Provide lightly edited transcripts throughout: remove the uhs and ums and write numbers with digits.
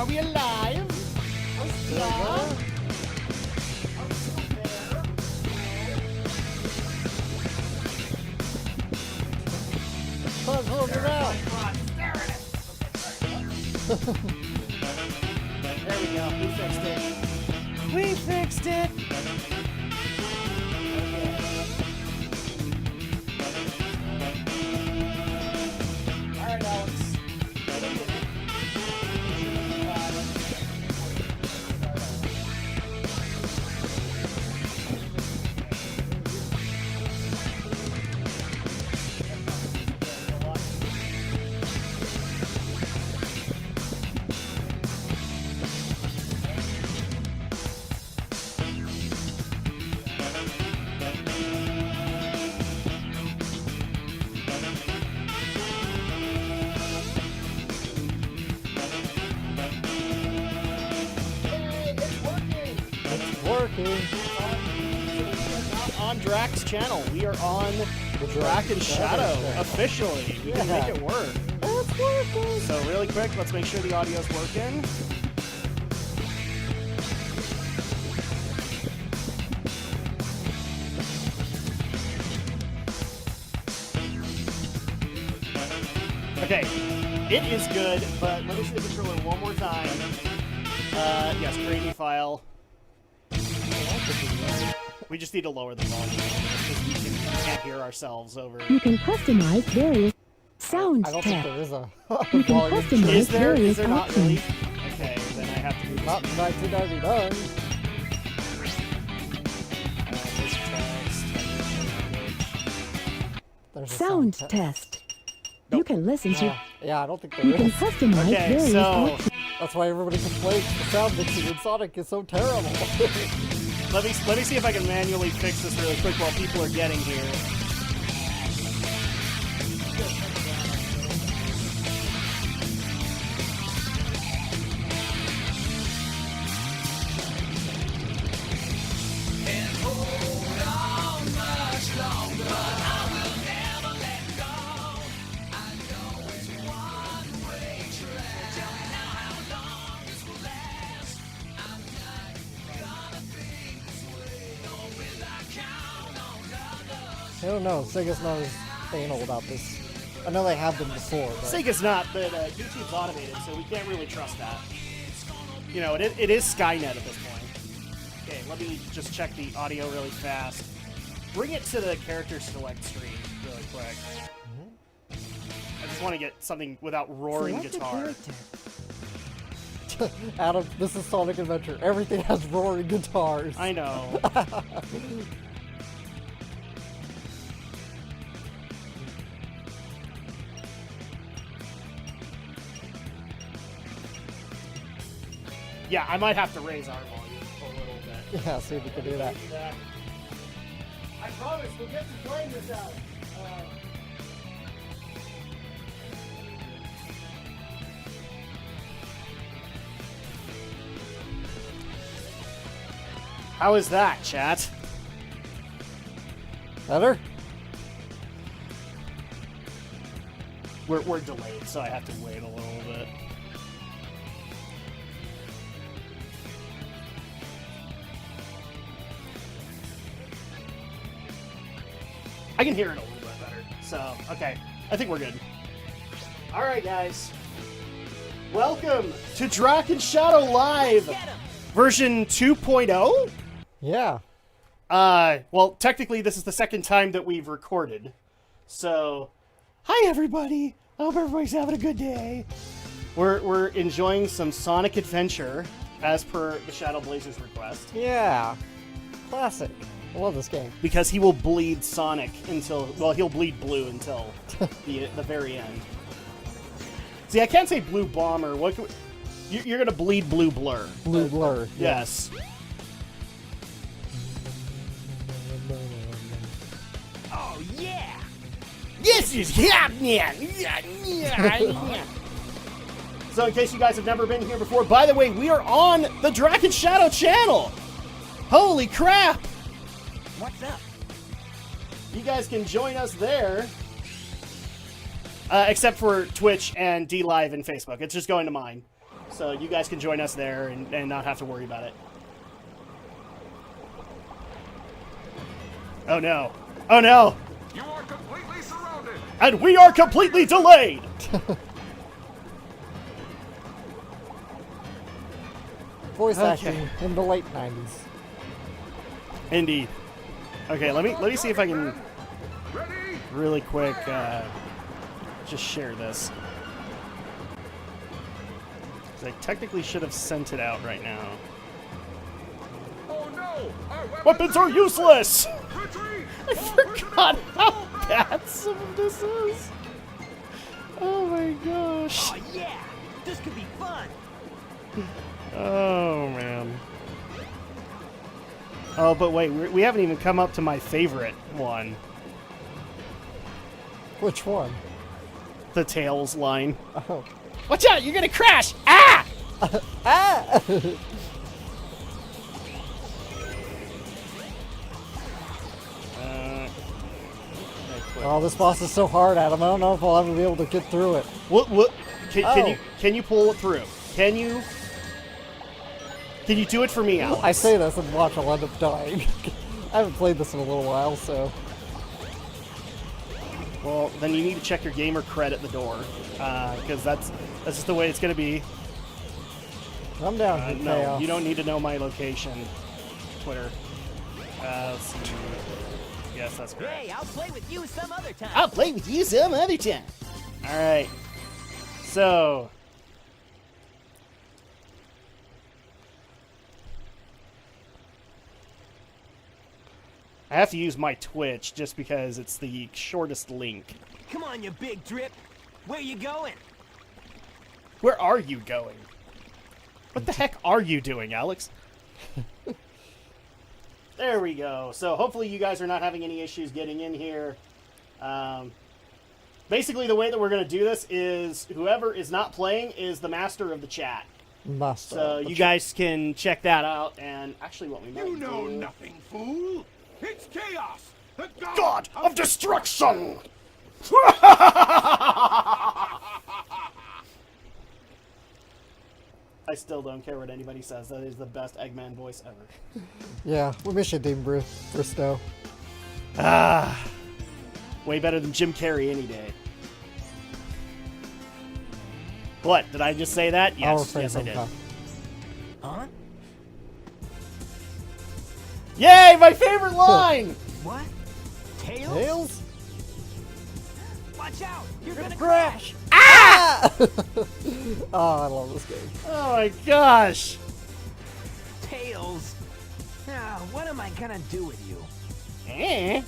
Are we alive? Stop. Let's hold it out. There we go. We fixed it. We fixed it. All right, Alex. On Drak's channel, we are on Drak Shadow officially. We can make it work. It's working. So really quick, let's make sure the audio's working. Okay, it is good, but let me see the controller one more time. Yes, create new file. We just need to lower the volume because we can't hear ourselves over. You can customize various sound I don't think tests. there is a You can volume customize change. Is various there not options. really? Okay, then I have to do this. Not in 1999. There's a Sound test. test. You can listen to. Yeah, I don't think there You can is. customize Okay, various so options. That's why everybody complains the sound mixing in Sonic is so terrible. let me see if I can manually fix this really quick while people are getting here. I don't know. Sega's not as anal about this. I know they have them before, but Sega's not, but YouTube's automated, so we can't really trust that. You know, it is Skynet at this point. Okay, let me just check the audio really fast. Bring it to the character select screen really quick. I just want to get something without roaring Select a guitar. character. Adam, this is Sonic Adventure. Everything has roaring guitars. I know. Yeah, I might have to raise our volume a little bit. Yeah, see if we can do that. I promise we'll get to playing this out. How is that, chat? Better? We're delayed, so I have to wait a little bit. I can hear it a little bit better. So, okay. I think we're good. Alright, guys. Welcome to Drak Shadow Live version 2.0? Yeah. Well, technically, this is the second time that we've recorded. So, hi, everybody. I hope everybody's having a good day. We're enjoying some Sonic Adventure, as per the Shadow Blazer's request. Yeah. Classic. I love this game. Because he will bleed Sonic until... Well, he'll bleed blue until the very end. See, I can't say blue bomber. What? You're going to bleed blue blur. Blue blur. Yes. Oh, yeah! This is happening! So, in case you guys have never been here before, by the way, we are on the Drak Shadow channel! Holy crap! What's up? You guys can join us there. Except for Twitch and DLive and Facebook. It's just going to mine. So you guys can join us there and not have to worry about it. Oh no. Oh no! You are completely surrounded. And we are completely delayed! Voice Okay. acting in the late 90s. Indeed. Okay, let me see if I can Ready? really quick just share this. 'Cause I technically should have sent it out right now. Oh no! Our Weapons are useless! Retreat! I forgot how bad some of this is. Oh my gosh. Oh yeah, this could be fun. Oh man. Oh, but wait, we haven't even come up to my favorite one. Which one? The Tails line. Oh. Watch out, you're gonna crash! Ah! Ah! Oh, this boss is so hard, Adam. I don't know if I'll ever be able to get through it. What? Oh. Can you pull it through? Can you do it for me, Alex? I say this and watch, I'll end up dying. I haven't played this in a little while, so... Well, then you need to check your gamer cred at the door, because that's just the way it's gonna be. I'm down here, No, Chaos. you don't need to know my location. Twitter. Let's see. Yes, that's correct. Hey, I'll play with you some other time. I'll play with you some other time. All right. So. I have to use my Twitch just because it's the shortest link. Come on, you big drip. Where you going? Where are you going? What the heck are you doing, Alex? There we go. So hopefully you guys are not having any issues getting in here. Basically, the way that we're going to do this is whoever is not playing is the master of the chat. Master. So you guys can check that out. And actually, what we might You know do... nothing, fool. It's chaos. The God of destruction! I still don't care what anybody says. That is the best Eggman voice ever. Yeah, we miss you, Dean Bristow. Ah, way better than Jim Carrey any day. What? Did I just say that? I'll Yes, refrain yes, I from did. comment. Huh? Yay! My favorite line. What? Tails? Tails? Watch out! You're gonna Crash! crash! Oh, I love this game. Oh my gosh! Tails! Now, what am I gonna do with you? Eh?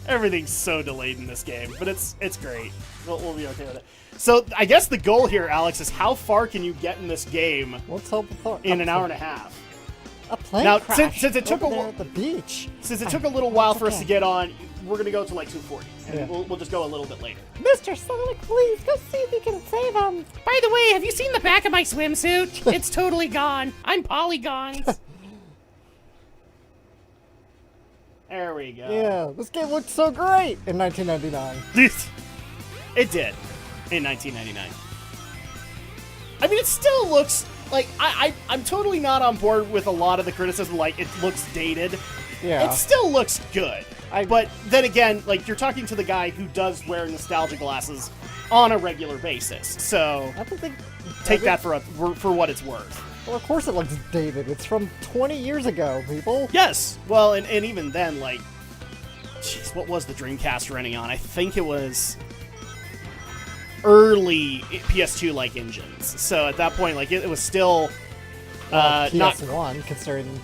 Everything's so delayed in this game, but it's great. We'll be okay with it. So I guess the goal here, Alex, is how far can you get in this game Let's help with that. in an hour and a half? A plane Now, crash since it took over a there wh- at the beach. Since it took a little while for us to okay. get on, we're gonna go to like 240, and Yeah. we'll just go a little bit later. Mr. Sonic, please go see if you can save him. By the way, have you seen the back of my swimsuit? It's totally gone. I'm polygons. There we go. Yeah, this game looked so great in 1999. It did in 1999. I mean, it still looks like I'm totally not on board with a lot of the criticism. Like, it looks dated. Yeah. It still looks good. I- But then again, like, you're talking to the guy who does wear nostalgia glasses on a regular basis. So I don't think. take that for what it's worth. Well, of course it looks dated. It's from 20 years ago, people. Yes. Well, and even then, like, jeez, what was the Dreamcast running on? I think it was early PS2-like engines. So at that point, like, it was still not. PS1, considering.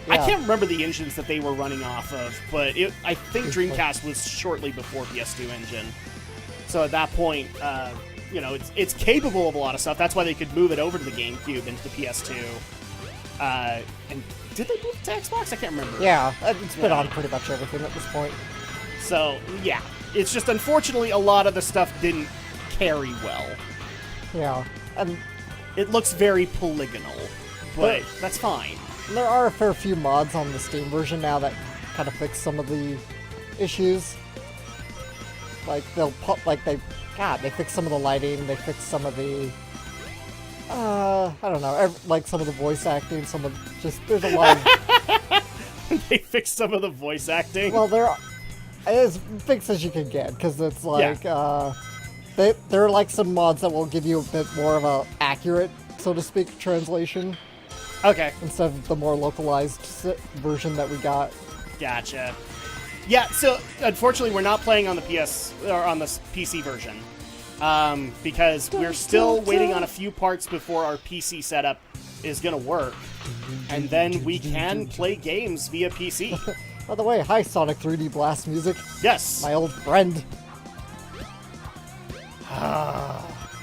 I Yeah. can't remember the engines that they were running off of, but I think Dreamcast was shortly before PS2 engine. So at that point, you know, it's capable of a lot of stuff. That's why they could move it over to the GameCube into the PS2. And did they move it to Xbox? I can't remember. Yeah, it's been Yeah. on pretty much everything at this point. So, yeah. It's just, unfortunately, a lot of the stuff didn't carry well. Yeah, and It looks very polygonal, but But- that's fine. there are a fair few mods on the Steam version now that kind of fix some of the issues. Like, they'll pop, like, they fix some of the lighting, they fix some of the I don't know. Like some of the voice acting, there's a lot of. They fixed some of the voice acting. Well, they're as fixed as you can get because it's like there are like some mods that will give you a bit more of a accurate, so to speak, translation Okay. instead of the more localized version that we got. Gotcha. Yeah, so unfortunately we're not playing on the PS or on the PC version. Because we're still waiting on a few parts before our PC setup is gonna work. And then we can play games via PC. By the way, hi Sonic 3D Blast Music, Yes. my old friend.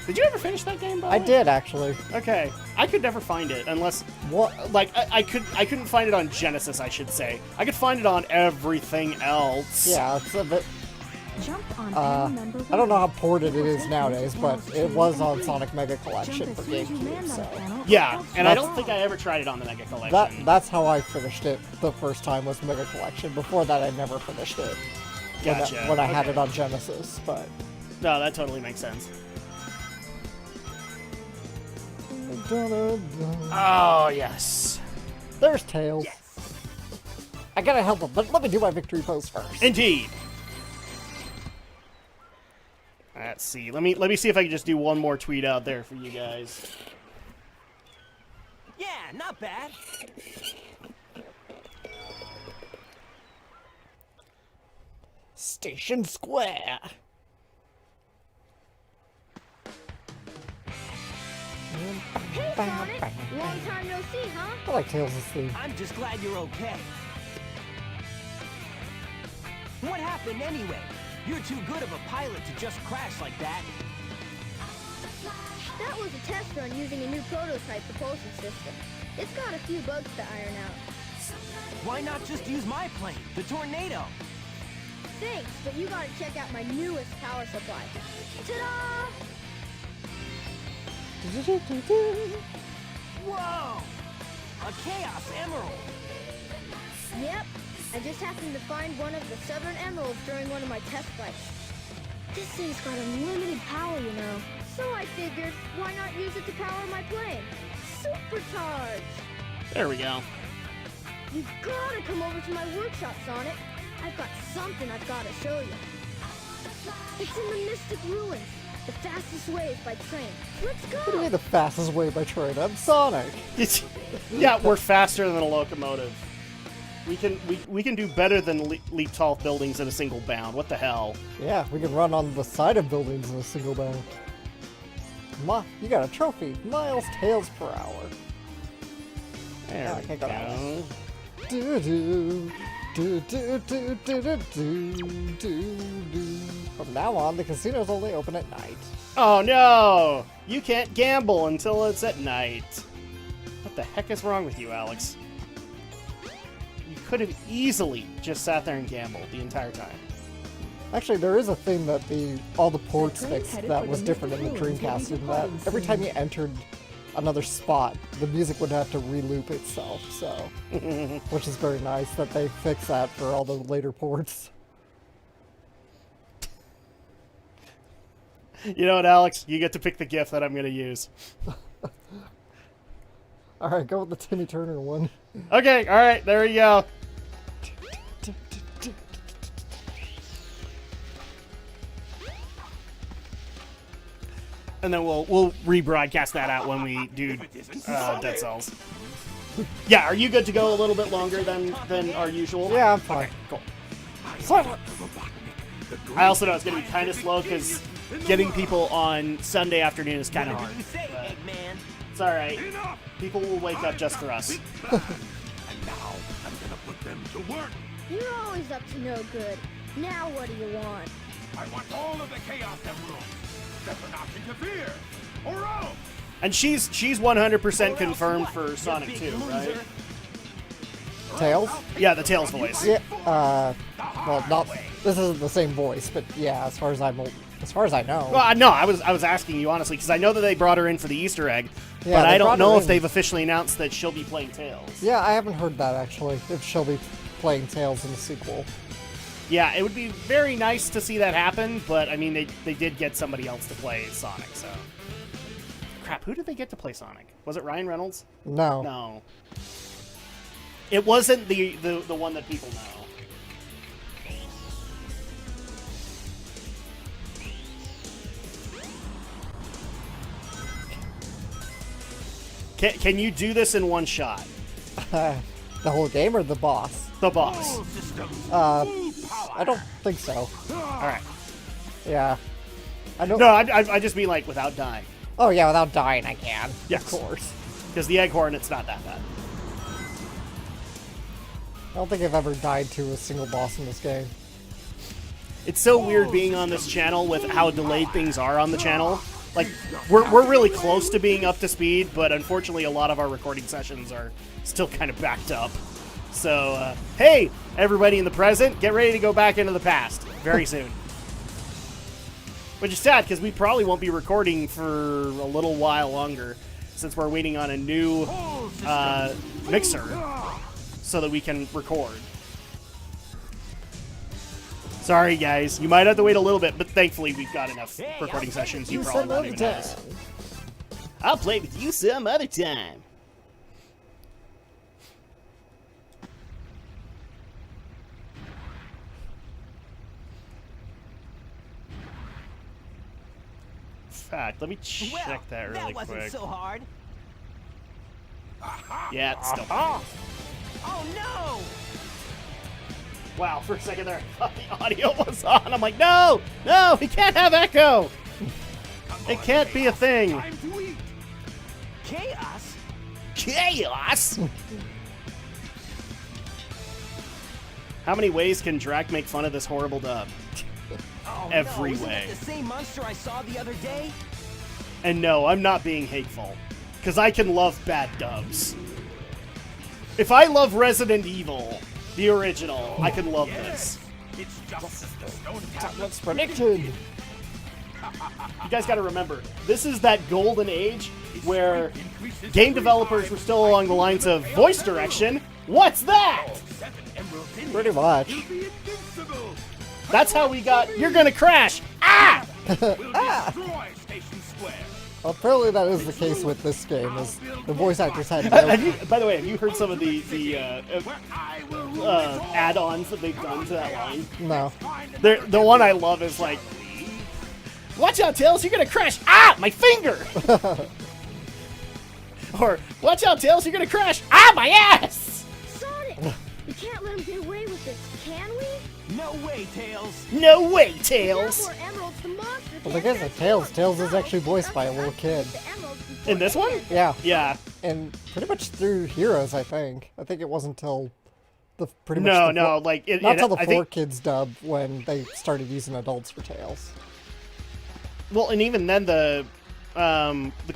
Did you ever finish that game, by the I way? did actually. Okay. I could never find it unless What? like I couldn't find it on Genesis, I should say. I could find it on everything else. Yeah, it's a bit. Jump on any number I don't know how one. ported it is Take nowadays, those but panels it to was on complete. Sonic Mega Jump Collection as for soon as you GameCube. land on So a panel. Yeah, and I don't That's- think I ever tried it on the Mega Collection. that's how I finished it the first time was Mega Collection. Before that, I never finished it. Gotcha. When I had Okay. it on Genesis, but. No, that totally makes sense. Oh, yes. There's Tails. I gotta help him, but let me do my victory pose first. Indeed. Let's see. Let me see if I can just do one more tweet out there for you guys. Yeah, not bad. Station Square. Hey, Sonic! Long time no see, huh? I like Tails' theme. I'm just glad you're okay. What happened anyway? You're too good of a pilot to just crash like that. That was a test run using a new prototype propulsion system. It's got a few bugs to iron out. Why not just use my plane, the Tornado? Thanks, but you gotta check out my newest power supply. Ta-da! Whoa! A Chaos Emerald! Yep, I just happened to find one of the Southern Emeralds during one of my test flights. This thing's got unlimited power, you know. So I figured, why not use it to power my plane? Supercharge! There we go. You've gotta come over to my workshop, Sonic. I've got something I've gotta show you. It's in the Mystic Ruins. The fastest way is by train. Let's What do you go! mean the fastest way by train? I'm Sonic. Yeah, we're faster than a locomotive. We can do better than leap tall buildings in a single bound. What the hell? Yeah, we can run on the side of buildings in a single bound. You got a trophy. Miles Tails per hour. There I we can't go that go. Do do do do do do do do do do. From now on, the casino's only open at night. Oh no! You can't gamble until it's at night. What the heck is wrong with you, Alex? You could have easily just sat there and gambled the entire time. Actually, there is a thing that all the ports fixed that was different in the Dreamcast, in that every time you entered another spot, the music would have to re-loop itself, so... which is very nice that they fixed that for all the later ports. You know what, Alex? You get to pick the gift that I'm going to use. Alright, go with the Timmy Turner one. Okay, alright, there we go. And then we'll rebroadcast that out when we do Dead Cells. Yeah, are you good to go a little bit longer than our usual? Yeah, I'm fine. Cool. I also know it's going to be kind of slow because getting people on Sunday afternoon is kind of hard. You say, But Eggman. it's alright. People will wake up just for us. And now I'm gonna put them to work. You're always up to no good. Now what do you want? I want all of the Chaos Emeralds. Better not interfere, or else. And she's 100% Or confirmed else what, for you Sonic big 2, right? loser? Tails? Yeah, the Tails voice. Yeah, well, not... This isn't the same voice, but yeah, as far as I know. Well, no, I was asking you honestly because I know that they brought her in for the Easter egg, Yeah, but they I don't brought know her if in. they've officially announced that she'll be playing Tails. Yeah, I haven't heard that, actually, if she'll be playing Tails in the sequel. Yeah, it would be very nice to see that happen, but I mean, they did get somebody else to play Sonic, so. Crap, who did they get to play Sonic? Was it Ryan Reynolds? No. No. It wasn't the one that people know. Can you do this in one shot? The whole game or the boss? The boss. I don't think so. Alright. Yeah. I don't. No, I just mean like without dying. Oh yeah, without dying I can. Yes. Of course. Because the egg horn, it's not that bad. I don't think I've ever died to a single boss in this game. It's so weird being on this channel with how delayed things are on the channel. Like, we're really close to being up to speed, but unfortunately a lot of our recording sessions are still kind of backed up. So, hey, everybody in the present, get ready to go back into the past very soon. Which is sad, because we probably won't be recording for a little while longer, since we're waiting on a new mixer so that we can record. Sorry, guys. You might have to wait a little bit, but thankfully we've got enough recording sessions. You probably won't even notice. I'll play with you some other time. In fact, let me check that really wasn't quick. so hard. Yeah, it's still. Oh no! Wow, for a second there, I thought the audio was on. I'm like, no, no, we can't have echo. It can't be a thing. Time to eat. Chaos? Chaos. How many ways can Drak make fun of this horrible dub? Oh, Every no. Isn't way. that the same monster I saw the other day? And no, I'm not being hateful, because I can love bad dubs. If I love Resident Evil, the original, I can love this. It's just the stone tablet. That's predicted. You guys got to remember, this is that golden age where game developers were still along the lines of voice direction. What's that? 7 emeralds in Pretty here. much. You'll be invincible. That's how we got, you're gonna crash. Ah! We'll destroy Station Square. Apparently that is the case with this game. Is the voice actors had Have no. you, by the way, have you heard some of the Where I will rule add-ons that they've done to that line? No. The one I love is like, watch out, Tails, you're gonna crash. Ah, my finger! Or, watch out, Tails, you're gonna crash. Ah, my ass! Sonic! We can't let him get away with this, can we? No way, Tails. No way, We have Tails! more emeralds, the monster Well, can't because of catch Tails. up. Tails is No, actually voiced by a that's little why kid. the emeralds before In this one? they- Yeah. Yeah. And pretty much through Heroes, I think. I think it wasn't until the pretty much No, the no, like, it, not till the I Four think, Kids dub when they started using adults for Tails. well, and even then the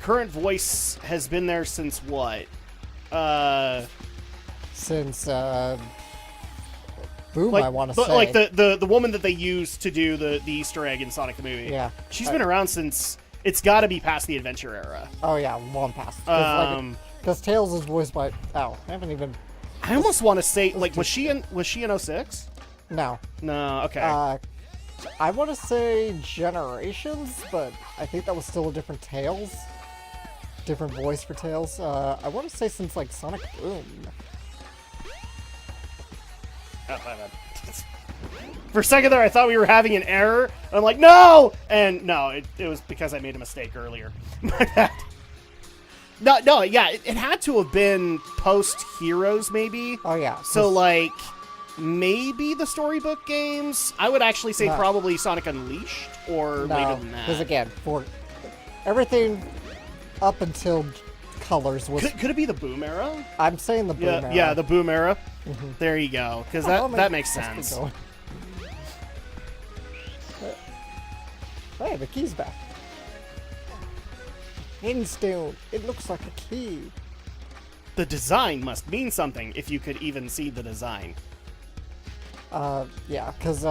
current voice has been there since what? Since Boom, Like, I want to but, say. like the woman that they used to do the Easter egg in Sonic the movie. Yeah. She's been around since, it's got to be past the Adventure era. Oh yeah, long past. Because Tails is voiced by. Oh, I haven't even. I almost want to say, like, was she in 06? No. No, okay. I want to say Generations, but I think that was still a different Tails. Different voice for Tails. I want to say since like Sonic Boom. Oh, my bad. For a second there, I thought we were having an error. I'm like, no! And no, it was because I made a mistake earlier. My bad. No, yeah, it had to have been post-Heroes, maybe. Oh yeah. So, like, maybe the storybook games? I would actually say No. probably Sonic Unleashed, or later No, than that. because again, for everything up until Colors was. Could it be the Boom era? I'm saying the Boom Yeah, era. Mm-hmm. yeah, the Boom era. There you go, because that makes let's keep sense. going. Hey, the key's back. Stone. It looks like a key. The design must mean something, if you could even see the design. Yeah, because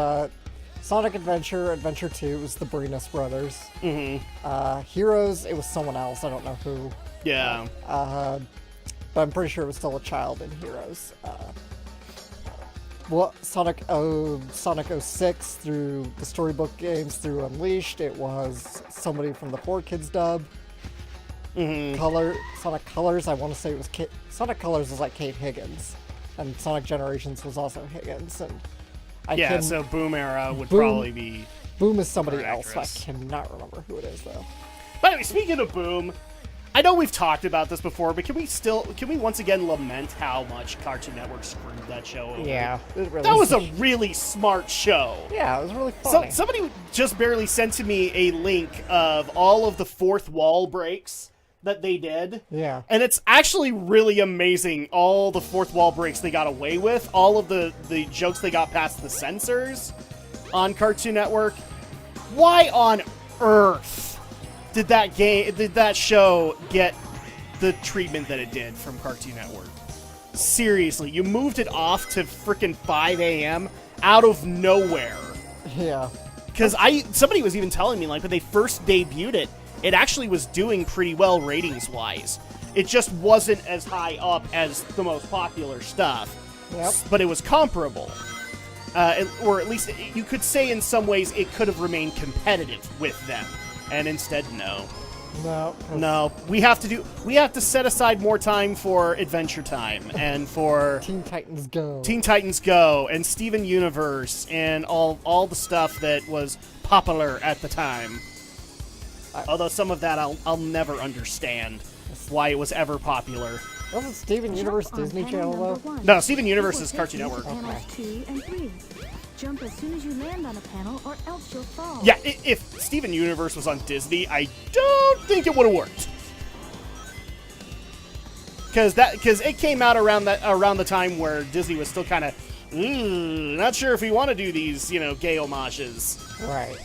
Sonic Adventure 2 was the Brenus brothers. Mm-hmm. Heroes, it was someone else. I don't know who. Yeah. But I'm pretty sure it was still a child in Heroes. Well, Sonic 06 through the storybook games through Unleashed, it was somebody from the 4Kids dub. Sonic Colors, I want to say it was Sonic Colors was like Kate Higgins, and Sonic Generations was also Higgins. And so Boom Era would Boom- probably be. Boom is somebody Or else. I actress. cannot remember who it is though. By the way, speaking of Boom, I know we've talked about this before, but can we once again lament how much Cartoon Network screwed that show over? Yeah, it really That was a really smart show. Yeah, it was really So, funny. somebody just barely sent to me a link of all of the fourth wall breaks that they did. Yeah. And it's actually really amazing, all the fourth wall breaks they got away with, all of the jokes they got past the censors on Cartoon Network. Why on earth did that show get the treatment that it did from Cartoon Network? Seriously, you moved it off to frickin' 5 a.m. out of nowhere. Yeah. Because somebody was even telling me, like, when they first debuted it, it actually was doing pretty well ratings-wise. It just wasn't as high up as the most popular stuff. Yep. But it was comparable. Or at least you could say in some ways it could have remained competitive with them. And instead, no. No. 'cause No. We have to set aside more time for Adventure Time and for Teen Titans Go. Teen Titans Go and Steven Universe and all the stuff that was popular at the time. Although some of that I'll never understand why it was ever popular. Wasn't Steven Universe Jump on Disney panel Channel number though? 1. No, Steven It Universe will is take Cartoon you to Network. Panels 2 and 3. Jump as soon as you land on a panel, or else you'll fall. Yeah, if Steven Universe was on Disney, I don't think it would have worked. Because it came out around the time where Disney was still kind of not sure if we want to do these, gay homages. Right.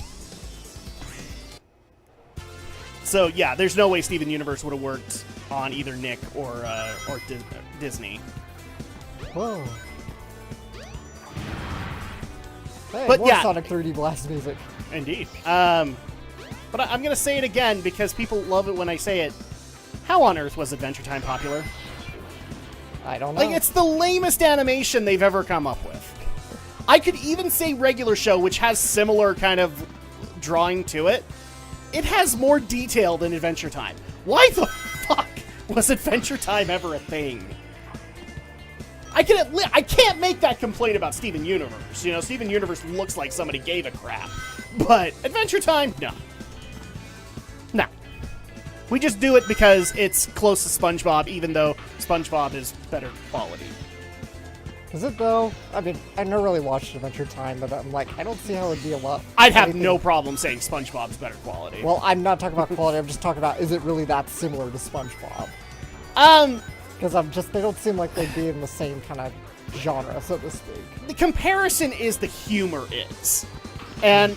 So yeah, there's no way Steven Universe would have worked on either Nick or Disney. Whoa. Hey, But more yeah. Sonic 3D Blast music. Indeed. But I'm gonna say it again because people love it when I say it. How on earth was Adventure Time popular? I don't know. Like, it's the lamest animation they've ever come up with. I could even say Regular Show, which has similar kind of drawing to it. It has more detail than Adventure Time. Why the fuck was Adventure Time ever a thing? I can't make that complaint about Steven Universe. Steven Universe looks like somebody gave a crap. But Adventure Time, no. No. We just do it because it's close to SpongeBob, even though SpongeBob is better quality. Is it though? I mean, I never really watched Adventure Time, but I'm like, I don't see how it would be a lot. I'd have anything- no problem saying SpongeBob's better quality. Well, I'm not talking about quality. I'm just talking about, is it really that similar to SpongeBob? Because they don't seem like they'd be in the same kind of genre, so to speak. The comparison is the humor is. And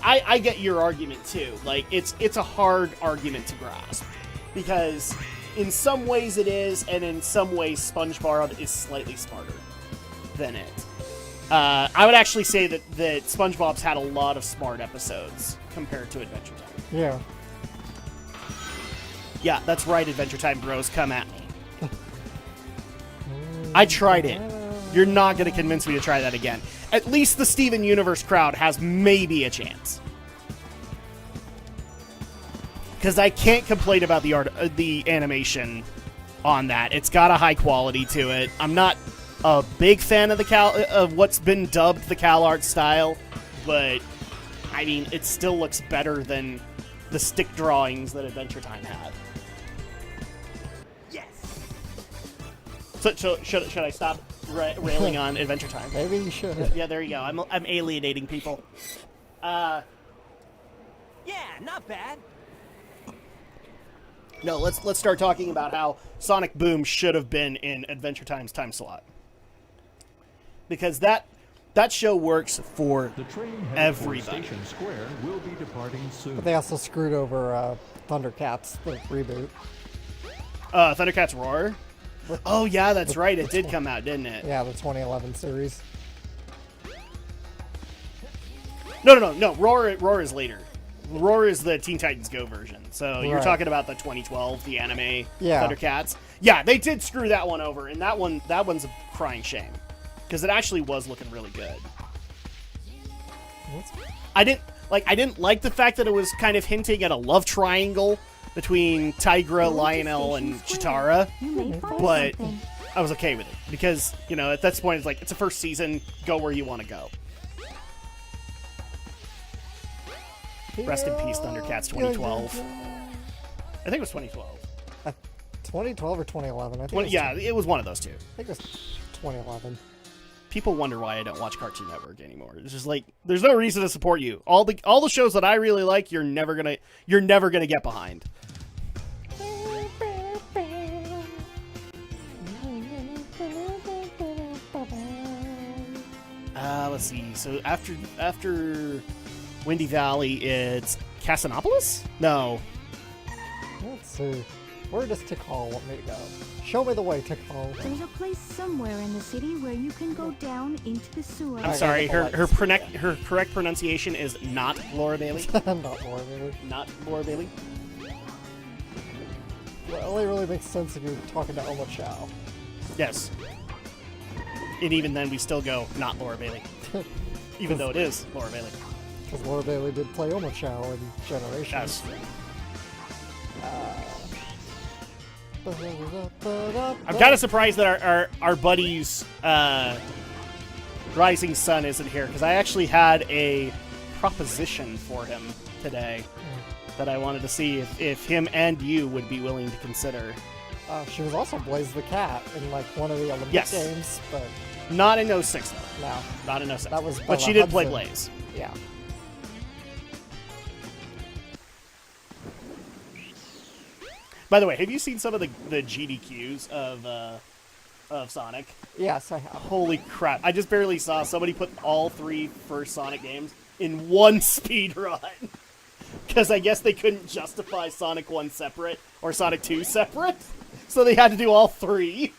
I get your argument too. Like, it's a hard argument to grasp. Because in some ways it is, and in some ways SpongeBob is slightly smarter than it. I would actually say that SpongeBob's had a lot of smart episodes compared to Adventure Time. Yeah. Yeah, that's right, Adventure Time bros, come at me. I tried it. You're not going to convince me to try that again. At least the Steven Universe crowd has maybe a chance. Because I can't complain about the animation on that. It's got a high quality to it. I'm not a big fan of what's been dubbed the CalArt style, but I mean, it still looks better than the stick drawings that Adventure Time had. Yes. So should I stop railing on Adventure Time? Maybe you should. Yeah, there you go. I'm alienating people. Yeah, not bad. No, let's start talking about how Sonic Boom should have been in Adventure Time's time slot. Because that show works for The train headed for everybody. Station Square will be departing soon. But they also screwed over Thundercats, the reboot. Thundercats Roar? Oh yeah, that's right. It did come out, didn't it? Yeah, the 2011 series. No. Roar is later. Roar is the Teen Titans Go version. So you're Right. talking about the 2012, the anime Yeah. Thundercats. Yeah, they did screw that one over, and that one's a crying shame. Because it actually was looking really good. I didn't like the fact that it was kind of hinting at a love triangle between Tigra, Lionel, and Chitara, You may find but something. I was okay with it because, you know, at this point, it's like, it's the first season, go where you want to go. Rest in peace, Thundercats 2012. I think it was 2012. 2012 or 2011? I think it was Yeah, it was one of those two. I think it was 2011. People wonder why I don't watch Cartoon Network anymore. It's just like, there's no reason to support you. All the shows that I really like, you're never gonna get behind. Let's see. So after Windy Valley, it's Casinopolis? No. Let's see. Where does Tikal want me to go? Show me the way, Tikal. There's a place somewhere in the city where you can go down into the sewer. I'm sorry, her correct pronunciation is not Laura Bailey. Not Laura Bailey. Not Laura Bailey. Well, it only really makes sense if you're talking to Oma Chow. Yes. And even then, we still go, not Laura Bailey. Even though it is Laura Bailey. Because Laura Bailey did play Oma Chow in Generations. Yes. I'm kind of surprised that our buddy's Rising Sun isn't here, because I actually had a proposition for him today that I wanted to see if him and you would be willing to consider. She was also Blaze the Cat in like one of the Olympic games, but not in 06 though. no. Not in 06. That was but she Bella did play Hudson. Blaze. Yeah. By the way, have you seen some of the GDQs of Sonic? Yes, I have. Holy crap. I just barely saw somebody put all 3 first Sonic games in one speed run. Because I guess they couldn't justify Sonic 1 separate or Sonic 2 separate. So they had to do all 3.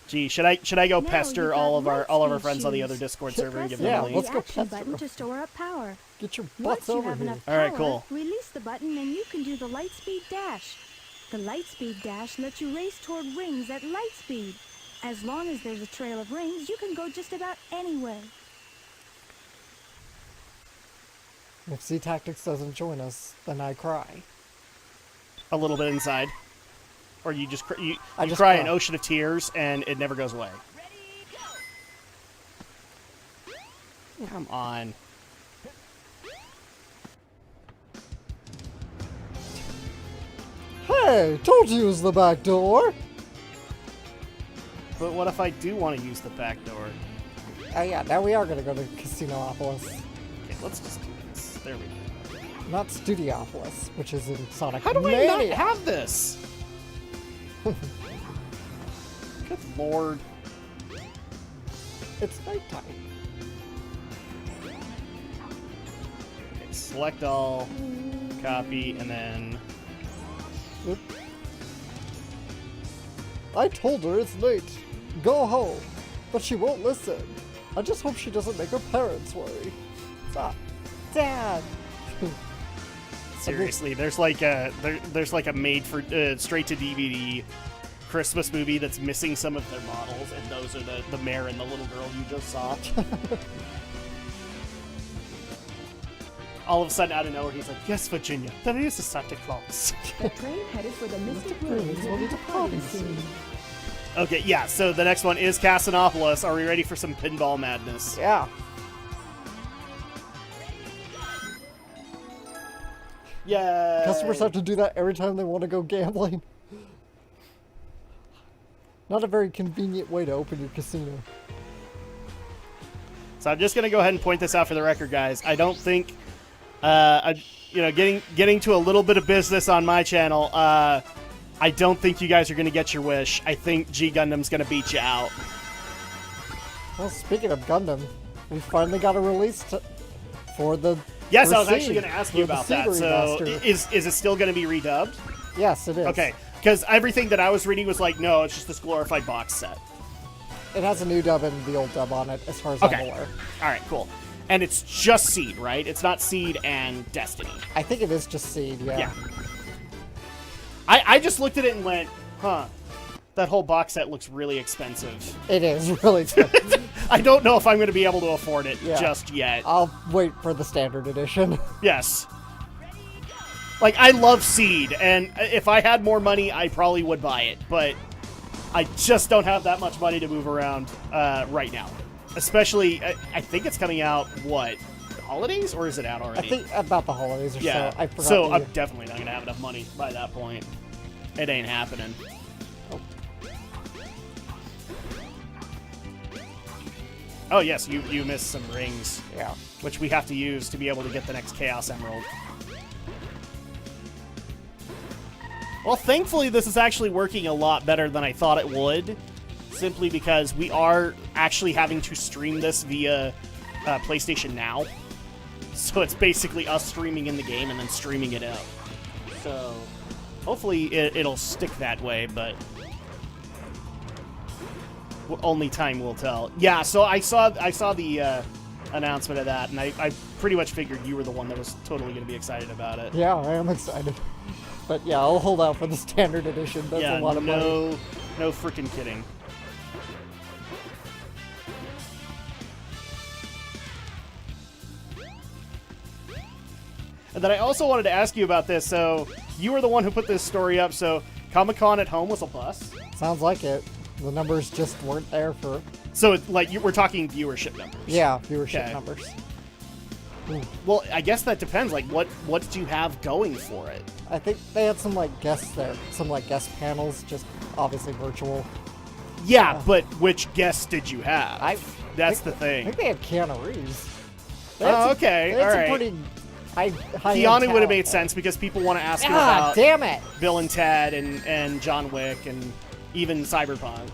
Gee, should I go Now pester you've got all of our lightspeed friends on the shoes. other Discord server and give them Yeah, a link? let's go Action pester button them. to store up power. Get your Once butts you over have here. enough All power, right, cool. release the button and you can do the Lightspeed Dash. The Lightspeed Dash lets you race toward rings at light speed. As long as there's a trail of rings, you can go just about anywhere. If Z-Tactics doesn't join us, then I cry. A little bit inside. Or you just you just cry cry. an ocean of tears and it never goes away. Come on. Hey, told you use the back door. But what if I do want to use the back door? Oh yeah, now we are gonna go to Casinopolis. Okay, let's just do this. There we go. Not Studiopolis, which is in Sonic How do I Mania. not have this? Good lord. It's nighttime. Okay, select all, copy, and then... Oop. I told her it's late. Go home. But she won't listen. I just hope she doesn't make her parents worry. Stop. Dad! Seriously, there's like a there's like a made for straight to DVD Christmas movie that's missing some of their models, and those are the mayor and the little girl you just saw. All of a sudden, out of nowhere, he's like, "Yes, Virginia, there is a Santa Claus." The train headed for the Mystic Ruins will be departing soon. Okay, yeah. So the next one is Casinopolis. Are we ready for some pinball madness? Yeah. Yeah. Customers have to do that every time they want to go gambling. Not a very convenient way to open your casino. So I'm just gonna go ahead and point this out for the record, guys. I don't think, getting to a little bit of business on my channel. I don't think you guys are gonna get your wish. I think G Gundam's gonna beat you out. Well, speaking of Gundam, we finally got a release for the. Yes, I was for actually Seed, gonna ask for you the about Seed that. So remaster. is it still gonna be redubbed? Yes, it is. Okay, because everything that I was reading was like, no, it's just this glorified box set. It has a new dub and the old dub on it, as far as Okay. I'm aware. All right, cool. And it's just Seed, right? It's not Seed and Destiny. I think it is just Seed, yeah. Yeah. I just looked at it and went, huh, that whole box set looks really expensive. It is really good. I don't know if I'm going to be able to afford it Yeah. just yet. I'll wait for the standard edition. Yes. Like, I love Seed, and if I had more money, I probably would buy it, but I just don't have that much money to move around right now. Especially, I think it's coming out, what, holidays, or is it out I already? think about the holidays or Yeah, so. I forgot so the I'm year. definitely not going to have enough money by that point. It ain't happening. Oh, yes, you missed some rings. Yeah. Which we have to use to be able to get the next Chaos Emerald. Well, thankfully, this is actually working a lot better than I thought it would, simply because we are actually having to stream this via PlayStation Now. So it's basically us streaming in the game and then streaming it out. So hopefully it'll stick that way, but only time will tell. Yeah, so I saw the announcement of that, and I pretty much figured you were the one that was totally going to be excited about it. Yeah, I am excited. But yeah, I'll hold out for the standard edition. That's Yeah, a lot of money. no freaking kidding. And then I also wanted to ask you about this. So you were the one who put this story up. So Comic-Con at home was a bust. Sounds like it. The numbers just weren't there for... So like we're talking viewership numbers. Yeah, viewership Okay. numbers. Well, I guess that depends. Like what did you have going for it? I think they had some like guests there, some like guest panels, just obviously virtual. Yeah, but which guests did you have? That's the I thing. think they had Keanu Reeves. Oh, okay, They had some alright. pretty high Keanu would have made sense because people want to ask you about damn it! Bill and Ted and John Wick and even Cyberpunk.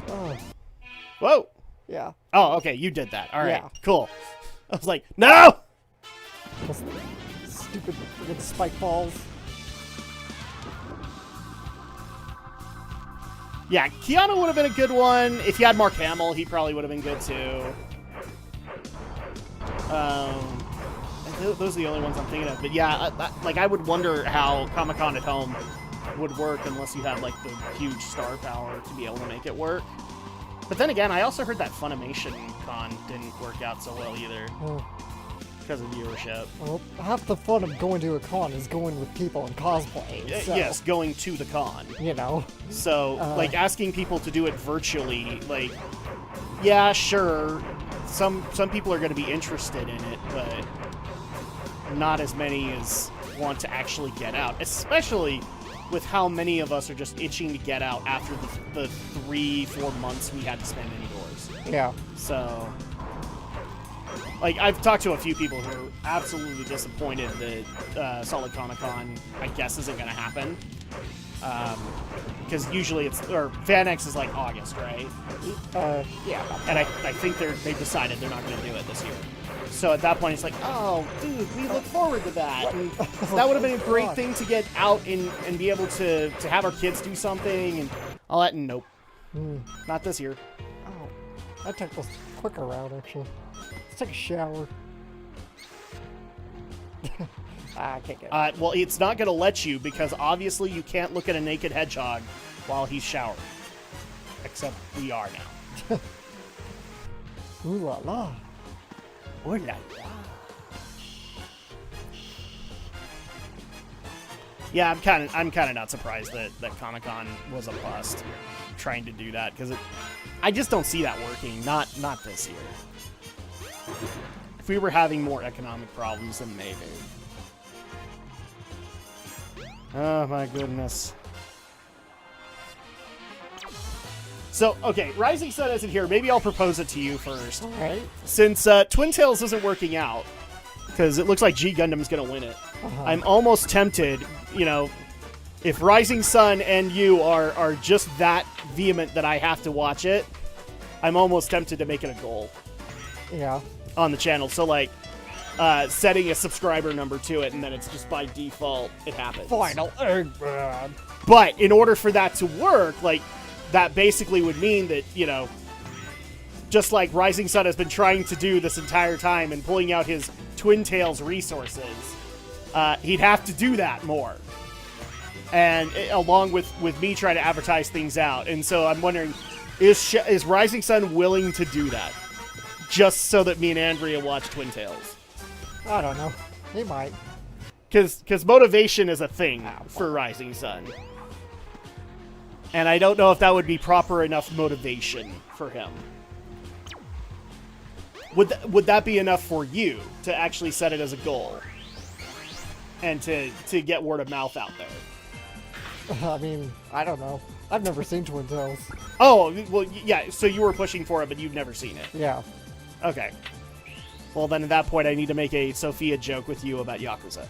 Oh, Whoa. yeah. Oh, okay, you did that. All right, Yeah. cool. I was like, no! Those stupid freaking spike balls. Yeah, Keanu would have been a good one. If you had Mark Hamill, he probably would have been good too. Those are the only ones I'm thinking of. But yeah, like I would wonder how Comic-Con at home would work unless you had like the huge star power to be able to make it work. But then again, I also heard that Funimation Con didn't work out so well either because of viewership. Well, half the fun of going to a con is going with people in cosplay. So, Yes, going to the con. You know. So, like, asking people to do it virtually, like, yeah, sure, some people are going to be interested in it, but not as many as want to actually get out, especially with how many of us are just itching to get out after the 3-4 months we had to spend indoors. Yeah. So, like, I've talked to a few people who are absolutely disappointed that Solid Comic-Con, I guess, isn't going to happen. Because usually or FanX is like August, right? Yeah. And I think they've decided they're not going to do it this year. So at that point, it's like, oh, dude, we look forward to that. And that would have been a great thing to get out and be able to have our kids do something and all that. And nope. Not this year. Oh, I took this quicker route, actually. Let's take a shower. I can't get it. Well, it's not going to let you because obviously you can't look at a naked hedgehog while he's showering. Except we are now. Ooh la la. Ooh la la. Yeah, I'm kind of not surprised that Comic-Con was a bust trying to do that because I just don't see that working. Not this year. If we were having more economic problems, then maybe. Oh my goodness. So, okay, Rising Sun isn't here. Maybe I'll propose it to you first. All right. Since Twin Tails isn't working out, because it looks like G Gundam's going to win it, I'm almost tempted, if Rising Sun and you are just that vehement that I have to watch it, I'm almost tempted to make it a goal Yeah. on the channel. So, like, setting a subscriber number to it, and then it's just by default, it happens. Final Eggman. But in order for that to work, like, that basically would mean that, just like Rising Sun has been trying to do this entire time and pulling out his Twin Tails resources, he'd have to do that more. And along with me trying to advertise things out. And so I'm wondering, Is Rising Sun willing to do that? Just so that me and Andrea watch Twin Tales? I don't know. He might. Because motivation is a thing for Rising Sun. And I don't know if that would be proper enough motivation for him. Would that be enough for you to actually set it as a goal? And to get word of mouth out there? I mean, I don't know. I've never seen Twin Tales. Oh, well, yeah, so you were pushing for it, but you've never seen it. Yeah. Okay. Well, then at that point, I need to make a Sophia joke with you about Yakuza.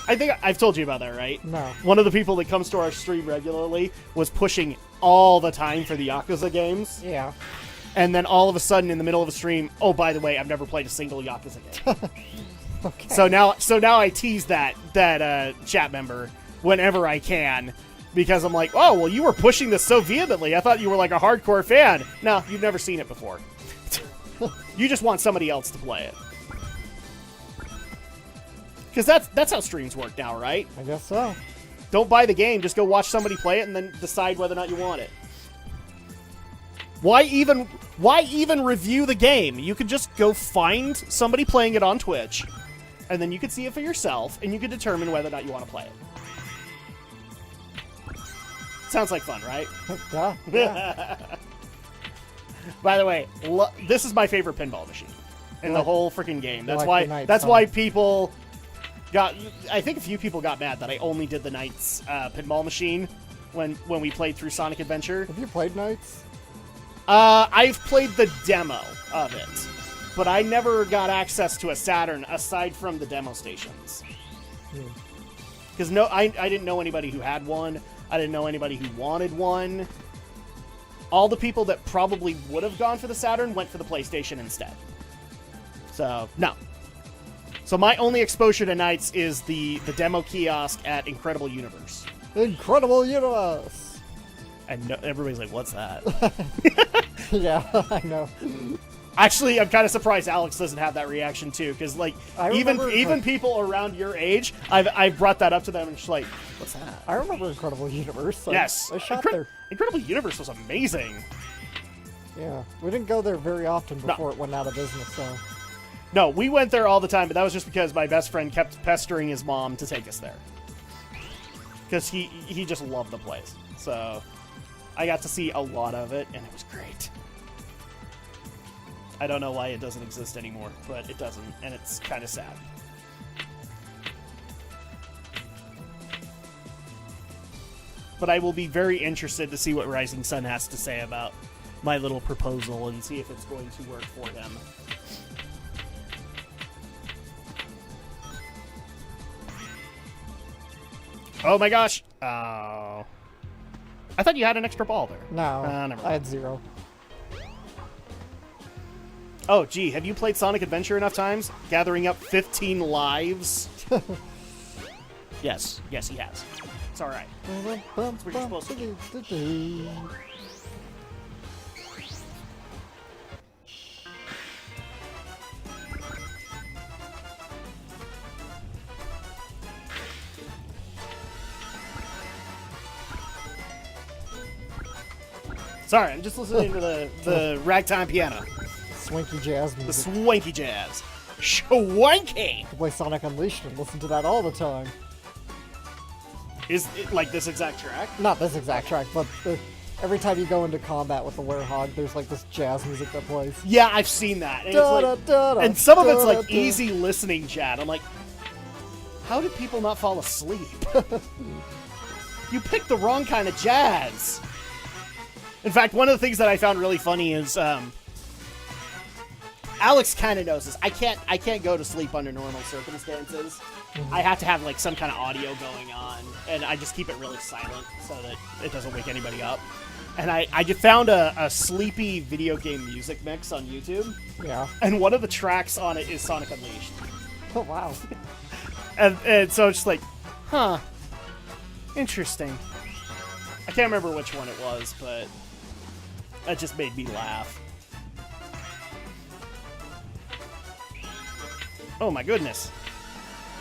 I think I've told you about that, right? No. One of the people that comes to our stream regularly was pushing all the time for the Yakuza games. Yeah. And then all of a sudden, in the middle of a stream, oh, by the way, I've never played a single Yakuza game. Okay. So now I tease that chat member whenever I can, because I'm like, oh, well, you were pushing this so vehemently. I thought you were like a hardcore fan. No, you've never seen it before. You just want somebody else to play it. Because that's how streams work now, right? I guess so. Don't buy the game, just go watch somebody play it and then decide whether or not you want it. Why even review the game? You could just go find somebody playing it on Twitch, and then you could see it for yourself, and you could determine whether or not you want to play it. Sounds like fun, right? Yeah. By the way, this is my favorite pinball machine in the whole freaking game. That's why people got. I think a few people got mad that I only did the Knights pinball machine when we played through Sonic Adventure. Have you played Knights? I've played the demo of it, but I never got access to a Saturn aside from the demo stations. Because I didn't know anybody who had one. I didn't know anybody who wanted one. All the people that probably would have gone for the Saturn went for the PlayStation instead. So, no. So my only exposure to Knights is the demo kiosk at Incredible Universe. Incredible Universe! And everybody's like, what's that? Yeah, I know. Actually, I'm kind of surprised Alex doesn't have that reaction too, because like even people around your age, I've brought that up to them, and she's like, "What's that?" I remember Incredible Universe. Yes, I shot there. Incredible Universe was amazing. Yeah, we didn't go there very often before it went out of business. So. No, we went there all the time, but that was just because my best friend kept pestering his mom to take us there, because he just loved the place. So I got to see a lot of it, and it was great. I don't know why it doesn't exist anymore, but it doesn't, and it's kind of sad. But I will be very interested to see what Rising Sun has to say about my little proposal and see if it's going to work for him. Oh my gosh! Oh. I thought you had an extra ball there. No, never I had 0. Oh, gee, have you played Sonic Adventure enough times? Gathering up 15 lives? Yes, he has. It's alright. That's what you're supposed to do. Sorry, I'm just listening to the ragtime piano. Swanky jazz The music. swanky jazz. Schwanky! I play Sonic Unleashed and listen to that all the time. Is it like this exact track? Not this exact track, but every time you go into combat with the werehog, there's like this jazz music that plays. Yeah, I've seen that. And, and some of it's like easy listening, chat. I'm like, how did people not fall asleep? You picked the wrong kind of jazz. In fact, one of the things that I found really funny is Alex kind of knows this. I can't go to sleep under normal circumstances. Mm-hmm. I have to have like some kind of audio going on, and I just keep it really silent so that it doesn't wake anybody up. And I just found a sleepy video game music mix on YouTube. Yeah. And one of the tracks on it is Sonic Unleashed. Oh, wow. and so it's just like, huh, interesting. I can't remember which one it was, but that just made me laugh. Oh my goodness.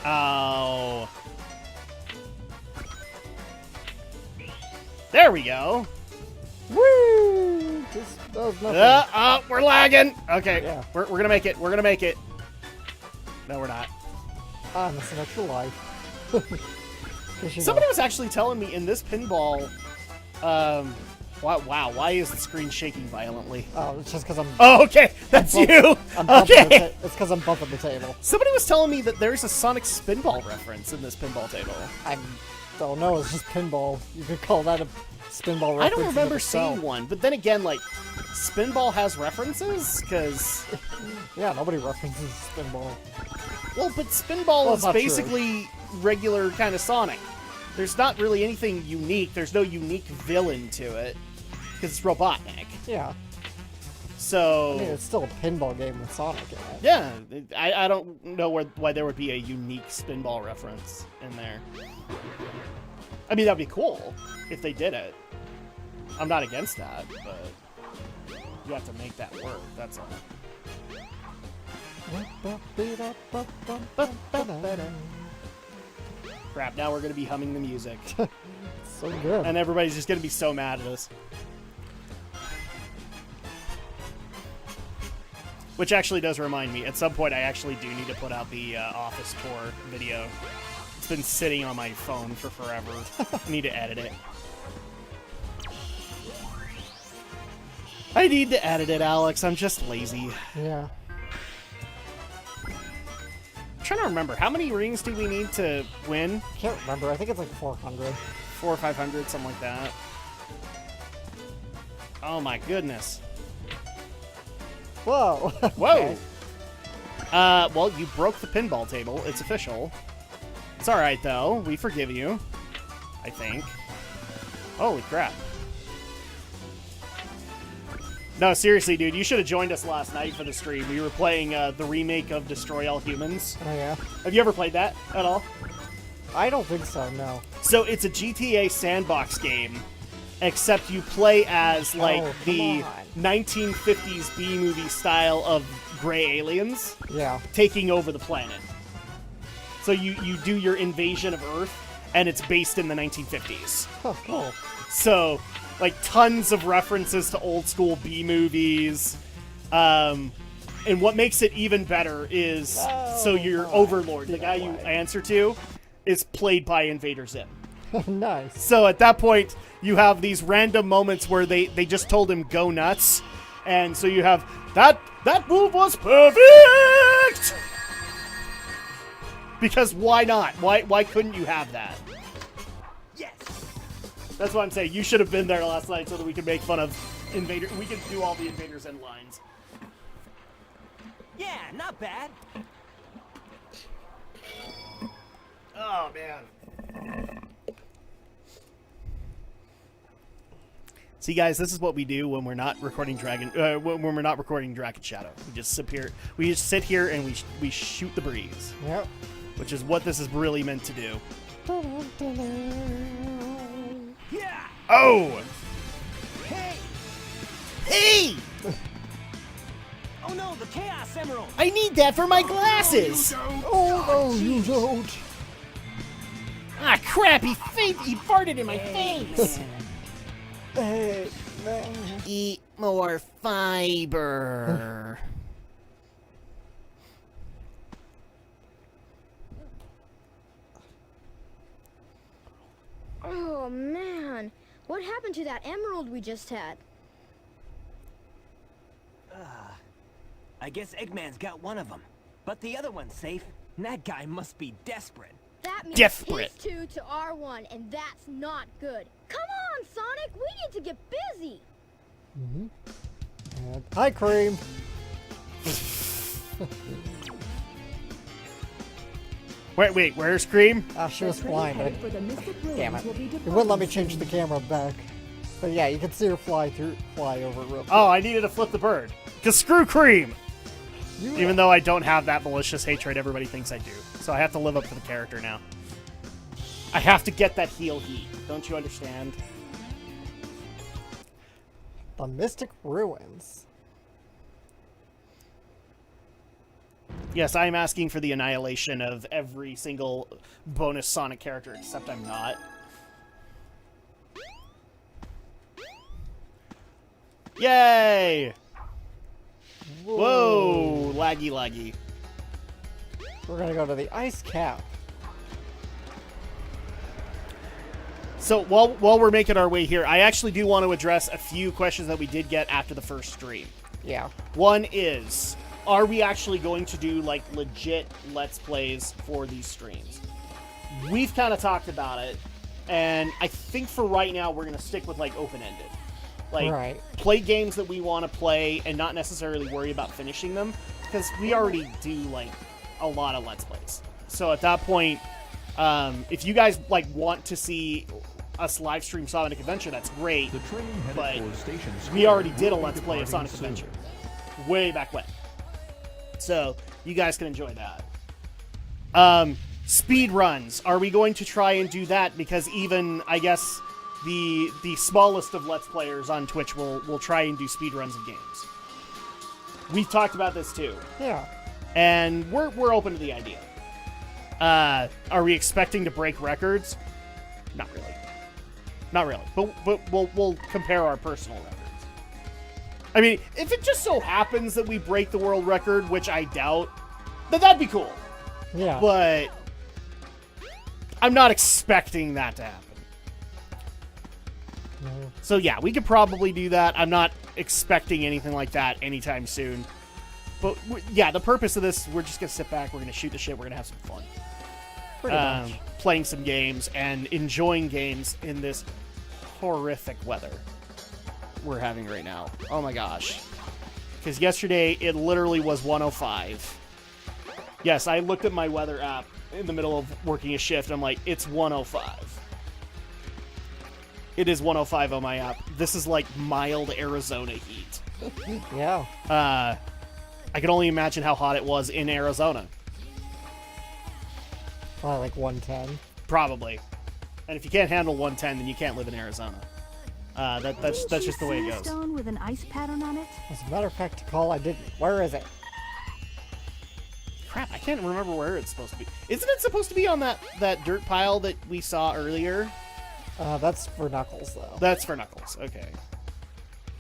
Oh. There we go. Woo! Just does nothing. We're lagging. Okay, Yeah. we're gonna make it. We're gonna make it. No, we're not. Ah, that's an extra life. 'Cause you Somebody know, was actually telling me in this pinball. Wow, why is the screen shaking violently? oh, it's just because I'm. Oh, okay, that's you. I'm bumping Okay. it's because I'm bumping the table. Somebody was telling me that there's a Sonic Spinball reference in this pinball table. I don't know. It's just pinball. You could call that a spinball reference. I don't in remember of itself. seeing one, but then again, like, Spinball has references? Because, Yeah, nobody references spinball. well, but Spinball Well, is not true. basically regular kind of Sonic. There's not really anything unique. There's no unique villain to it, because it's Robotnik. Yeah, So, I mean it's still a pinball game with Sonic in it. yeah, I don't know why there would be a unique Spinball reference in there. I mean, that'd be cool if they did it. I'm not against that, but you have to make that work, that's all. Crap, now we're going to be humming the music. So good. And everybody's just going to be so mad at us. Which actually does remind me, at some point I actually do need to put out the office tour video. It's been sitting on my phone for forever. I need to edit it. I need to edit it, Alex. I'm just lazy. Yeah. I'm trying to remember, how many rings do we need to win? Can't remember. I think it's like 400. 400 or 500, something like that. Oh my goodness. Whoa. Whoa! Okay. Well, you broke the pinball table. It's official. It's alright, though. We forgive you. I think. Holy crap. No, seriously, dude. You should have joined us last night for the stream. We were playing the remake of Destroy All Humans. Oh yeah. Have you ever played that at all? I don't think so. No. So it's a GTA sandbox game, except you play as, like, Oh, come the on. 1950s B-movie style of gray aliens Yeah. taking over the planet. So you do your invasion of Earth, and it's based in the 1950s. Oh, cool. So, like, tons of references to old school B-movies. And what makes it even better is, so your Overlord, the guy you answer to, is played by Invader Zim. Nice. So at that point, you have these random moments where they just told him go nuts. And so you have, that move was perfect! Because why not? Why couldn't you have that? Yes. That's what I'm saying. You should have been there last night so that we could make fun of Invader. We could do all the Invader's End lines. Yeah, not bad. Oh, man. See, guys, this is what we do when we're not recording when we're not recording Drak Shadow. We just sit here and we shoot the breeze, Yep. which is what this is really meant to do. Yeah. Oh, Hey. hey! Oh no, the Chaos Emerald. I need that for my glasses. Oh, no, you don't. Ah, crap! He farted in my face. Hey, man. Eat more fiber. Oh man, what happened to that emerald we just had? I guess Eggman's got one of them, but the other one's safe. And that guy must be desperate. That means Desperate. his 2 to our 1, and that's not good. Come on, Sonic, we need to get busy. And hi, Cream. Wait, where's Cream? She was flying. Headed for the Mystic Ruins Damn it. will be It wouldn't let me departing change the camera back. But yeah, you can see her fly over real quick. Oh, I needed to flip the bird. Cause screw Cream. You- Even though I don't have that malicious hatred, everybody thinks I do. So I have to live up to the character now. I have to get that heel heat. Don't you understand? The Mystic Ruins. Yes, I am asking for the annihilation of every single bonus Sonic character, except I'm not. Yay! Whoa, laggy, laggy. We're gonna go to the ice cap. So while we're making our way here, I actually do want to address a few questions that we did get after the first stream. Yeah. One is, are we actually going to do like legit Let's Plays for these streams? We've kind of talked about it, and I think for right now we're going to stick with like open-ended. Like, Right. play games that we want to play and not necessarily worry about finishing them, because we already do like a lot of Let's Plays. So at that point, if you guys like want to see us live stream Sonic Adventure, that's great. The train headed But for Station we Square already did a will be Let's Play of departing Sonic soon. Adventure way back when. So you guys can enjoy that. Speed runs. Are we going to try and do that? Because even, I guess, the smallest of Let's Players on Twitch will try and do speed runs of games. We've talked about this too. Yeah. And we're open to the idea. Are we expecting to break records? Not really. Not really. But we'll compare our personal records. I mean, if it just so happens that we break the world record, which I doubt, then that'd be cool. Yeah. But I'm not expecting that to happen. No. So yeah, we could probably do that. I'm not expecting anything like that anytime soon. But yeah, the purpose of this, we're just going to sit back, we're going to shoot the shit, we're going to have some fun. Pretty much. Playing some games and enjoying games in this horrific weather we're having right now. Oh my gosh. Because yesterday, it literally was 105. Yes, I looked at my weather app in the middle of working a shift. I'm like, it's 105. It is 105 on my app. This is like mild Arizona heat. Yeah. I can only imagine how hot it was in Arizona. Probably like 110. Probably. And if you can't handle 110, then you can't live in Arizona. That's just the way it goes. Stone with an ice pattern on it? As a matter of fact, call I didn't. Where is it? Crap, I can't remember where it's supposed to be. Isn't it supposed to be on that dirt pile that we saw earlier? That's for Knuckles, though. That's for Knuckles, okay.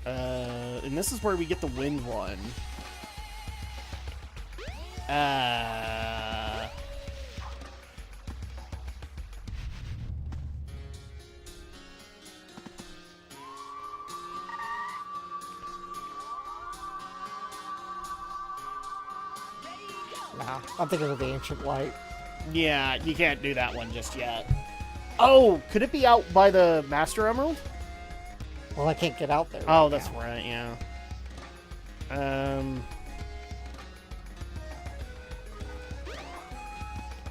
And this is where we get the wind one. Nah, I'm thinking of the Ancient Light. Yeah, you can't do that one just yet. Oh, could it be out by the Master Emerald? Well, I can't get out there. Oh, right that's now. right, yeah.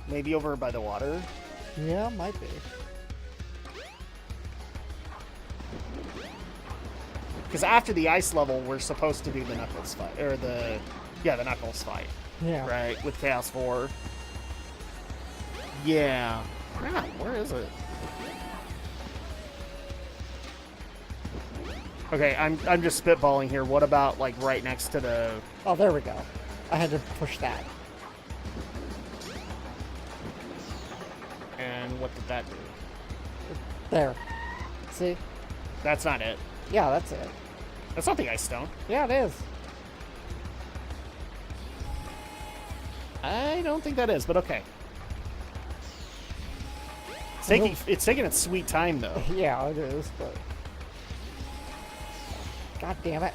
Maybe over by the water? Yeah, might be. Because after the ice level, we're supposed to do the Knuckles fight. Or the Knuckles fight. Yeah. Right, with Chaos 4. Yeah. Crap, where is it? Okay, I'm just spitballing here. What about, like, right next to the... Oh, there we go. I had to push that. And what did that do? There. See? That's not it. Yeah, that's it. That's not the Ice Stone. Yeah, it is. I don't think that is, but okay. It's taking its sweet time, though. Yeah, it is, but... God damn it.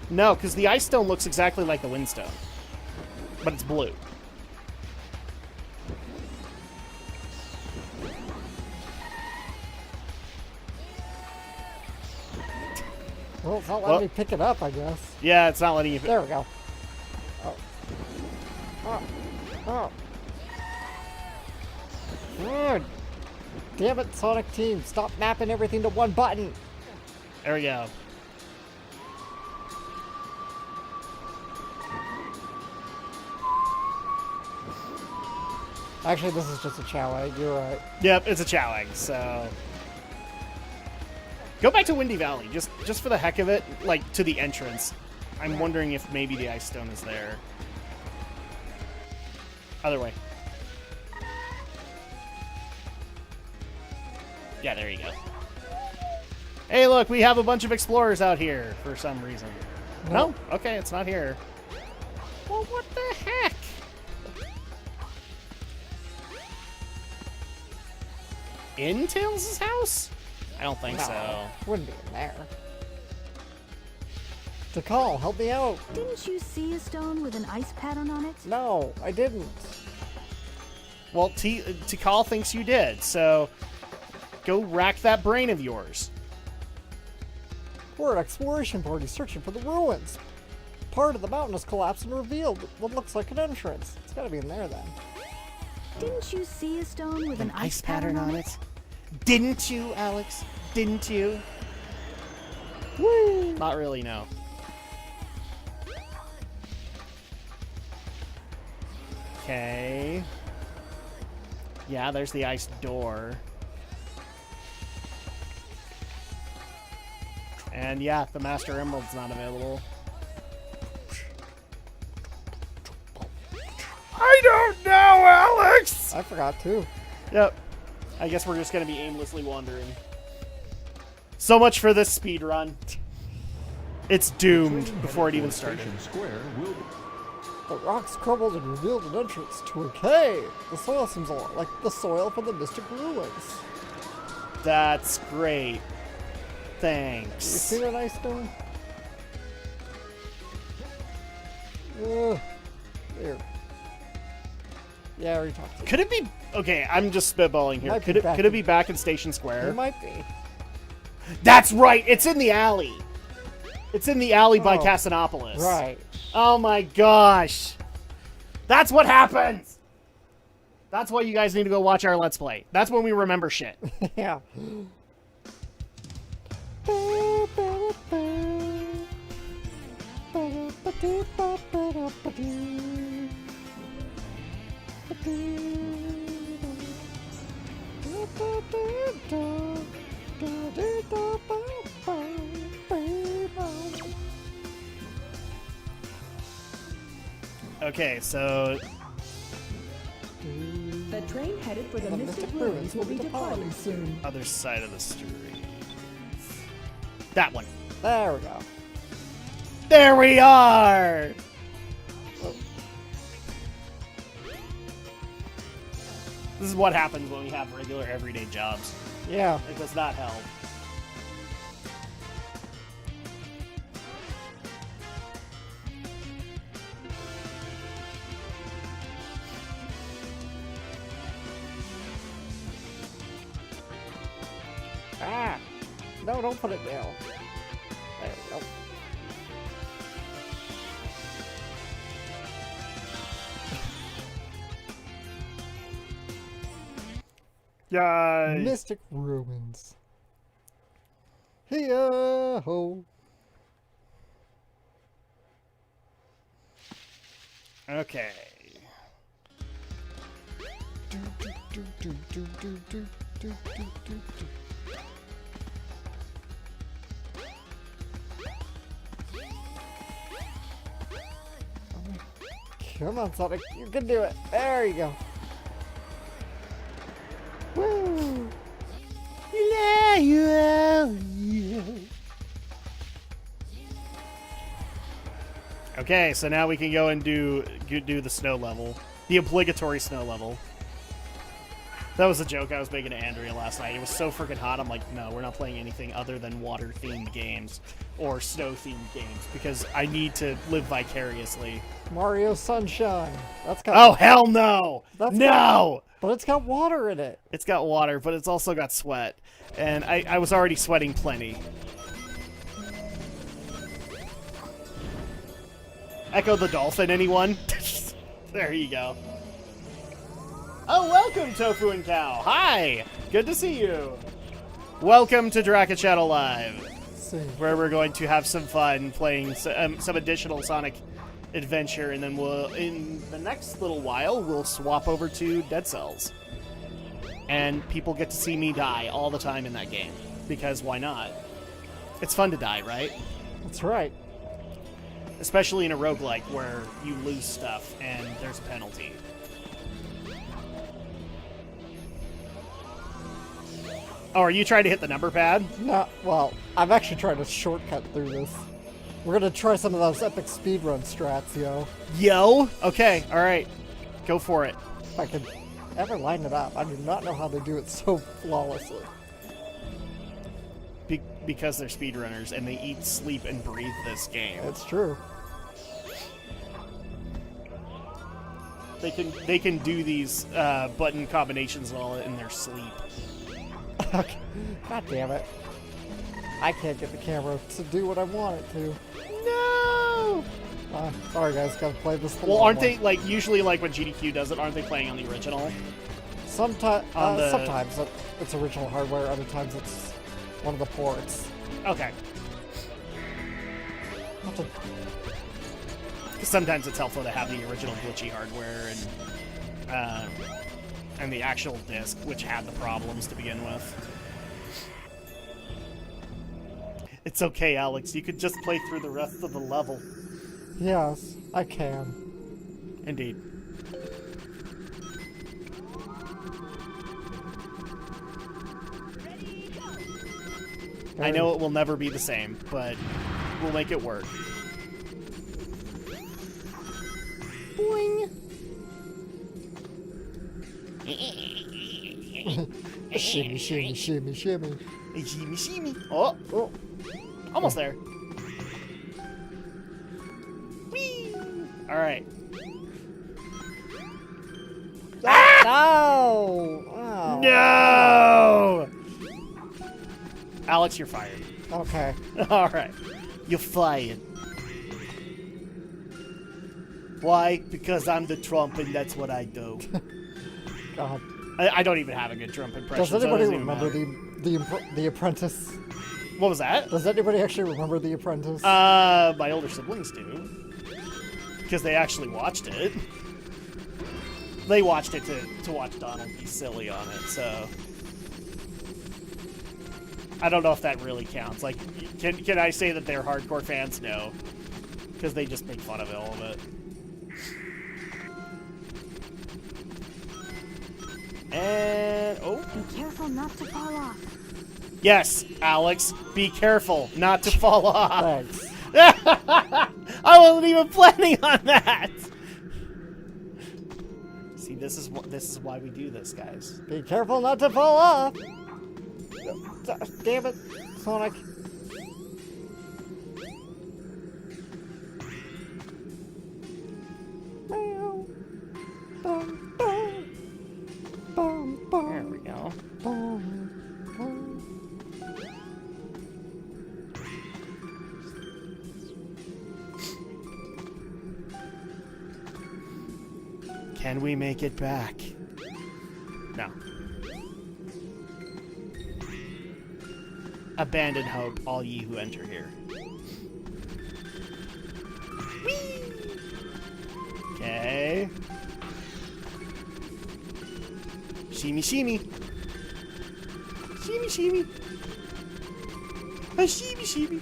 No, because the Ice Stone looks exactly like the Wind Stone. But it's blue. Well, it's not letting me pick it up, I guess. Yeah, it's not letting you... There we go. Oh. Oh. Oh. Good. Damn it, Sonic Team. Stop mapping everything to one button. There we go. Actually, this is just a chow egg. You're right. Yep, it's a Chow Egg, so... Go back to Windy Valley, just for the heck of it, like, to the entrance. I'm wondering if maybe the Ice Stone is there. Other way. Yeah, there you go. Hey, look, we have a bunch of explorers out here for some reason. No? Okay, it's not here. Well, what the heck? In Tails' house? I don't think so. Wouldn't be in there. Tikal, help me out. Didn't you see a stone with an ice pattern on it? No, I didn't. Well, Tikal thinks you did, so go rack that brain of yours. We're an exploration party searching for the ruins. Part of the mountain has collapsed and revealed what looks like an entrance. It's gotta be in there then. Didn't you see a stone with an ice pattern on it? Didn't you, Alex? Didn't you? Whee! Not really, no. Okay. Yeah, there's the ice door. And yeah, the Master Emerald's not available. I don't know, Alex! I forgot too. Yep. I guess we're just gonna be aimlessly wandering. So much for this speed run. It's doomed before it even started. Station Square will be... The rocks crumbled and revealed an entrance to a cave. The soil seems a lot like the soil from the Mystic Ruins. That's great. You Thanks. see that ice stone? Ugh. There. Yeah, I already talked to you. Could it be... Okay, I'm just spitballing here. Might be Could it, back could it in- be back in Station Square? It might be. That's right! It's in the alley! It's in the alley by Oh. Casinopolis. Right. Oh my gosh! That's what happens! That's why you guys need to go watch our Let's Play. That's when we remember shit. Yeah. Okay, so... The train headed for the Mystic Ruins will be departing soon. Other side of the street. That one. There we go. There we are! This is what happens when we have regular everyday jobs. Yeah. It does not help. Ah! No, don't put it down. There we go. Yay! Mystic Ruins. Hey-ho! Okay. Come on, Sonic. You can do it. There you go. Woo! Okay, so now we can go and do the snow level. The obligatory snow level. That was a joke I was making to Andrea last night. It was so freaking hot, I'm like, no, we're not playing anything other than water-themed games or snow-themed games because I need to live vicariously. Mario Sunshine. That's got. Oh, hell no! That's No! But it's got water in it. It's got water, but it's also got sweat. And I was already sweating plenty. Echo the Dolphin, anyone? There you go. Oh, welcome, Tofu and Cow. Hi! Good to see you. Welcome to Drak Shadow Live, where we're going to have some fun playing some additional Sonic adventure, and then in the next little while, we'll swap over to Dead Cells. And people get to see me die all the time in that game, because why not? It's fun to die, right? That's right. Especially in a roguelike where you lose stuff and there's a penalty. Oh, are you trying to hit the number pad? No, well, I'm actually trying to shortcut through this. We're gonna try some of those epic speedrun strats, yo. Yo? Okay, alright. Go for it. If I could ever line it up. I do not know how they do it so flawlessly. Because they're speedrunners and they eat, sleep, and breathe this game. It's true. They can do these button combinations all in their sleep. Okay. God damn it. I can't get the camera to do what I want it to. No! Sorry guys, gotta play this the Well, long aren't way. they, like, usually like when GDQ does it, aren't they playing on the original? Sometimes the- it's original hardware, other times it's one of the ports. Okay. Have to- Because sometimes it's helpful to have the original glitchy hardware and the actual disc, which had the problems to begin with. It's okay, Alex. You could just play through the rest of the level. Yes, I can. Indeed. I know it will never be the same, but we'll make it work. Boing! Shimmy, shimmy, shimmy, shimmy. Shimmy, shimmy. Oh, Oh, almost there. Whee! All right. no! Oh. No! Alex, you're fired. Okay. All right. You're fired. Why? Because I'm the Trump and that's what I do. God. I don't even have a good Trump impression. Does so it anybody doesn't even remember matter. the Apprentice? What was that? Does anybody actually remember The Apprentice? My older siblings do. Because they actually watched it. They watched it to watch Donald be silly on it, so... I don't know if that really counts. Like, can I say that they're hardcore fans? No. Because they just make fun of all of it. And... oh. Be careful not to fall off. Yes, Alex, be careful not to fall off. Thanks. I wasn't even planning on that. See, this is why we do this, guys. Be careful not to fall off! Damn it, Sonic. Meow. Bum, bum. Bum, bum. There we go. Bum, bum. Can we make it back? No. Abandon hope, all ye who enter here. Whee! Okay. Shimmy, shimmy. Shimmy, shimmy. A shimmy, shimmy.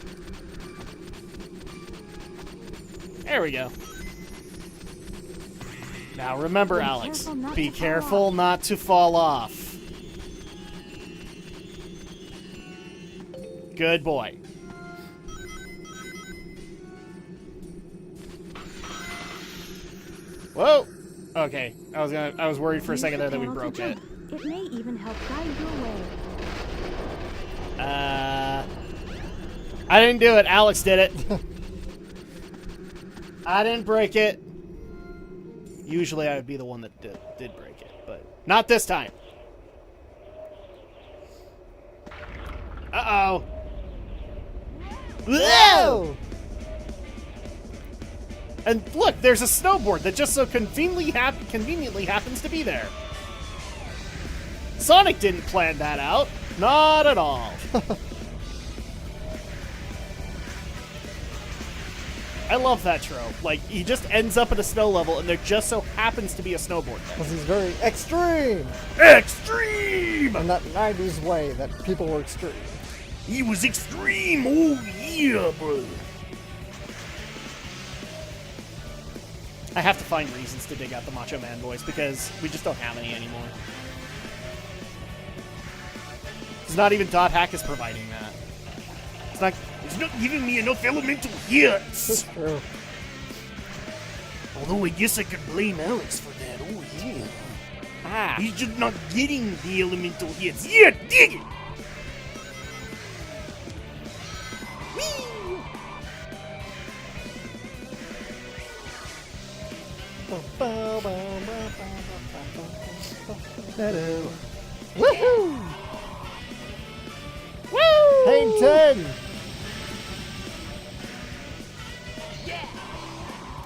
There we go. Now remember, Be Alex, careful not be to fall careful off. not to fall off. Good boy. Whoa! Okay, I was worried for a Use second the there that we panel to broke it. jump. It may even help guide your way. I didn't do it. Alex did it. I didn't break it. Usually I would be the one that did break it, but not this time. Uh-oh. Whoa! And look, there's a snowboard that just so conveniently happens to be there. Sonic didn't plan that out. Not at all. I love that trope. Like, he just ends up at a snow level, and there just so happens to be a snowboard there. Because he's very extreme! Extreme! In that 90s way that people were extreme. He was extreme! Oh, yeah, bro. I have to find reasons to dig out the Macho Man voice, because we just don't have any anymore. It's not even Dot Hack is providing that. It's not giving me enough elemental hits. That's true. Although I guess I could blame Alex for that. Oh, yeah. Ah. He's just not getting the elemental hits. Yeah, dig it! Woohoo! Woo! Pain 10!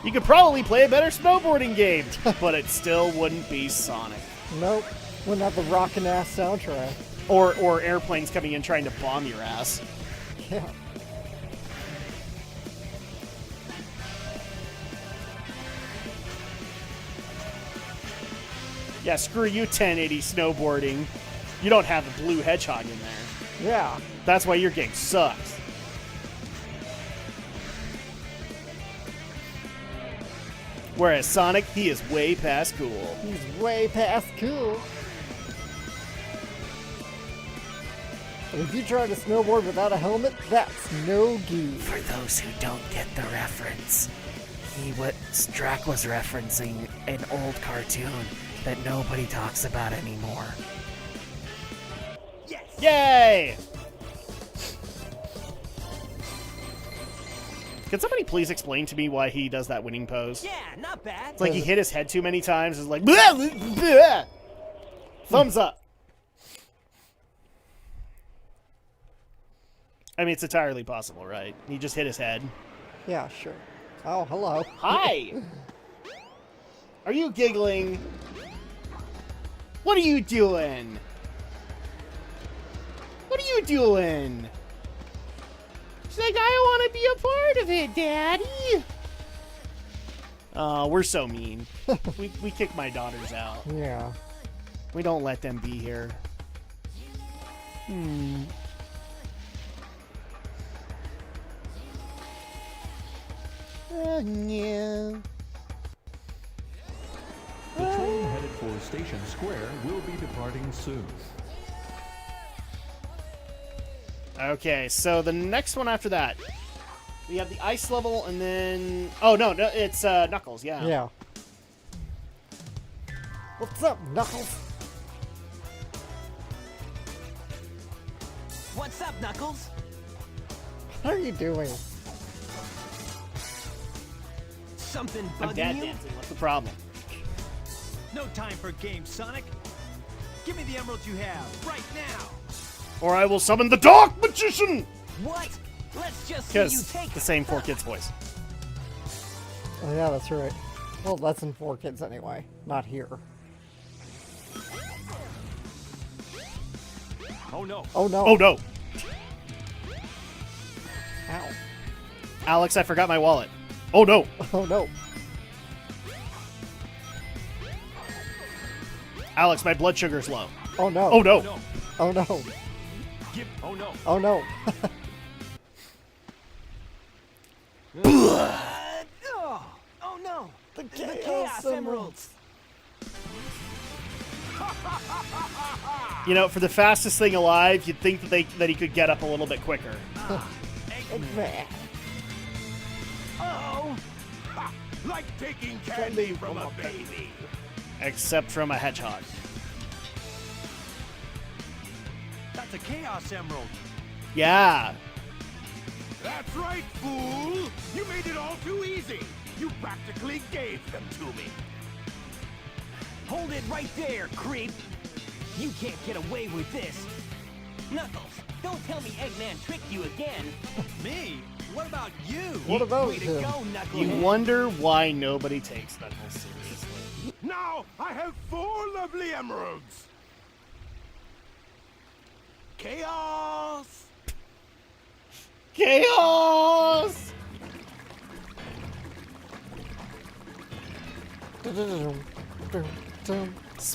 You could probably play a better snowboarding game, but it still wouldn't be Sonic. Nope. Wouldn't have the rockin' ass soundtrack. Or airplanes coming in trying to bomb your ass. Yeah. Yeah, screw you, 1080 snowboarding. You don't have a blue hedgehog in there. Yeah. That's why your game sucks. Whereas Sonic, he is way past cool. He's way past cool. But if you try to snowboard without a helmet, that's no good. For those who don't get the reference, Drak was referencing an old cartoon that nobody talks about anymore. Yes! Yay! Can somebody please explain to me why he does that winning pose? Yeah, not bad. It's like he hit his head too many times. It's like, blah, blah, blah. Thumbs up. I mean, it's entirely possible, right? He just hit his head. Yeah, sure. Oh, hello. Hi! Are you giggling? What are you doing? What are you doing? She's like, I want to be a part of it, Daddy. Oh, we're so mean. we kick my daughters out. Yeah. We don't let them be here. Yeah. The train headed for Station Square will be departing soon. Okay, so the next one after that, we have the ice level, and then no, it's Knuckles. Yeah. Yeah. What's up, Knuckles? What's up, Knuckles? What are you doing? Something I'm bugging dad you? dancing. What's the problem? No time for games, Sonic. Give me the emeralds you have, right now. Or I will summon the Dark Magician. What? Let's just see you Because take the same 4Kids voice. Oh, yeah, that's right. Well, that's in 4Kids anyway. Not here. Oh no. Oh, no. Oh no, Ow. Alex! I forgot my wallet. Oh no. Oh, no. Alex, my blood sugar's low. Oh, no. Oh no. No. Oh, no. Oh no. Oh, no. Oh no! The Chaos Emeralds! You know, for the fastest thing alive, you'd think that he could get up a little bit quicker. Meh. Oh! Ha! Like taking candy from a baby. Except from a hedgehog. That's a Chaos Emerald. Yeah. That's right, fool! You made it all too easy! You practically gave them to me! Hold it right there, creep! You can't get away with this! Knuckles, don't tell me Eggman tricked you again! Me? What about you? What about Way to him? go, Knuckles! You wonder why nobody takes Knuckles seriously. Now I have 4 lovely emeralds! Chaos! Chaos!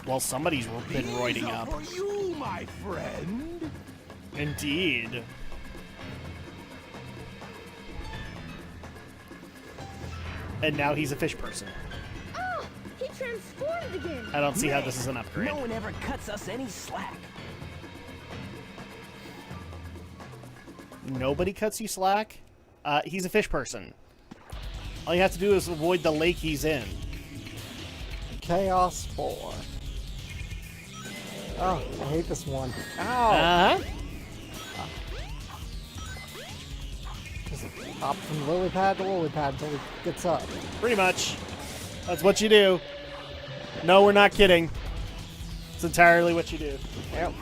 Well, somebody's been roiding These are up. for you, my friend! Indeed. And now he's a fish person. Oh, he transformed again. I don't see how this is an upgrade. No one ever cuts us any slack. nobody cuts you slack. He's a fish person. All you have to do is avoid the lake he's in. Chaos 4. Oh, I hate this one. Ow! Uh-huh. Just hop from lily pad to lily pad until he gets up. Pretty much. That's what you do. No, we're not kidding. It's entirely what you do. Yep.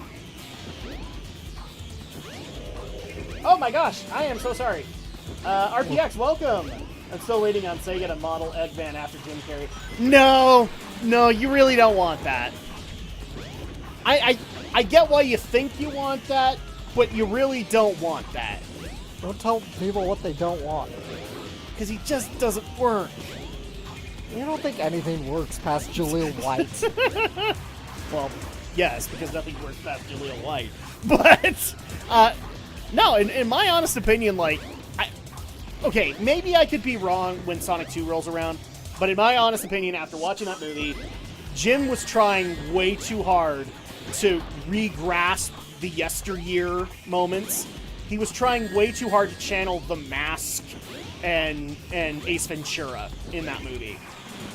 Oh my gosh, I am so sorry. RPX, welcome. I'm still waiting on Sega to model Eggman after Jim Carrey. No, you really don't want that. I get why you think you want that, but you really don't want that. Don't tell people what they don't want. Because he just doesn't work. You don't think anything works past Jaleel White. Well, yes, because nothing works past Jaleel White. But, no, in my honest opinion, like, okay, maybe I could be wrong when Sonic 2 rolls around, but in my honest opinion, after watching that movie, Jim was trying way too hard to re-grasp the yesteryear moments. He was trying way too hard to channel The Mask and Ace Ventura in that movie.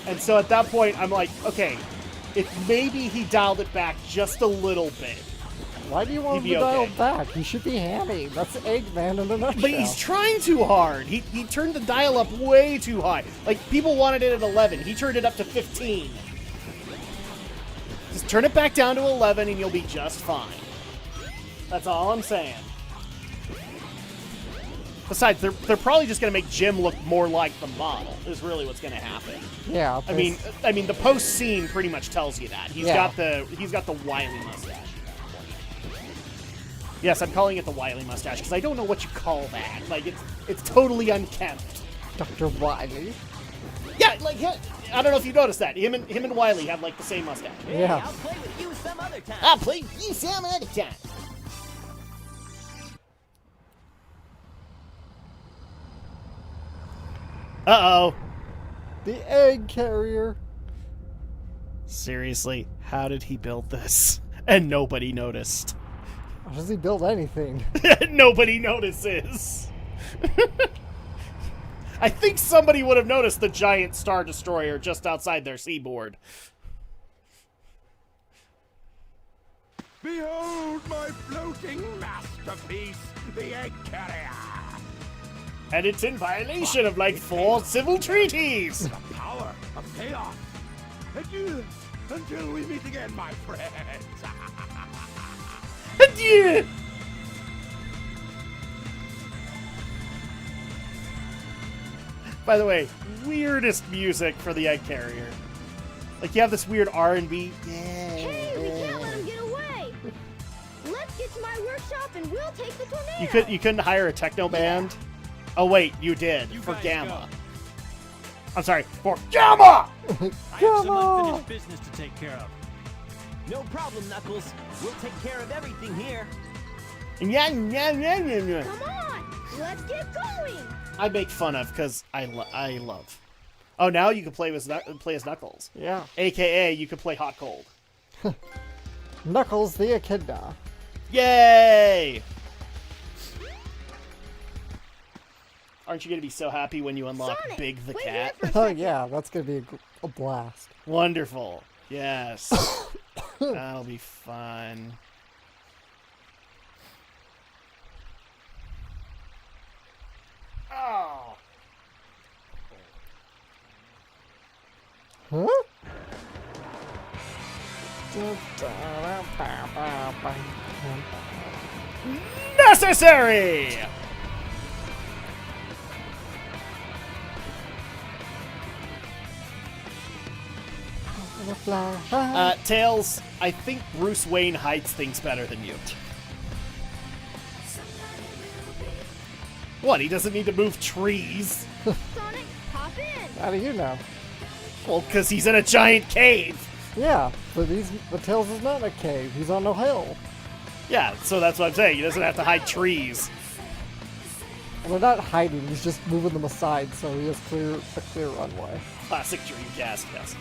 And so at that point, I'm like, okay, if maybe he dialed it back just a little bit. Why do you want him to dial back? He should be hammy. That's Eggman in a nutshell. But he's trying too hard. He turned the dial up way too high. Like, people wanted it at 11. He turned it up to 15. Just turn it back down to 11 and you'll be just fine. That's all I'm saying. Besides, they're probably just going to make Jim look more like the model, is really what's going to happen. Yeah. I mean, the post scene pretty much tells you that. He's got the Wily mustache. Yes, I'm calling it the Wily mustache because I don't know what you call that. Like, it's totally unkempt. Dr. Wily. Yeah, like, I don't know if you noticed that. Him and Wily have like the same mustache. Yeah. I'll play with you some other time. I'll play with you some other time. Uh-oh. The egg carrier. Seriously, how did he build this? And nobody noticed. How does he build anything? Nobody notices. I think somebody would have noticed the giant Star Destroyer just outside their seaboard. Behold my floating masterpiece, the egg carrier. And it's in violation of like 4 civil treaties. The power of chaos. Adieu until we meet again, my friends. Adieu. By the way, weirdest music for the egg carrier. Like, you have this weird R&B. Hey, we can't let him get away. Let's get to my workshop and we'll take the tornado. You couldn't hire a techno band? Oh wait, you did. You for guys Gamma. go. I'm sorry, for Gamma! I have some unfinished business to take care of. No problem, Knuckles. We'll take care of everything here. Yeah. Come on, let's get going. I make fun of because I love. Oh, now you can play as Knuckles. Yeah. AKA, you can play Hot Cold. Knuckles the Echidna. Yay! Aren't you going to be so happy when you unlock Sonic, Big the wait Cat? here for a Oh second. yeah, that's gonna be a blast. Wonderful. Yes. That'll be fun. Oh. Huh? Necessary! Tails, I think Bruce Wayne hides things better than you. What, he doesn't need to move trees? Sonic, hop in. How do you know? Well, because he's in a giant cave. Yeah, but Tails is not in a cave. He's on a hill. Yeah, so that's what I'm saying. He doesn't have to hide trees. Well, they're not hiding. He's just moving them aside so he has a clear runway. Classic Dreamcast, yes.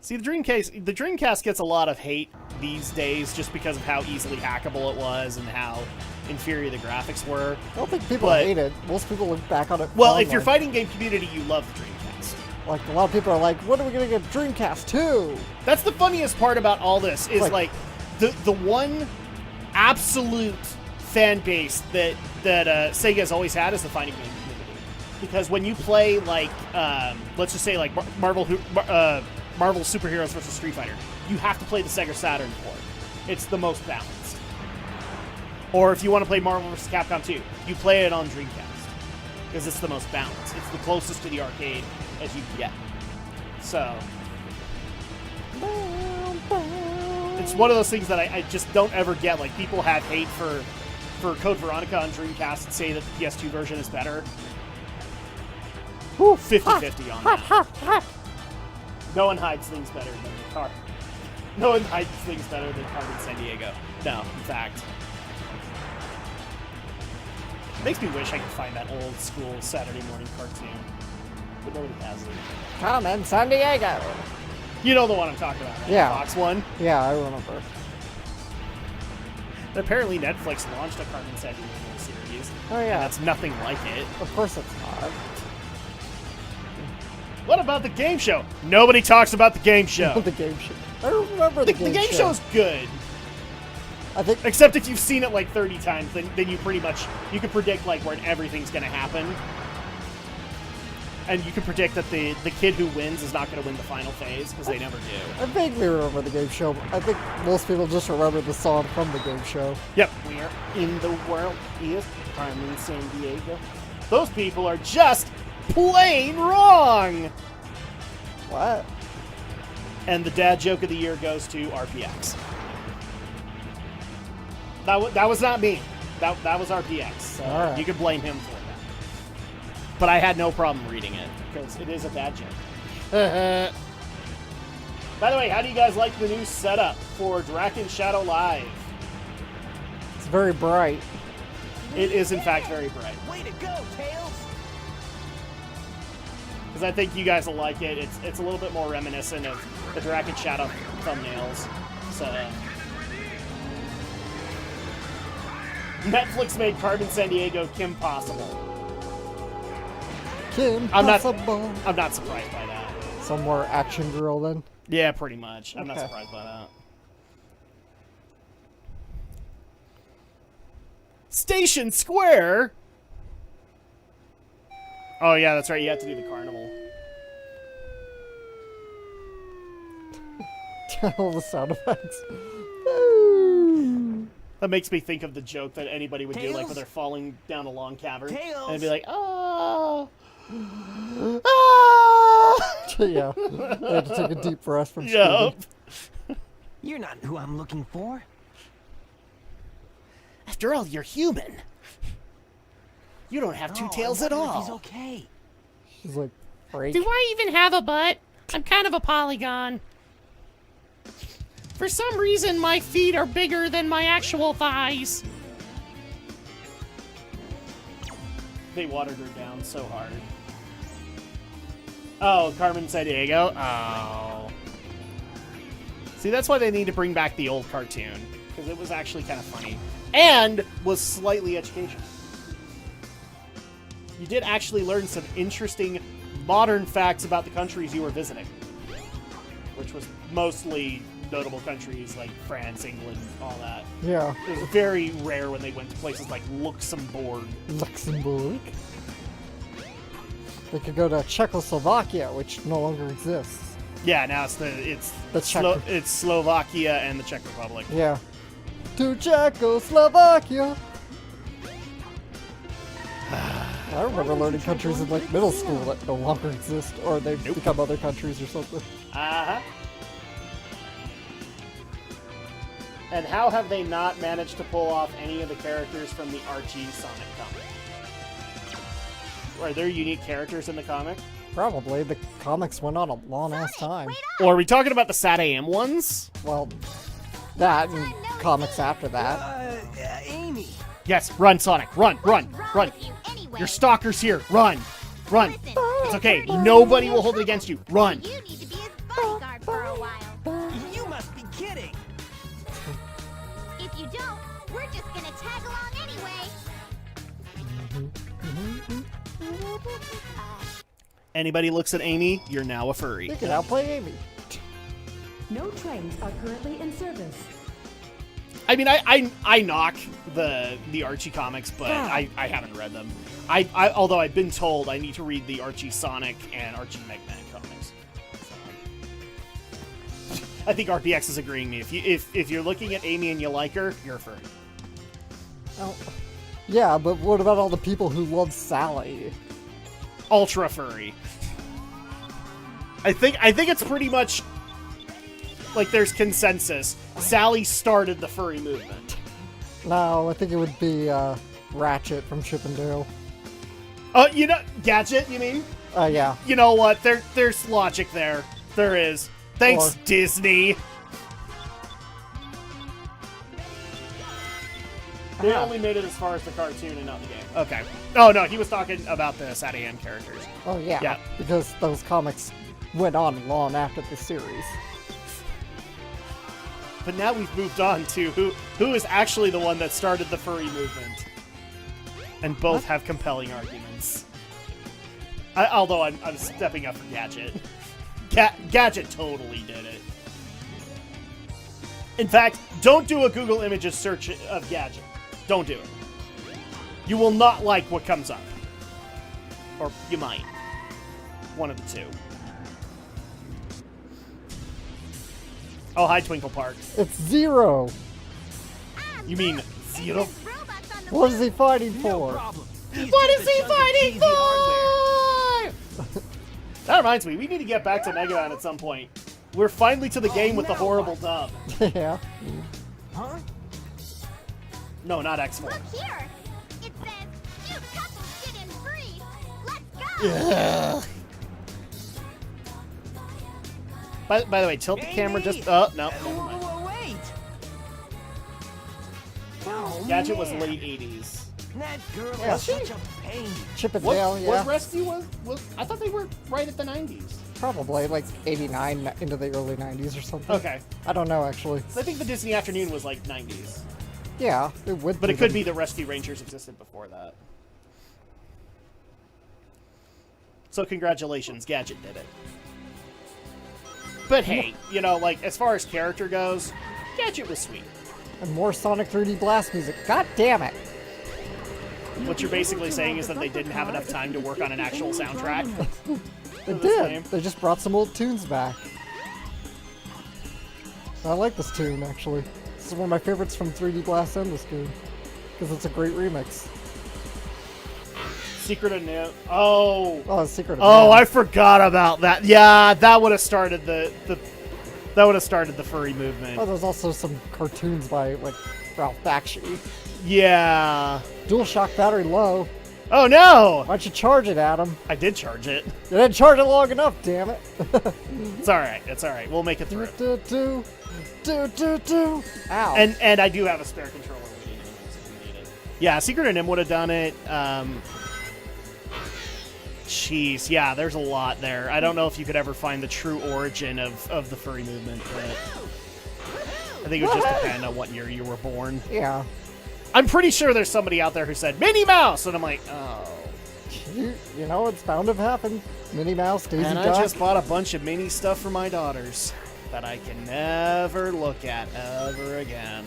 See, the Dreamcast gets a lot of hate these days just because of how easily hackable it was and how inferior the graphics were. I don't think people hate it. Most people look back on it. Well, fondly. if you're fighting game community, you love the Dreamcast. Like, a lot of people are like, when are we going to get Dreamcast 2? That's the funniest part about all this, is like the one absolute fan base that Sega's always had is the fighting game community. Because when you play, like, let's just say, like, Marvel Superheroes vs. Street Fighter, you have to play the Sega Saturn port. It's the most balanced. Or if you want to play Marvel vs. Capcom 2, you play it on Dreamcast. Because it's the most balanced. It's the closest to the arcade as you can get. So, it's one of those things that I just don't ever get. Like, people have hate for Code Veronica on Dreamcast and say that the PS2 version is better. 50-50 on that. No one hides things better than the car. No one hides things better than Carmen Sandiego. No, in fact. Makes me wish I could find that old school Saturday morning cartoon. But nobody has it. Carmen Sandiego. You know the one I'm talking about, right? Yeah. The Fox one? Yeah, I remember. And apparently Netflix launched a Carmen Sandiego series. Oh, yeah. And that's nothing like it. Of course it's not. What about the game show? Nobody talks about the game show. The game show. I remember the game show. The game show's good. I think, except if you've seen it like 30 times, then you pretty much, you can predict like where everything's going to happen. And you can predict that the kid who wins is not going to win the final phase, because they never do. I vaguely remember the game show. I think most people just remember the song from the game show. Yep. Where in the world is Carmen Sandiego? Those people are just plain wrong! What? And the dad joke of the year goes to RPX. That was not me. That was RPX. So right. You could blame him for that. But I had no problem reading it, because it is a dad joke. By the way, how do you guys like the new setup for Drak Shadow Live? It's very bright. It is, in fact, very bright. Way to go, Tails! Because I think you guys will like it. It's a little bit more reminiscent of the Drak Shadow thumbnails. So Netflix made Carmen Sandiego Kim Possible. Kim I'm Possible. I'm not surprised by that. Some more action girl then? Yeah, pretty much. I'm not Okay. surprised by that. Station Square? Oh yeah, that's right. You have to do the carnival. All the sound effects. That makes me think of the joke that anybody would do, like Tails? when they're falling down a long cavern. Tails? And they'd be like, oh. Ah! Yeah. They had to take a deep breath from Yup. screaming. You're not who I'm looking for. After all, you're human. You don't have two tails at all. He's okay. She's like, break. Do I even have a butt? I'm kind of a polygon. For some reason, my feet are bigger than my actual thighs. They watered her down so hard. Oh, Carmen Sandiego? Oh. See, that's why they need to bring back the old cartoon. Because it was actually kind of funny. And was slightly educational. You did actually learn some interesting modern facts about the countries you were visiting. Which was mostly notable countries like France, England, all that. Yeah. It was very rare when they went to places like Luxembourg. Luxembourg. They could go to Czechoslovakia, which no longer exists. Yeah, now it's Czech. Slovakia and the Czech Republic. Yeah. To Czechoslovakia. I remember learning countries in like middle school that no longer exist, or they've become other countries or something. Uh-huh. And how have they not managed to pull off any of the characters from the Archie Sonic comic? Are there unique characters in the comic? Probably. The comics went on a long-ass time. Or are we talking about the SatAM ones? Well, that and comics after that. Amy. Yes, run, Sonic. Run, run, run. Your stalker's here. Run. Run. It's okay. Nobody will hold it against you. Run. You need to be his bodyguard for a Anybody looks at Amy, you're now a furry. You can outplay Amy. No trains are currently in service. I mean, I knock the Archie comics, but I haven't read them. Although I've been told I need to read the Archie Sonic and Archie Megman comics. So. I think RPX is agreeing with me. If you're looking at Amy and you like her, you're a furry. Oh, yeah, but what about all the people who love Sally? Ultra furry. I think it's pretty much like there's consensus. Sally started the furry movement. No, I think it would be Ratchet from Chip and Dale. Oh, you know, Gadget, you mean? Yeah. You know what? There's logic there. There is. Thanks, Disney. They only made it as far as the cartoon and not the game. Okay. Oh, no, he was talking about the SatAM characters. Oh, yeah. Because those comics went on long after the series. But now we've moved on to who is actually the one that started the furry movement. And both have compelling arguments. Although I'm stepping up for Gadget. Gadget totally did it. In fact, don't do a Google Images search of Gadget. Don't do it. You will not like what comes up. Or you might. One of the two. Oh, hi, Twinkle Park. It's Zero. You mean Zero? What is he fighting for? What is he fighting for? That reminds me, we need to get back to Mega Man at some point. We're finally to the game with the horrible dub. Yeah. Huh? No, not X4. Look here. It says, you couples get in free. Let's go. Yeah. By the way, tilt the camera just... Oh, no. Never mind. Wait. Oh, Gadget was man. late 80s. That girl Yeah. is such a pain. Chip and Dale, yeah. What Rescue was... I thought they were right at the 90s. Probably, like 89 into the early 90s or something. Okay. I don't know, actually. I think the Disney Afternoon was like 90s. Yeah, it would But it could be the Rescue Rangers existed before that. So congratulations, Gadget did it. But hey, you know, like, as far as character goes, Gadget was sweet. And more Sonic 3D Blast music. God damn it! What you're basically saying is that they didn't have enough time to work on an actual soundtrack. They this did. game. They just brought some old tunes back. I like this tune, actually. This is one of my favorites from 3D Blast and this game. Because it's a great remix. Secret of Nim. Oh, Secret of oh, Nim. I forgot about that. Yeah, that would have started the furry movement. Oh, there's also some cartoons by, like, Ralph Bakshi. Yeah. DualShock battery low. Oh no! Why don't you charge it, Adam? I did charge it. You didn't charge it long enough, damn it. It's alright, it's alright. We'll make it through. Ow. And I do have a spare controller if we need it. Yeah, Secret of Nim would have done it. Jeez, yeah, there's a lot there. I don't know if you could ever find the true origin of the furry movement, but I think it would just depend on what year you were born. Yeah. I'm pretty sure there's somebody out there who said Minnie Mouse, and I'm like, oh. You know, it's bound to happen. Minnie Mouse, Daisy And Duck. I just bought a bunch of Minnie stuff for my daughters that I can never look at ever again.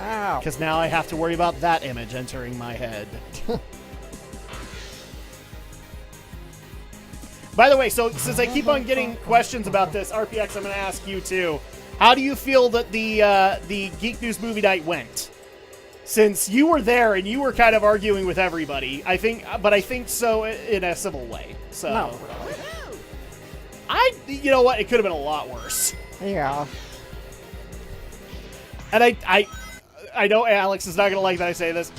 Ow. Because now I have to worry about that image entering my head. By the way, so since I keep on getting questions about this, RPX, I'm going to ask you too. How do you feel that the Geek News Movie Night went? Since you were there and you were kind of arguing with everybody, I think so in a civil way. So, No. you know what? It could have been a lot worse. Yeah. And I know Alex is not going to like that I say this.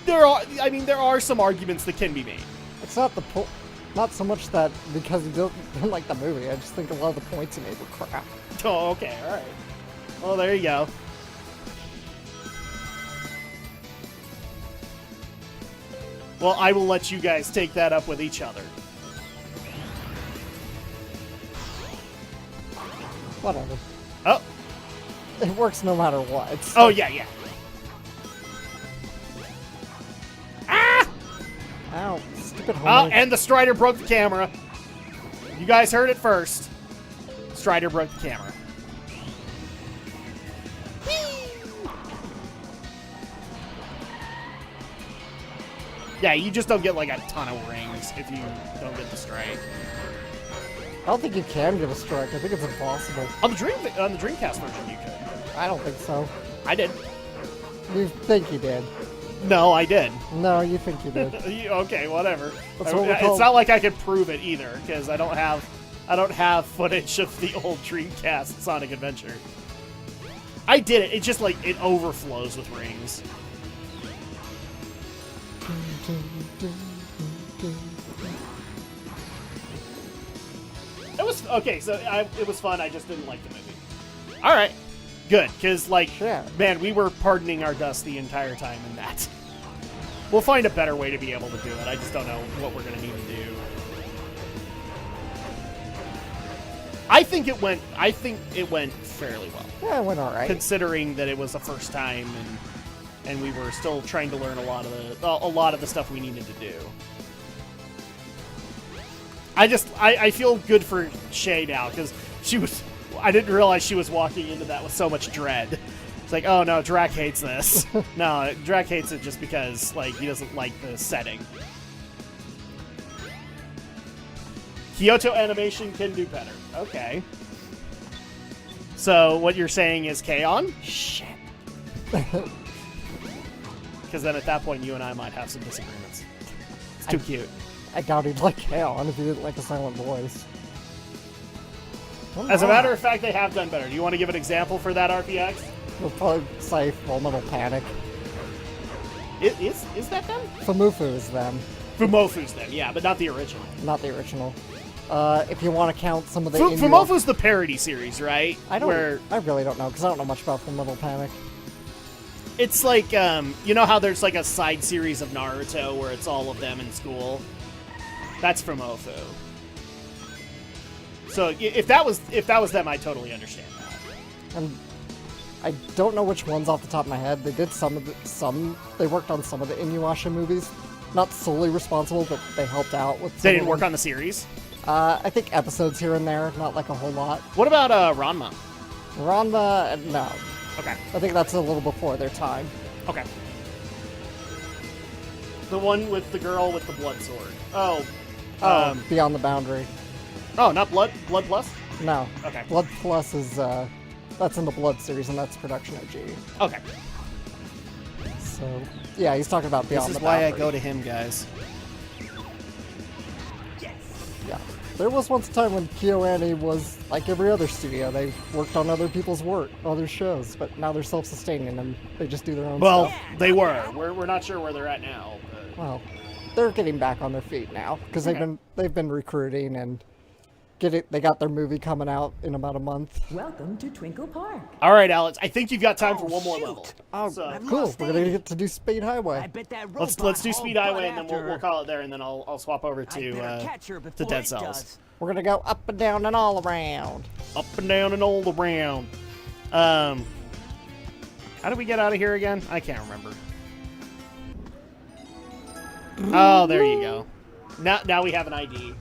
There are some arguments that can be made. It's not not so much that because you didn't like the movie. I just think a lot of the points he made were crap. Oh, okay, all right. Well, there you go. Well, I will let you guys take that up with each other. Whatever. Oh. it works no matter what. Oh, yeah, yeah. Ah! Ow, stupid Oh, homemade. and the Strider broke the camera. You guys heard it first. Strider broke the camera. Yeah, you just don't get like a ton of rings if you don't get the strike. I don't think you can get a strike. I think it's impossible. On the Dreamcast version, you could. I don't think so. I did. You think you did. No, I did. No, you think you did. Okay, whatever. That's what we call- It's not like I could prove it either, because I don't have footage of the old Dreamcast Sonic Adventure. I did it. It just like it overflows with rings. It was okay. So it was fun. I just didn't like the movie. All right, good, because like, Yeah. man, we were pardoning our dust the entire time in that. We'll find a better way to be able to do it. I just don't know what we're gonna need to do. I think it went fairly well, Yeah, it went alright. considering that it was the first time and we were still trying to learn a lot of the stuff we needed to do. I feel good for Shay now, because I didn't realize she was walking into that with so much dread. It's like, oh no, Drak hates this. No, Drak hates it just because like he doesn't like the setting. Kyoto Animation can do better. Okay. So what you're saying is K-On? Shit. Because then at that point you and I might have some disagreements. It's too cute. I doubt he'd like K-On if he didn't like the silent voice. As a matter of fact, they have done better. Do you want to give an example for that RPX? We'll probably say Fullmetal Panic. Is that them? Famufu is them, Fumofu's them, yeah, but not the original. not the original. If you want to count some of the Fumofu's the parody series, right? I Where really don't know, because I don't know much about Fullmetal Panic. it's like, you know how there's like a side series of Naruto where it's all of them in school? That's Fumofu. So if that was them, I totally understand that. And I don't know which ones off the top of my head. They did they worked on some of the Inuyasha movies. Not solely responsible, but they helped out with They didn't work on the series? I think episodes here and there, not like a whole lot. What about Ranma? Ranma, no. Okay. I think that's a little before their time. Okay. The one with the girl with the blood sword. Oh. Beyond the Boundary. Oh, not Blood Plus? No. Okay. Blood Plus is, that's in the Blood series, and that's Production OG. Okay. So, yeah, he's talking about Beyond This the is why Boundary. I go to him, guys. Yeah. There was once a time when KyoAni was like every other studio. They worked on other people's work, other shows, but now they're self-sustaining and they just do their own Well, stuff. they were. We're not sure where they're at now. But... Well, they're getting back on their feet now because they've been recruiting and they got their movie coming out in about a month. Welcome to Twinkle Park. All right, Alex. I think you've got time for one more level. Oh, So, cool! We're gonna get to do Speed Highway. I bet that let's robot do Speed all Highway, but and then we'll call it there, and then I'll swap over I to better catch her to before Dead it Cells. does. We're gonna go up and down and all around. Up and down and all around. How do we get out of here again? I can't remember. Oh, there you go. Now we have an ID.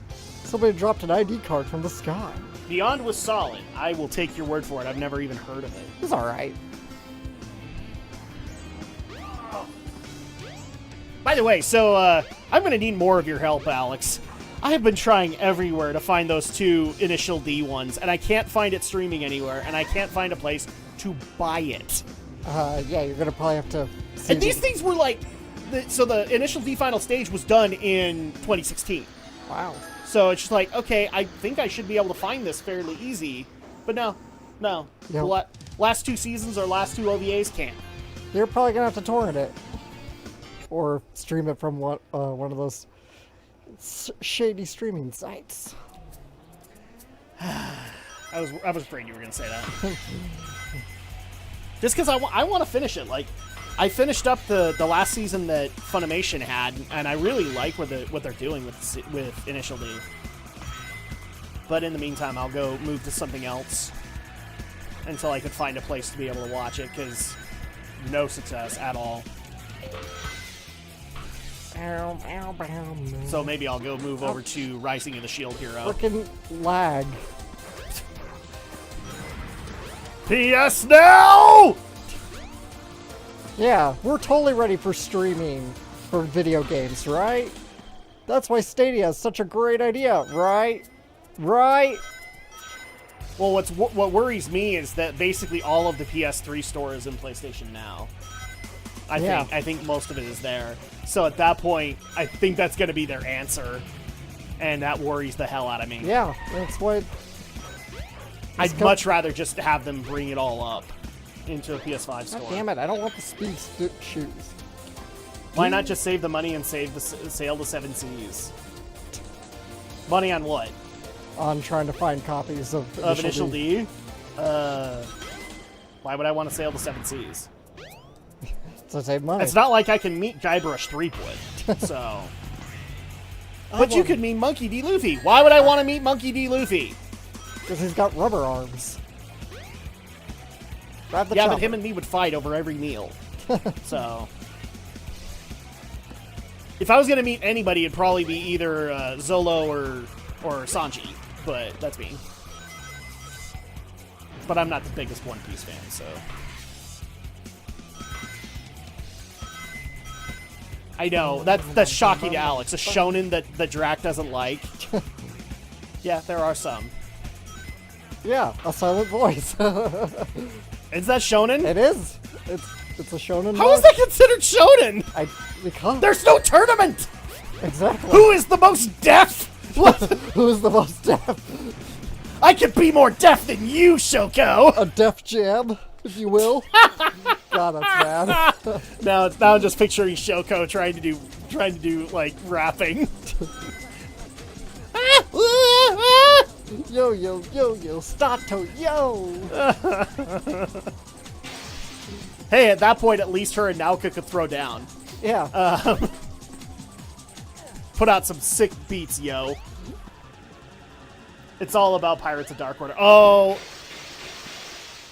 Somebody dropped an ID card from the sky. Beyond was solid. I will take your word for it. I've never even heard of it. It's all right. By the way, so I'm going to need more of your help, Alex. I have been trying everywhere to find those two Initial D ones, and I can't find it streaming anywhere, and I can't find a place to buy it. Yeah, you're gonna probably have to. See And these things were like, so the Initial D final stage was done in 2016. Wow. So it's just like, okay, I think I should be able to find this fairly easy, but no. Yep. The last two seasons or last two OVAs can't. You're probably gonna have to torrent it, or stream it from one of those shady streaming sites. I was afraid you were gonna say that. Just because I want to finish it. Like, I finished up the last season that Funimation had, and I really like what they're doing with Initial D. But in the meantime, I'll go move to something else. until I could find a place to be able to watch it, because no success at all. So maybe I'll go move over to Rising of the Shield Hero. Frickin' lag. PS now! Yeah, we're totally ready for streaming for video games, right? That's why Stadia is such a great idea, right? Right? Well, what worries me is that basically all of the PS3 store is in PlayStation Now. I think most of it is there. So at that point, I think that's going to be their answer, and that worries the hell out of me. Yeah, that's why. I'd much rather just have them bring it all up into a PS5 store. God damn it! I don't want the speed shoes. Why not just save the money and save the sail the 7 seas? Money on what? On trying to find copies of Initial D? Why would I want to sail the 7 seas? To save money. It's not like I can meet Guybrush Threepwood, so... But you could meet Monkey D. Luffy. Why would I want to meet Monkey D. Luffy? Because he's got rubber arms. Yeah, but him and me would fight over every meal. So... If I was going to meet anybody, it'd probably be either Zolo or Sanji. But that's me. But I'm not the biggest One Piece fan, so... I know, that's shocking to Alex. A shonen that Drak doesn't like. Yeah, there are some. Yeah, a silent voice. Is that shonen? It is. It's a shonen. How is that considered shonen? Because there's no tournament. Exactly. Who is the most deaf? What? Who is the most deaf? I could be more deaf than you, Shoko. A Def Jam, if you will. God, that's bad. Now I'm just picturing Shoko trying to do like rapping. Yo yo yo yo, Stato yo. Hey, at that point, at least her and Naoka could throw down. Yeah. Put out some sick beats, yo. It's all about Pirates of Darkwater. Oh,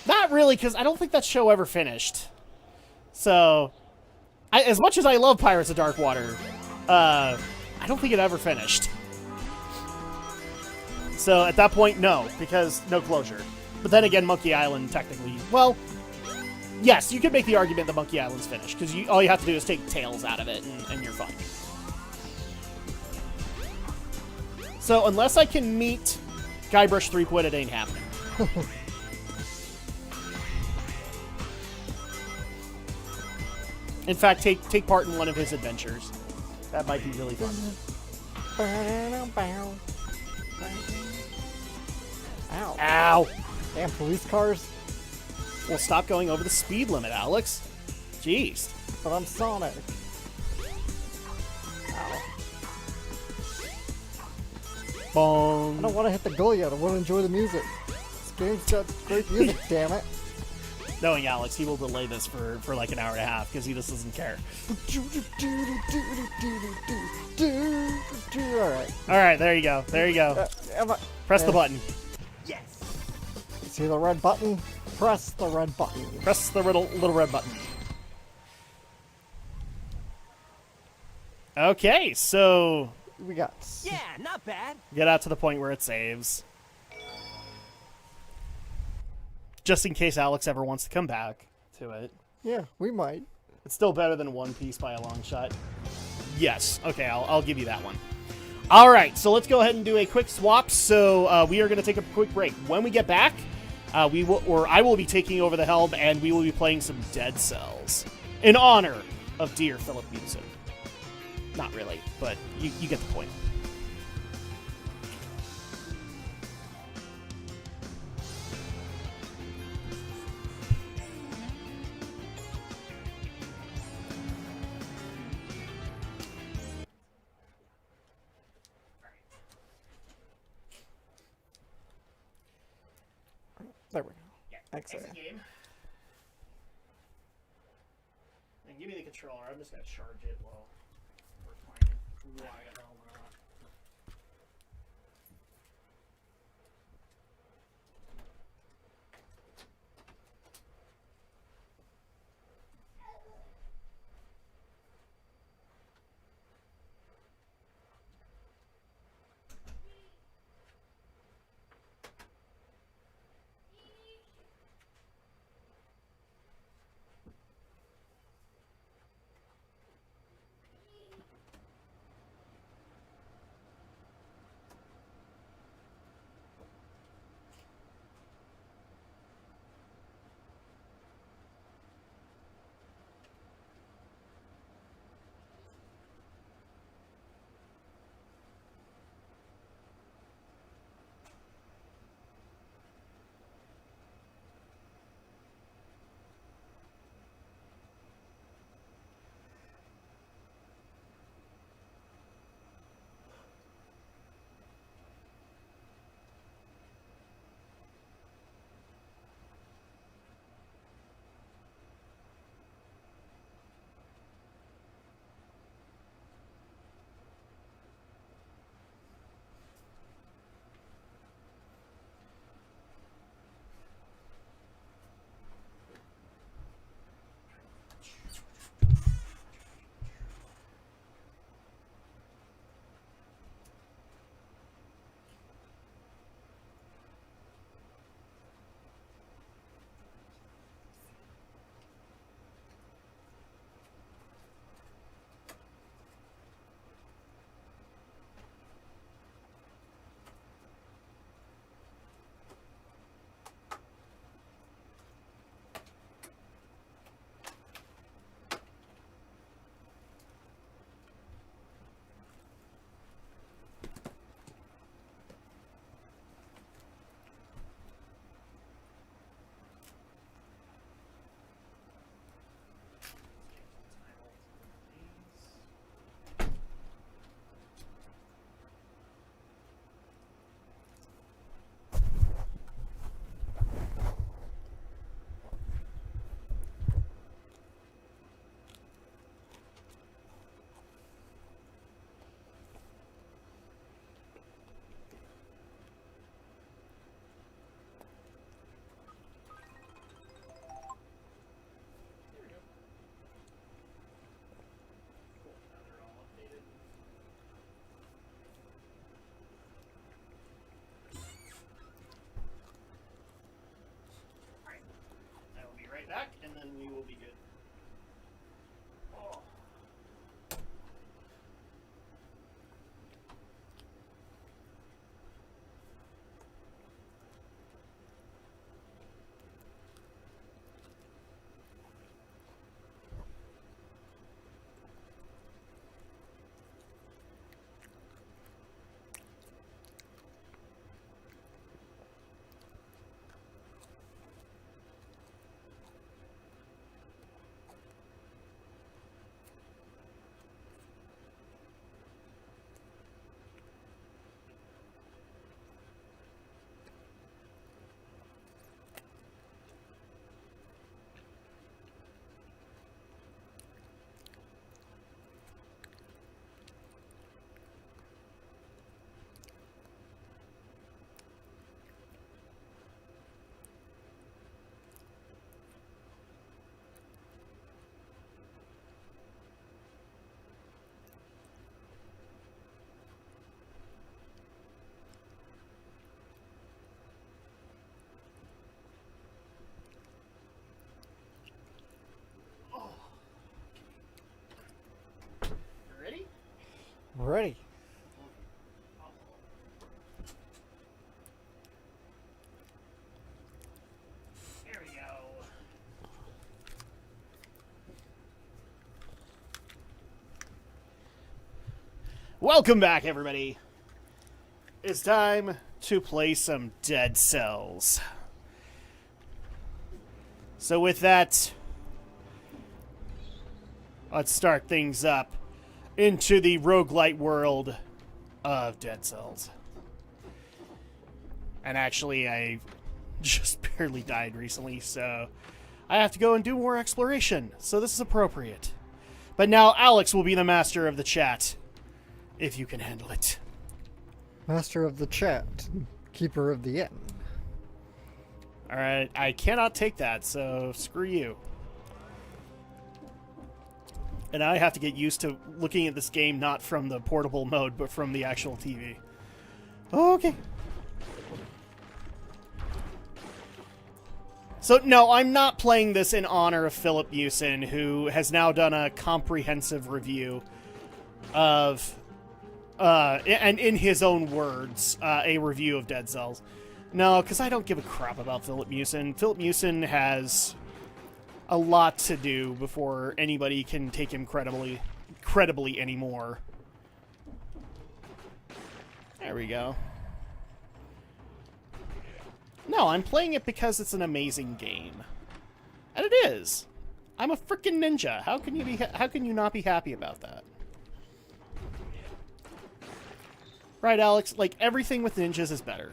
not really, because I don't think that show ever finished. So, as much as I love Pirates of Darkwater, I don't think it ever finished. So at that point, no, because no closure. But then again, Monkey Island technically, well, yes, you could make the argument that Monkey Island's finished, because all you have to do is take Tails out of it, and you're fine. So unless I can meet Guybrush Threepwood, it ain't happening. In fact, take part in one of his adventures. That might be really fun. Ow. Ow! Damn police cars. Well, stop going over the speed limit, Alex. Jeez. But I'm Sonic. Ow. Bong. I don't want to hit the goal yet. I want to enjoy the music. This game's got great music, damn it. Knowing Alex, he will delay this for like an hour and a half because he just doesn't care. Alright, there you go. There you go. Press the button. Yes. See the red button? Press the red button. Press the little red button. Okay, so... We got... Yeah, not bad. Get out to the point where it saves. Just in case Alex ever wants to come back to it. Yeah, we might. It's still better than One Piece by a long shot. Yes. Okay, I'll give you that one. All right, so let's go ahead and do a quick swap. So we are going to take a quick break. When we get back, I will be taking over the helm, and we will be playing some Dead Cells in honor of dear Philip Mewson. Not really, but you get the point. There we go. Yeah, excellent. exit game. And give me the controller. I'm just gonna charge it while we're playing. Why the hell not? ready. There we go. Welcome back, everybody. It's time to play some Dead Cells. So with that, let's start things up into the roguelite world of Dead Cells. And actually, I just barely died recently, so I have to go and do more exploration, so this is appropriate. But now Alex will be the master of the chat, if you can handle it. Master of the chat, keeper of the inn. Alright, I cannot take that, so screw you. And I have to get used to looking at this game not from the portable mode, but from the actual TV. Okay. So, no, I'm not playing this in honor of Philip Mewson, who has now done a comprehensive review of, and in his own words, a review of Dead Cells. No, because I don't give a crap about Philip Mewson. Philip Mewson has a lot to do before anybody can take him credibly anymore. There we go. No, I'm playing it because it's an amazing game. And it is. I'm a freaking ninja. How can you not be happy about that? Right, Alex? Like, everything with ninjas is better.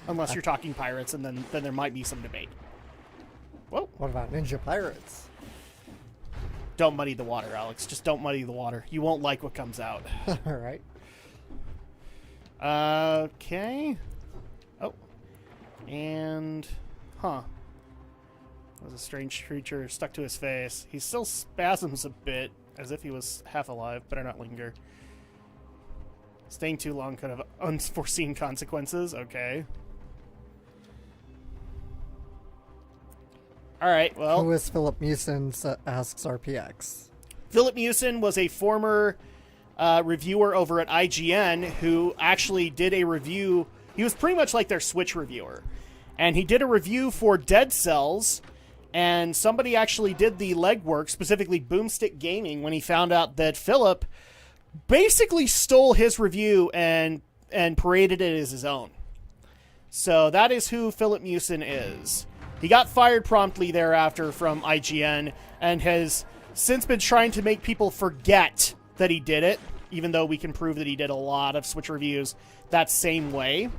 Unless you're talking pirates, and then there might be some debate. Whoa. What about ninja pirates? Don't muddy the water, Alex. Just don't muddy the water. You won't like what comes out. Alright. Okay. Oh. And... Huh. There's a strange creature stuck to his face. He still spasms a bit, as if he was half alive. Better not linger. Staying too long could have unforeseen consequences. Okay. Alright, well... Who is Philip Mewson, asks RPX. Philip Mewson was a former reviewer over at IGN who actually did a review. He was pretty much like their Switch reviewer. And he did a review for Dead Cells, and somebody actually did the legwork, specifically Boomstick Gaming, when he found out that Philip basically stole his review and paraded it as his own. So that is who Philip Mewson is. He got fired promptly thereafter from IGN and has since been trying to make people forget that he did it, even though we can prove that he did a lot of Switch reviews that same way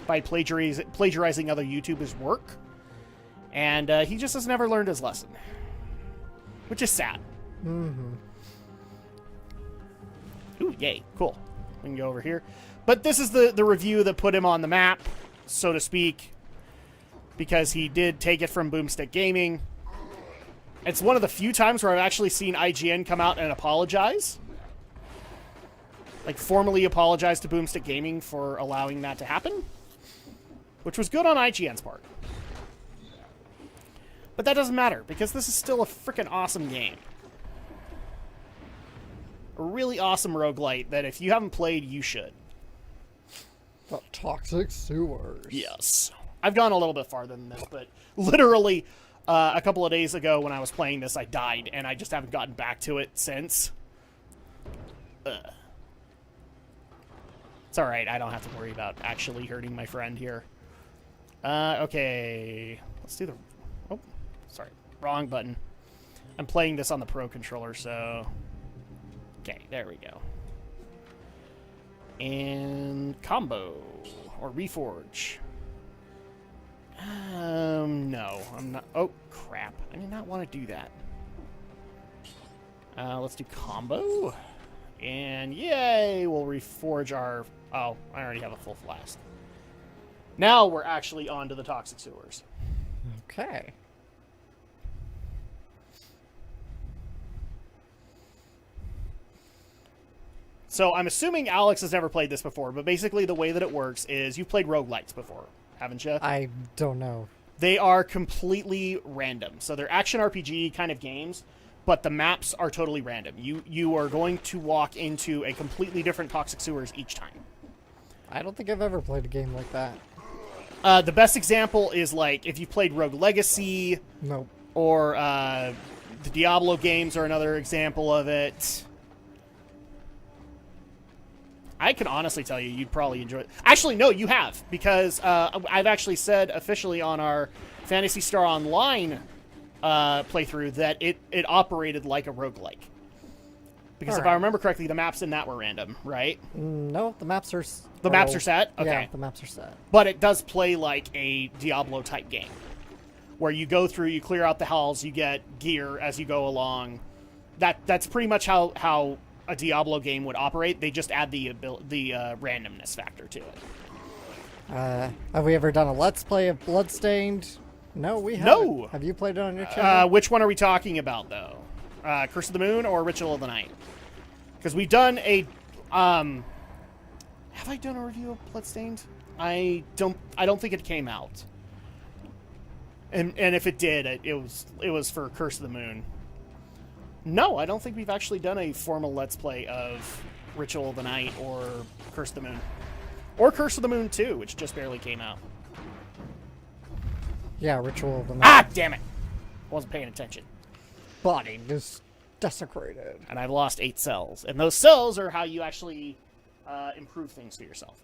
by plagiarizing other YouTubers' work. And he just has never learned his lesson, which is sad. Mm-hmm. Ooh, yay. Cool. We can go over here. But this is the review that put him on the map, so to speak, because he did take it from Boomstick Gaming. It's one of the few times where I've actually seen IGN come out and apologize. Like, formally apologize to Boomstick Gaming for allowing that to happen. Which was good on IGN's part. But that doesn't matter, because this is still a freaking awesome game. A really awesome roguelite that if you haven't played, you should. The toxic sewers. Yes. I've gone a little bit farther than this, but literally a couple of days ago when I was playing this, I died, and I just haven't gotten back to it since. It's alright, I don't have to worry about actually hurting my friend here. Okay. Let's do the... Oh, sorry. Wrong button. I'm playing this on the Pro Controller, so... Okay, there we go. And combo or reforge. No, I'm not. Oh, crap. I did not want to do that. Let's do combo. And yay, we'll reforge our... Oh, I already have a full flask. Now we're actually on to the toxic sewers. Okay. So I'm assuming Alex has never played this before, but basically the way that it works is you've played roguelites before, haven't you? I don't know. They are completely random. So they're action RPG kind of games, but the maps are totally random. You are going to walk into a completely different toxic sewers each time. I don't think I've ever played a game like that. The best example is like if you played Rogue Legacy. Nope. Or the Diablo games are another example of it. I can honestly tell you, you'd probably enjoy it. Actually, no, you have, because I've actually said officially on our Phantasy Star Online playthrough that it operated like a roguelike. Because if I remember correctly, the maps in that were random, right? No, the maps are... The maps are set? Okay. Yeah, the maps are set. But it does play like a Diablo-type game, where you go through, you clear out the halls, you get gear as you go along. That's pretty much how a Diablo game would operate. They just add the randomness factor to it. Have we ever done a Let's Play of Bloodstained? No, we haven't. No! Have you played it on your channel? Which one are we talking about, though? Curse of the Moon or Ritual of the Night? Because we've done a... have I done a review of Bloodstained? I don't think it came out. And if it did, it was for Curse of the Moon. No, I don't think we've actually done a formal Let's Play of Ritual of the Night or Curse of the Moon. Or Curse of the Moon 2, which just barely came out. Yeah, Ritual of the Night. Ah, damn it! Wasn't paying attention. Body is desecrated. And I've lost 8 cells. And those cells are how you actually improve things to yourself.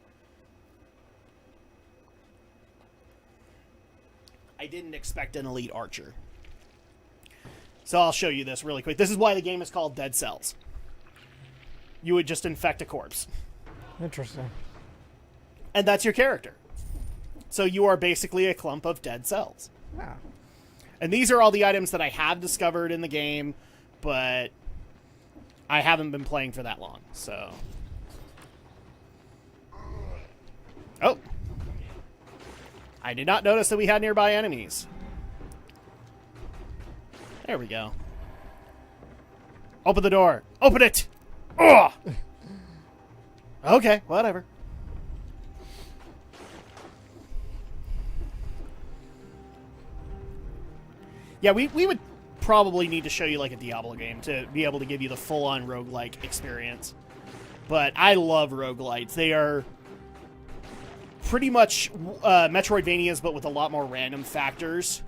I didn't expect an elite archer. So I'll show you this really quick. This is why the game is called Dead Cells. You would just infect a corpse. Interesting. And that's your character. So you are basically a clump of dead cells. Yeah. And these are all the items that I have discovered in the game, but I haven't been playing for that long, so... Oh! I did not notice that we had nearby enemies. There we go. Open the door. Open it! Ugh! Okay, whatever. Yeah, we would probably need to show you like a Diablo game to be able to give you the full-on roguelike experience. But I love roguelites. They are pretty much Metroidvanias, but with a lot more random factors.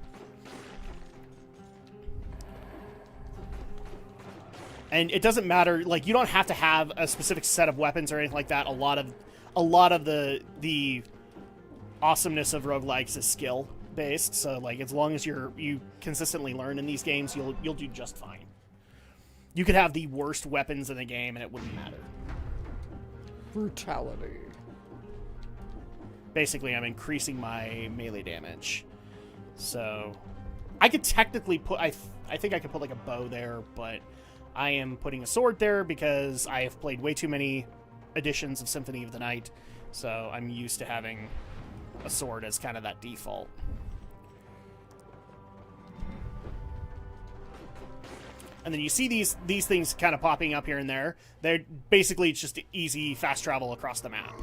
And it doesn't matter, like, you don't have to have a specific set of weapons or anything like that. A lot of the awesomeness of roguelikes is skill based. So like as long as you consistently learn in these games, you'll do just fine. You could have the worst weapons in the game and it wouldn't matter. Brutality. Basically, I'm increasing my melee damage. So I could technically put I think I could put like a bow there, but I am putting a sword there because I have played way too many editions of Symphony of the Night, so I'm used to having a sword as kind of that default. And then you see these things kind of popping up here and there. They're basically just easy fast travel across the map.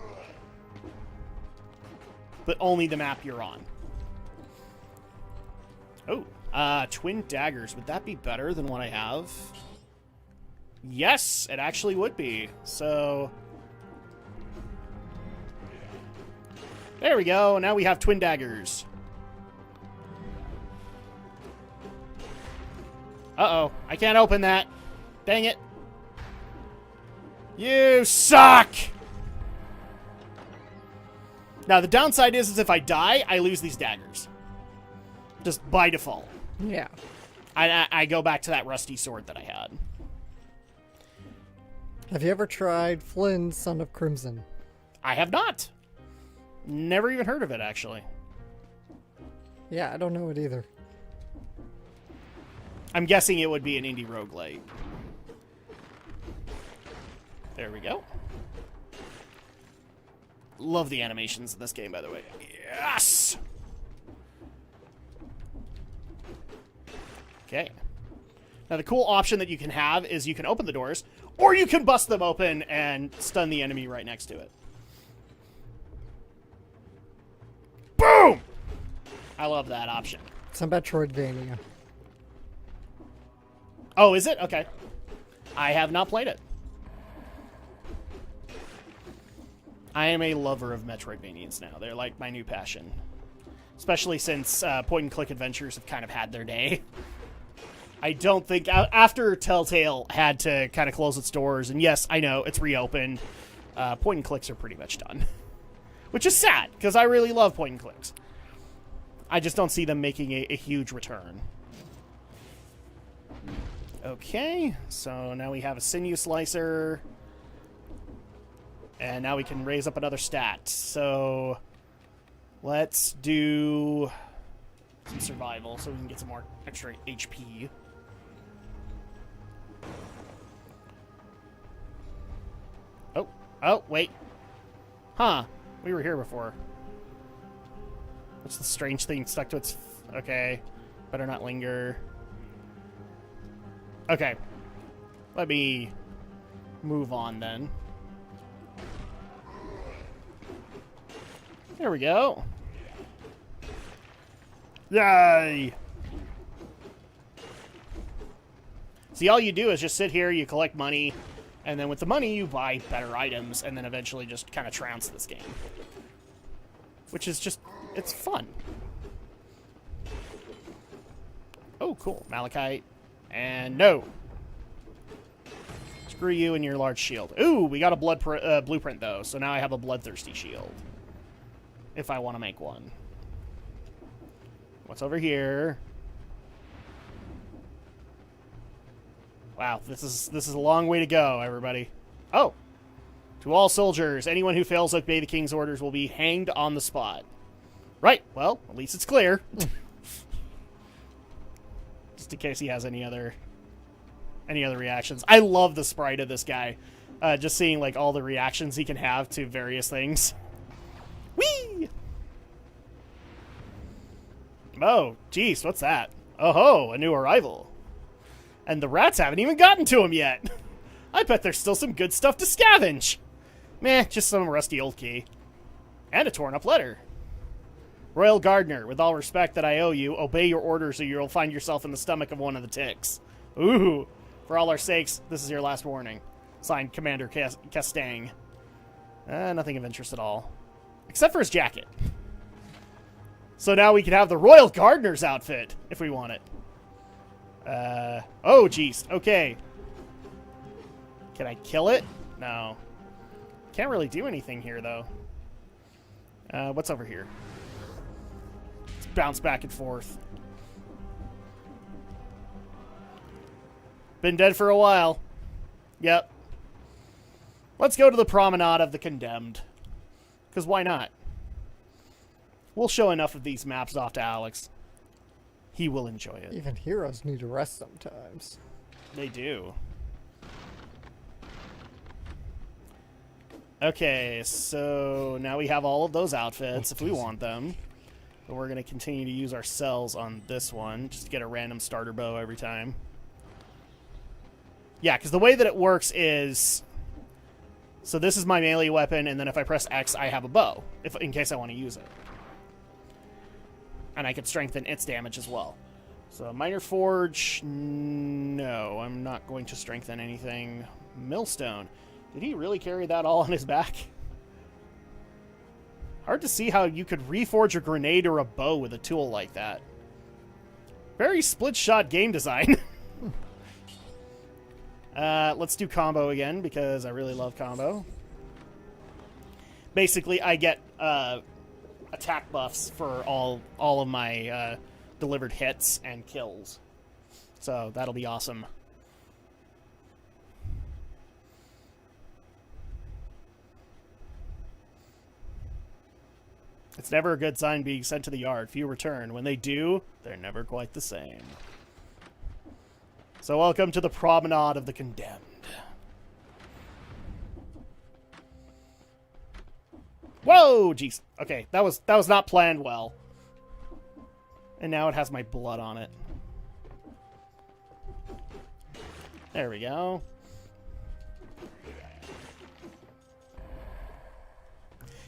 But only the map you're on. Oh, twin daggers. Would that be better than what I have? Yes, it actually would be. So there we go. Now we have twin daggers. Uh-oh. I can't open that. Dang it. You suck! Now, the downside is if I die, I lose these daggers. Just by default. Yeah. I go back to that rusty sword that I had. Have you ever tried Flynn's Son of Crimson? I have not. Never even heard of it, actually. Yeah, I don't know it either. I'm guessing it would be an indie roguelite. There we go. Love the animations in this game, by the way. Yes! Okay. Now, the cool option that you can have is you can open the doors, or you can bust them open and stun the enemy right next to it. Boom! I love that option. It's a Metroidvania. Oh, is it? Okay. I have not played it. I am a lover of Metroidvanias now. They're like my new passion. Especially since point-and-click adventures have kind of had their day. I don't think... After Telltale had to kind of close its doors, and yes, I know, it's reopened, point-and-clicks are pretty much done. Which is sad, because I really love point-and-clicks. I just don't see them making a huge return. Okay, so now we have a sinew slicer. And now we can raise up another stat. So let's do some survival so we can get some more extra HP. Oh, wait. Huh. We were here before. What's the strange thing stuck to its... Okay. Better not linger. Okay. Let me move on then. There we go. Yay! See, all you do is just sit here, you collect money, and then with the money you buy better items, and then eventually just kind of trounce this game. Which is just, it's fun. Oh, cool. Malachite. And no. Screw you and your large shield. Ooh, we got a blueprint, though, so now I have a bloodthirsty shield. If I want to make one. What's over here? Wow, this is a long way to go, everybody. Oh! To all soldiers, anyone who fails to obey the king's orders will be hanged on the spot. Right, well, at least it's clear. Just in case he has any other reactions. I love the sprite of this guy. Just seeing, like, all the reactions he can have to various things. Whee! Oh, jeez, what's that? Oh ho, a new arrival. And the rats haven't even gotten to him yet. I bet there's still some good stuff to scavenge. Meh, just some rusty old key. And a torn up letter. Royal Gardener, with all respect that I owe you, obey your orders or you'll find yourself in the stomach of one of the ticks. Ooh, for all our sakes, this is your last warning. Signed, Commander Castang. Nothing of interest at all. Except for his jacket. So now we can have the Royal Gardener's outfit, if we want it. Oh, jeez. Okay. Can I kill it? No. Can't really do anything here, though. What's over here? Let's bounce back and forth. Been dead for a while. Yep. Let's go to the Promenade of the Condemned. Because why not? We'll show enough of these maps off to Alex. He will enjoy it. Even heroes need to rest sometimes. They do. Okay, so now we have all of those outfits if we want them. But we're going to continue to use our cells on this one, just to get a random starter bow every time. Yeah, because the way that it works is... So this is my melee weapon, and then if I press X, I have a bow, in case I want to use it. And I can strengthen its damage as well. So Minor Forge, no, I'm not going to strengthen anything. Millstone. Did he really carry that all on his back? Hard to see how you could reforge a grenade or a bow with a tool like that. Very split-shot game design. Let's do combo again, because I really love combo. Basically, I get attack buffs for all of my delivered hits and kills. So that'll be awesome. It's never a good sign being sent to the yard. Few return. When they do, they're never quite the same. So welcome to the Promenade of the Condemned. Whoa, jeez. Okay, that was not planned well. And now it has my blood on it. There we go.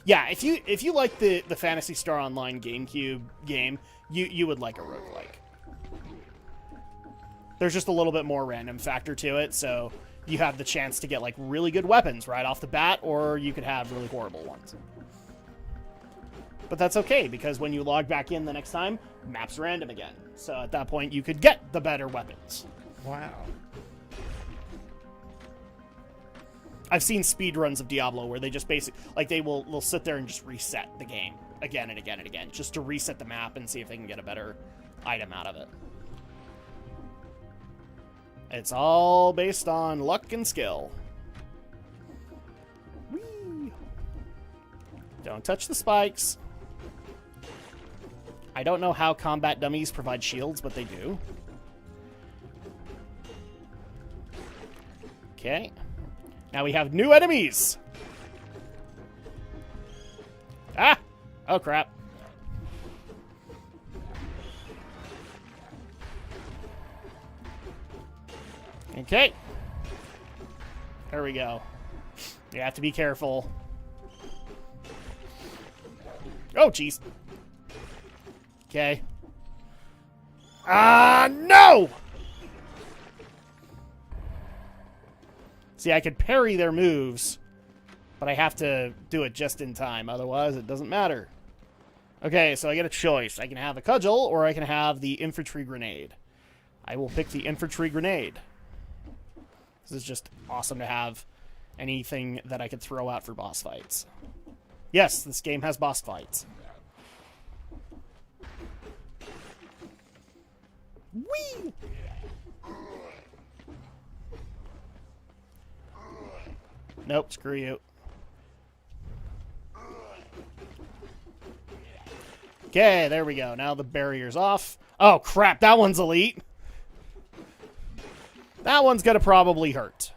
Yeah, if you like the Phantasy Star Online GameCube game, you would like a roguelike. there's just a little bit more random factor to it, so you have the chance to get, like, really good weapons right off the bat, or you could have really horrible ones. But that's okay, because when you log back in the next time, map's random again. So at that point, you could get the better weapons. Wow. I've seen speedruns of Diablo where they just basically, like, they'll sit there and just reset the game again and again and again, just to reset the map and see if they can get a better item out of it. It's all based on luck and skill. Whee! Don't touch the spikes. I don't know how combat dummies provide shields, but they do. Okay. Now we have new enemies! Ah! Oh, crap. Okay. There we go. You have to be careful. Oh, jeez. Okay. No! See, I could parry their moves, but I have to do it just in time. Otherwise, it doesn't matter. Okay, so I get a choice. I can have a cudgel, or I can have the infantry grenade. I will pick the infantry grenade. This is just awesome to have anything that I could throw out for boss fights. Yes, this game has boss fights. Whee! Nope, screw you. Okay, there we go. Now the barrier's off. Oh, crap, that one's elite. That one's gonna probably hurt.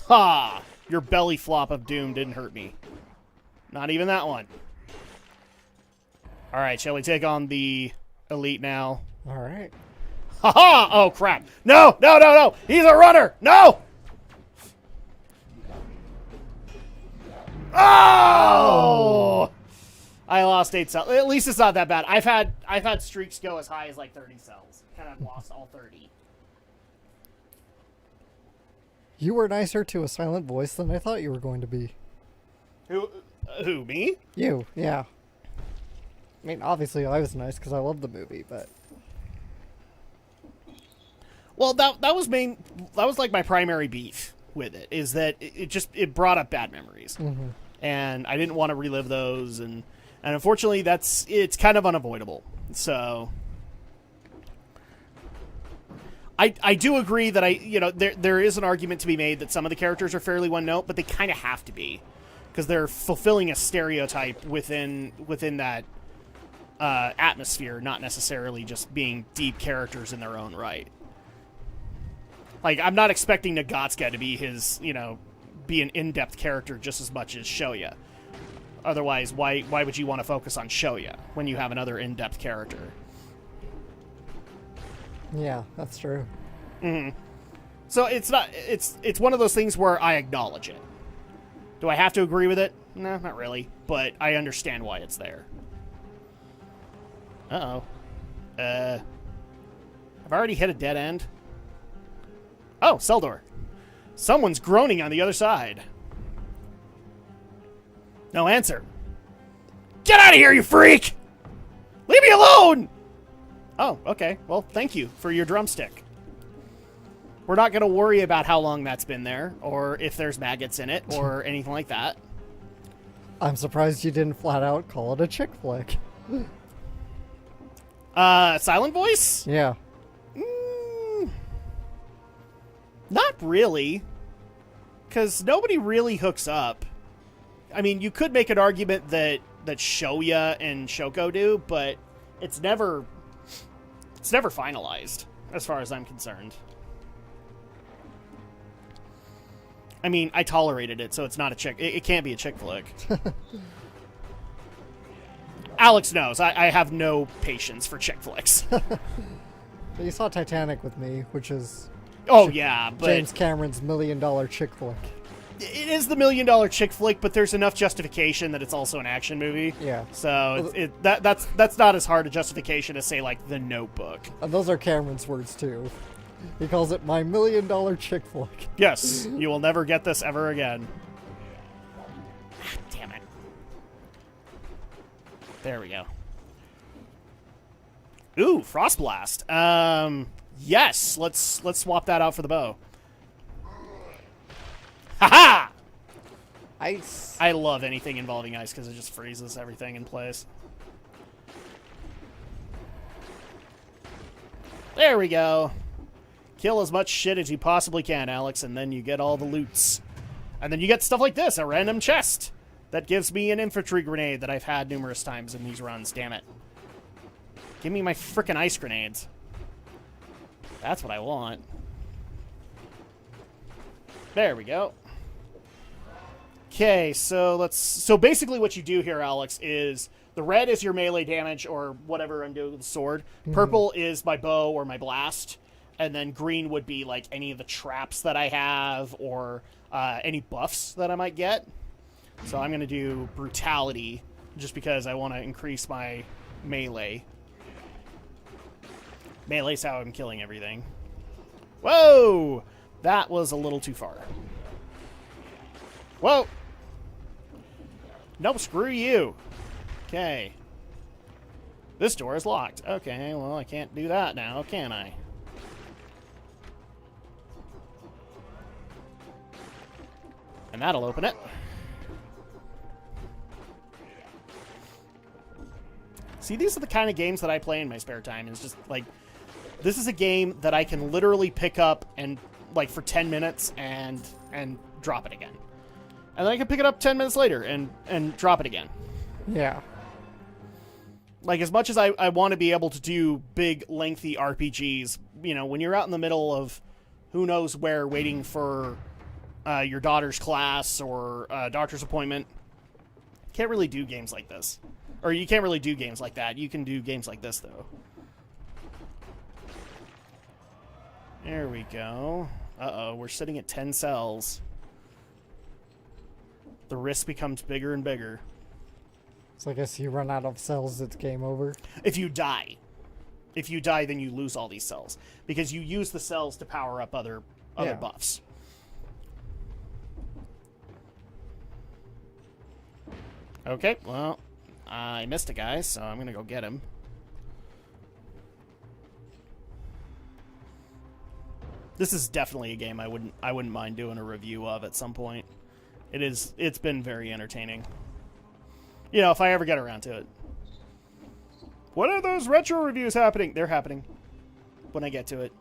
Ha! Your belly flop of doom didn't hurt me. Not even that one. Alright, shall we take on the elite now? Alright. Ha-ha! Oh, crap. No! No, no, no! He's a runner! No! Oh! I lost 8 cells. At least it's not that bad. I've had streaks go as high as like 30 cells. And I've lost all 30. You were nicer to a silent voice than I thought you were going to be. Who, me? You, yeah. I mean, obviously I was nice because I love the movie, but... Well, that was like my primary beef with it, is that it brought up bad memories. Mm-hmm. And I didn't want to relive those, and unfortunately it's kind of unavoidable. So I do agree that there is an argument to be made that some of the characters are fairly one note, but they kind of have to be, because they're fulfilling a stereotype within that atmosphere, not necessarily just being deep characters in their own right. Like, I'm not expecting Nagatsuka to be be an in-depth character just as much as Shoya. Otherwise, why would you want to focus on Shoya when you have another in-depth character? Yeah, that's true. Mm-hmm. So it's one of those things where I acknowledge it. Do I have to agree with it? No, not really. But I understand why it's there. Uh-oh. Have I already hit a dead end? Oh, cell door. Someone's groaning on the other side. No answer. Get out of here, you freak! Leave me alone! Oh, okay. Well, thank you for your drumstick. We're not going to worry about how long that's been there, or if there's maggots in it, or anything like that. I'm surprised you didn't flat out call it a chick flick. Silent voice? Yeah. Not really. Because nobody really hooks up. I mean, you could make an argument that Shoya and Shoko do, but it's never finalized, as far as I'm concerned. I mean, I tolerated it, so it's not a chick. It can't be a chick flick. Alex knows. I have no patience for chick flicks. You saw Titanic with me, which is... Oh, yeah, but... James Cameron's $1 million chick flick. it is the $1 million chick flick, but there's enough justification that it's also an action movie. Yeah. So that's not as hard a justification as, say, like The Notebook. And those are Cameron's words, too. He calls it my $1 million chick flick. Yes, you will never get this ever again. Damn it. There we go. Ooh, Frost Blast. Yes, let's swap that out for the bow. Ha-ha! Ice. I love anything involving ice because it just freezes everything in place. There we go. Kill as much shit as you possibly can, Alex, and then you get all the loots. And then you get stuff like this, a random chest that gives me an infantry grenade that I've had numerous times in these runs, damn it. Give me my frickin' ice grenades. That's what I want. There we go. Okay, so basically what you do here, Alex, is the red is your melee damage or whatever I'm doing with the sword. Purple is my bow or my blast. And then green would be like any of the traps that I have or any buffs that I might get. So I'm going to do brutality just because I want to increase my melee. Melee's how I'm killing everything. Whoa! That was a little too far. Whoa! Nope, screw you. Okay. This door is locked. Okay, well, I can't do that now, can I? And that'll open it. See, these are the kind of games that I play in my spare time. It's just, like, this is a game that I can literally pick up and, like, for 10 minutes and drop it again. And then I can pick it up 10 minutes later and drop it again. Yeah. Like, as much as I want to be able to do big, lengthy RPGs, you know, when you're out in the middle of who knows where waiting for your daughter's class or doctor's appointment, can't really do games like this. Or you can't really do games like that. You can do games like this, though. There we go. Uh-oh, we're sitting at 10 cells. The risk becomes bigger and bigger. So I guess you run out of cells, it's game over. If you die. If you die, then you lose all these cells. Because you use the cells to power up other buffs. Okay, well, I missed a guy, so I'm gonna go get him. This is definitely a game I wouldn't mind doing a review of at some point. It's been very entertaining. You know, if I ever get around to it. What are those retro reviews happening? They're happening when I get to it.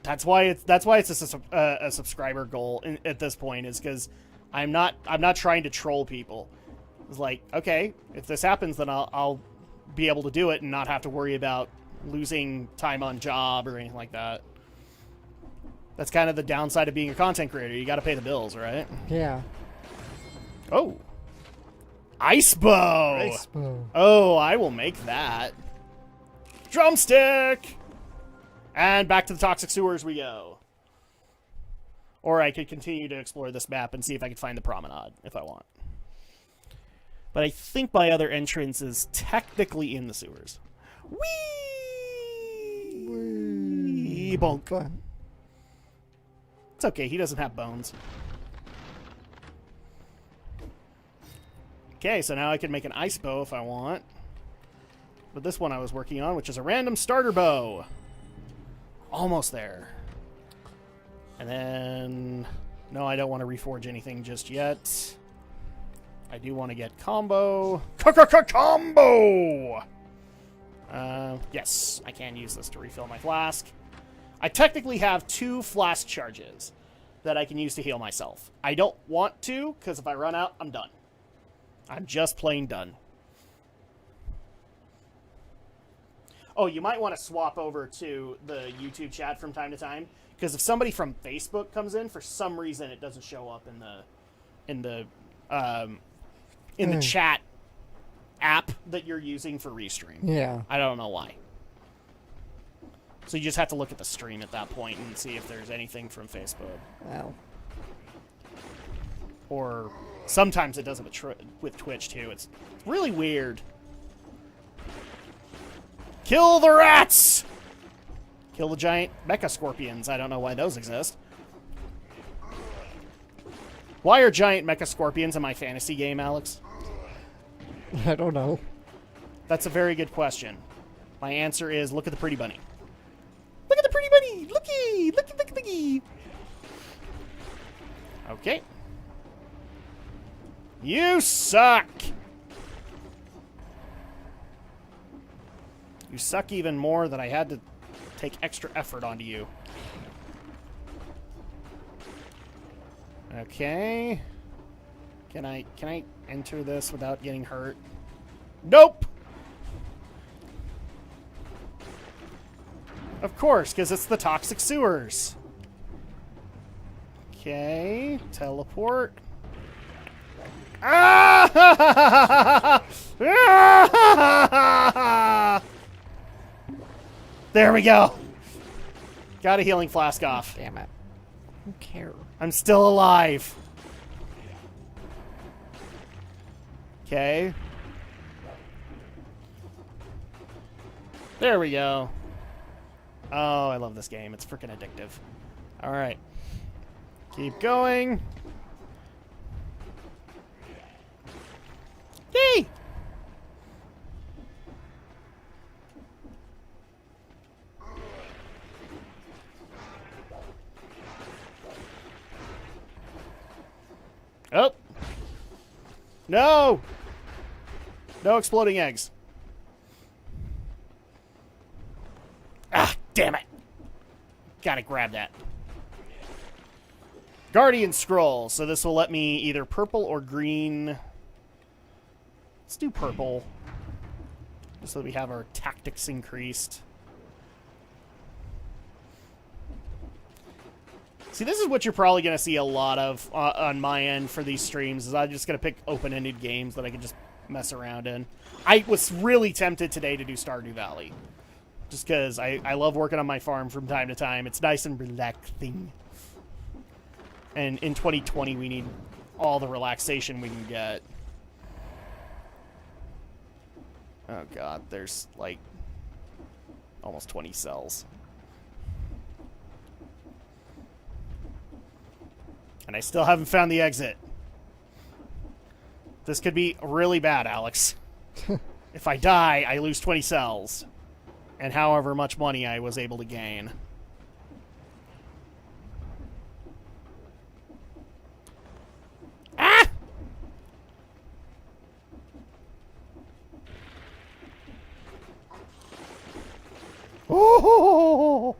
That's why it's a subscriber goal at this point, is because I'm not trying to troll people. It's like, okay, if this happens, then I'll be able to do it and not have to worry about losing time on job or anything like that. That's kind of the downside of being a content creator. You got to pay the bills, right? Yeah. Oh. Ice bow. Ice bow. Oh, I will make that. Drumstick. And back to the toxic sewers we go. Or I could continue to explore this map and see if I could find the promenade if I want. But I think my other entrance is technically in the sewers. Whee! Bonk. It's okay, he doesn't have bones. Okay, so now I can make an ice bow if I want. But this one I was working on, which is a random starter bow. Almost there. And then... No, I don't want to reforge anything just yet. I do want to get combo. Combo! Yes, I can use this to refill my flask. I technically have 2 flask charges that I can use to heal myself. I don't want to, because if I run out, I'm done. I'm just plain done. Oh, you might want to swap over to the YouTube chat from time to time, because if somebody from Facebook comes in, for some reason it doesn't show up in the chat app that you're using for Restream. Yeah. I don't know why. So you just have to look at the stream at that point and see if there's anything from Facebook. Wow. Or sometimes it does it with Twitch, too. It's really weird. Kill the rats! Kill the giant mecha scorpions. I don't know why those exist. Why are giant mecha scorpions in my fantasy game, Alex? I don't know. That's a very good question. My answer is, look at the pretty bunny. Look at the pretty bunny! Looky! Looky, looky, looky! Okay. You suck! You suck even more that I had to take extra effort onto you. Okay. Can I enter this without getting hurt? Nope! Of course, because it's the toxic sewers. Okay, teleport. Ah! There we go. Got a healing flask off. Damn it. Who cares? I'm still alive. Okay. There we go. Oh, I love this game. It's freaking addictive. All right. Keep going. Yay! Oh! No! No exploding eggs. Ah, damn it. Gotta grab that. Guardian Scroll. So this will let me either purple or green. Let's do purple. Just so that we have our tactics increased. See, this is what you're probably going to see a lot of on my end for these streams, is I'm just going to pick open-ended games that I can just mess around in. I was really tempted today to do Stardew Valley. Just because I love working on my farm from time to time. It's nice and relaxing. And in 2020, we need all the relaxation we can get. Oh, God. There's, like, almost 20 cells. And I still haven't found the exit. This could be really bad, Alex. If I die, I lose 20 cells. And however much money I was able to gain. Ah! Oh!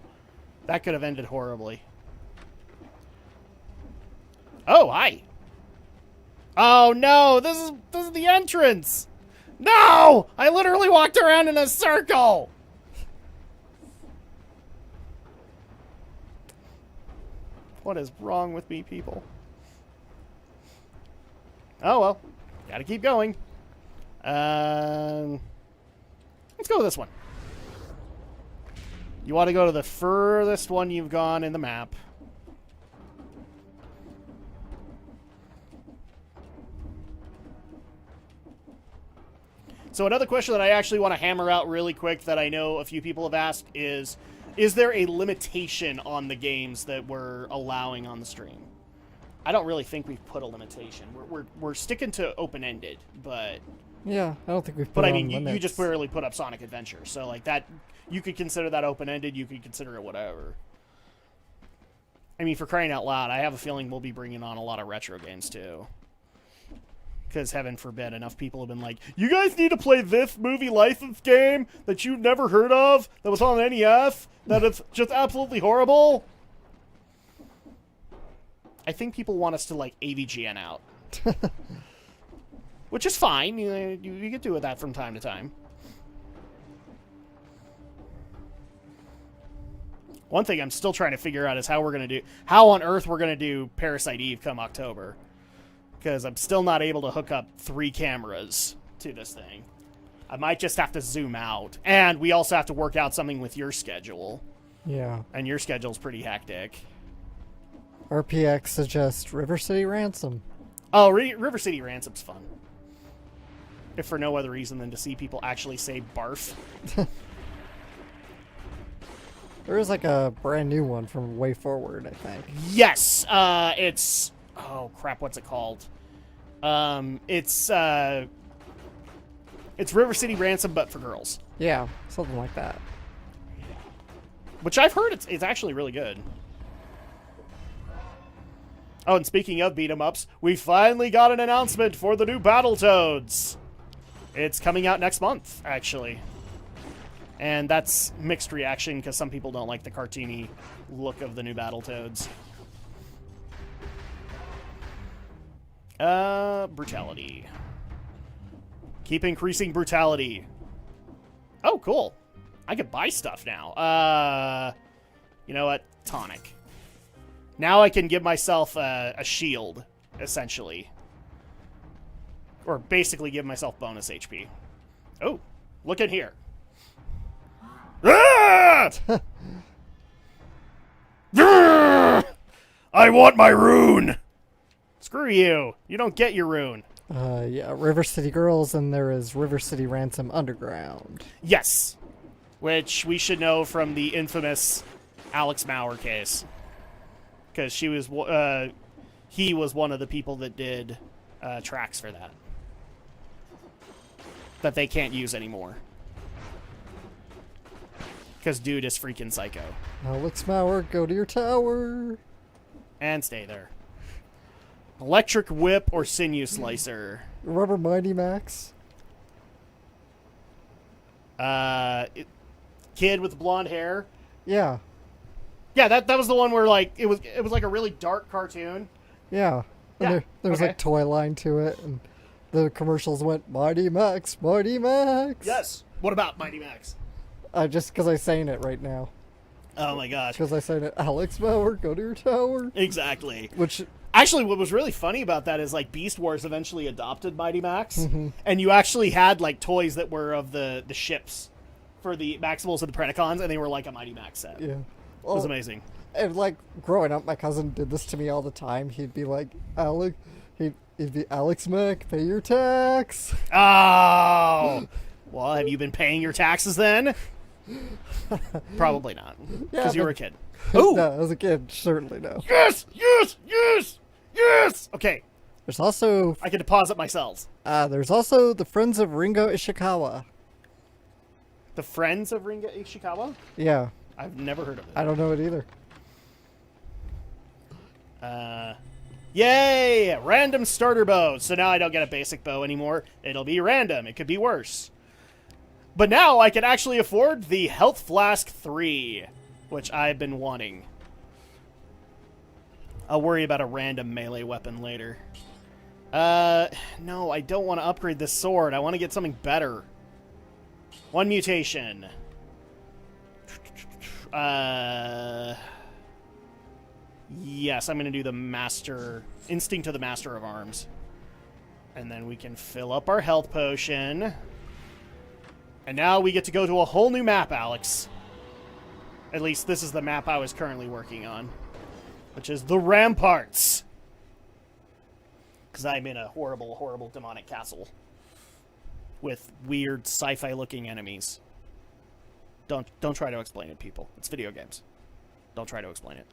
That could have ended horribly. Oh, hi. Oh, no. This is the entrance. No! I literally walked around in a circle. What is wrong with me, people? Oh, well. Gotta keep going. Let's go with this one. You want to go to the furthest one you've gone in the map. So another question that I actually want to hammer out really quick that I know a few people have asked is there a limitation on the games that we're allowing on the stream? I don't really think we've put a limitation. We're sticking to open-ended, but... Yeah, I don't think we've put But I on mean, you limits. just barely put up Sonic Adventure, so like that, you could consider that open-ended, you could consider it whatever. I mean, for crying out loud, I have a feeling we'll be bringing on a lot of retro games, too. Because, heaven forbid, enough people have been like, you guys need to play this movie license game that you've never heard of, that was on NES, that is just absolutely horrible. I think people want us to, like, AVGN out. Which is fine. You get to do that from time to time. One thing I'm still trying to figure out is how on earth we're going to do Parasite Eve come October. Because I'm still not able to hook up 3 cameras to this thing. I might just have to zoom out. And we also have to work out something with your schedule. Yeah. And your schedule's pretty hectic. RPX suggests River City Ransom. Oh, River City Ransom's fun. If for no other reason than to see people actually say barf. There is like a brand new one from Way Forward, I think. Yes, it's... Oh, crap, what's it called? It's River City Ransom, but for girls. Yeah, something like that. Which I've heard it's actually really good. Oh, and speaking of beat-em-ups, we finally got an announcement for the new Battletoads. It's coming out next month, actually. And that's mixed reaction, because some people don't like the cartoony look of the new Battletoads. Brutality. Keep increasing brutality. Oh, cool. I could buy stuff now. You know what? Tonic. Now I can give myself a shield, essentially. Or basically give myself bonus HP. Oh, look at here. Ah! I want my rune! Screw you. You don't get your rune. Yeah, River City Girls, and there is River City Ransom Underground. Yes. Which we should know from the infamous Alex Maurer case. Because he was one of the people that did tracks for that. That they can't use anymore. Because dude is freaking psycho. Alex Maurer, go to your tower. And stay there. Electric Whip or Sinew Slicer? Remember Mighty Max? Kid with blonde hair? Yeah. Yeah, that was the one where like it was like a really dark cartoon. Yeah. And Yeah, there was okay. like toy line to it, and the commercials went, Mighty Max, Mighty Max. Yes. What about Mighty Max? Just because I'm saying it right now. Oh my gosh. Because I saying it, Alex Maurer, go to your tower. Exactly. Which... Actually, what was really funny about that is, like, Beast Wars eventually adopted Mighty Max, and you actually had, like, toys that were of the ships for the Maximals and the Predacons, and they were like a Mighty Max set. Yeah. It was amazing. And, like, growing up, my cousin did this to me all the time. He'd be like, he'd be, Alex Mac, pay your tax. Oh! Well, have you been paying your taxes then? Probably not, because you were a kid. Oh! No, as a kid, certainly no. Yes! Yes! Yes! Yes! Okay. There's also... I can deposit myself. There's also the Friends of Ringo Ishikawa. The Friends of Ringo Ishikawa? Yeah. I've never heard of it. I don't know it either. Yay! Random starter bow. So now I don't get a basic bow anymore. It'll be random. It could be worse. But now I can actually afford the Health Flask 3, which I've been wanting. I'll worry about a random melee weapon later. No, I don't want to upgrade this sword. I want to get something better. One mutation. Yes, I'm going to do the Master... Instinct of the Master of Arms. And then we can fill up our health potion. And now we get to go to a whole new map, Alex. At least this is the map I was currently working on. Which is the Ramparts. Because I'm in a horrible, horrible demonic castle. With weird sci-fi looking enemies. Don't try to explain it, people. It's video games. Don't try to explain it.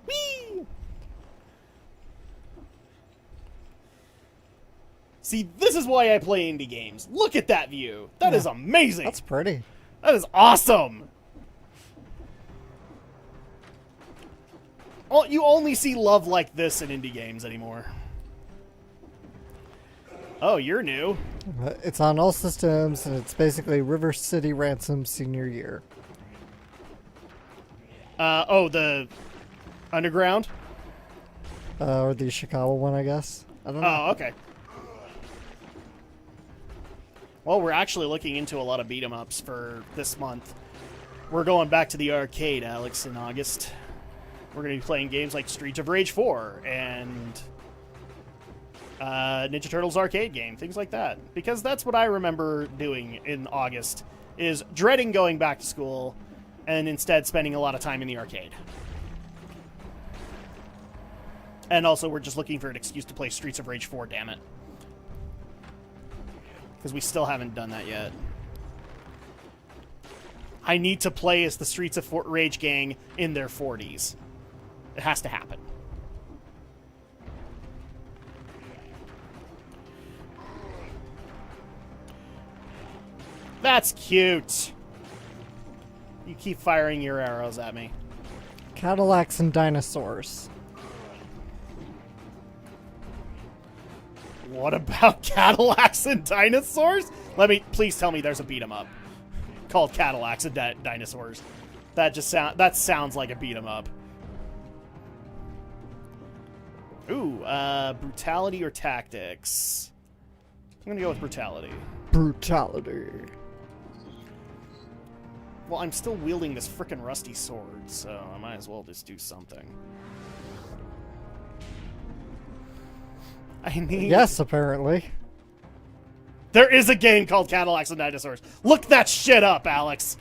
Whee! See, this is why I play indie games. Look at that view. That is amazing. That's pretty. That is awesome. Oh, you only see love like this in indie games anymore. Oh, you're new. It's on all systems, and it's basically River City Ransom Senior Year. Oh, the Underground? Or the Ishikawa one, I guess. I don't know. Oh, okay. Well, we're actually looking into a lot of beat-em-ups for this month. We're going back to the arcade, Alex, in August. We're going to be playing games like Streets of Rage 4 and Ninja Turtles arcade game, things like that. Because that's what I remember doing in August, is dreading going back to school and instead spending a lot of time in the arcade. And also, we're just looking for an excuse to play Streets of Rage 4, damn it. Because we still haven't done that yet. I need to play as the Streets of Rage gang in their 40s. It has to happen. That's cute. You keep firing your arrows at me. Cadillacs and dinosaurs. What about Cadillacs and dinosaurs? Please tell me there's a beat 'em up called Cadillacs and Dinosaurs. That sounds like a beat 'em up. Ooh, brutality or tactics? I'm gonna go with brutality. Brutality. Well, I'm still wielding this frickin' rusty sword, so I might as well just do something. I need... Yes, apparently. There is a game called Cadillacs and Dinosaurs. Look that shit up, Alex.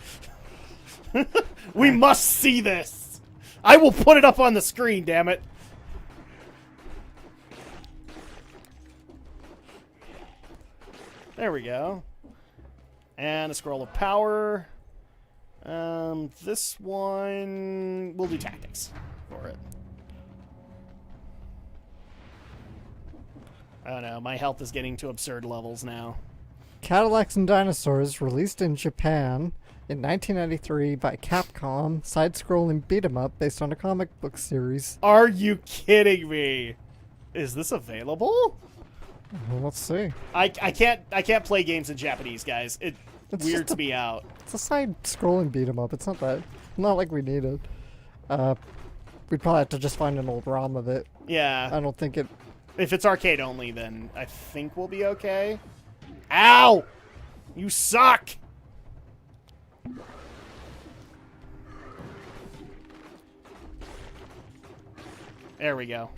We must see this. I will put it up on the screen, damn it. There we go. And a scroll of power. This one... We'll do tactics for it. I don't know, my health is getting to absurd levels now. Cadillacs and Dinosaurs, released in Japan in 1993 by Capcom, side-scrolling beat-em-up based on a comic book series. Are you kidding me? Is this available? Well, let's see. I can't play games in Japanese, guys. It weirds me out. It's a side-scrolling beat-em-up. It's not like we need it. We'd probably have to just find an old ROM of it. Yeah. I don't think it... If it's arcade only, then I think we'll be okay. Ow! You suck! There we go.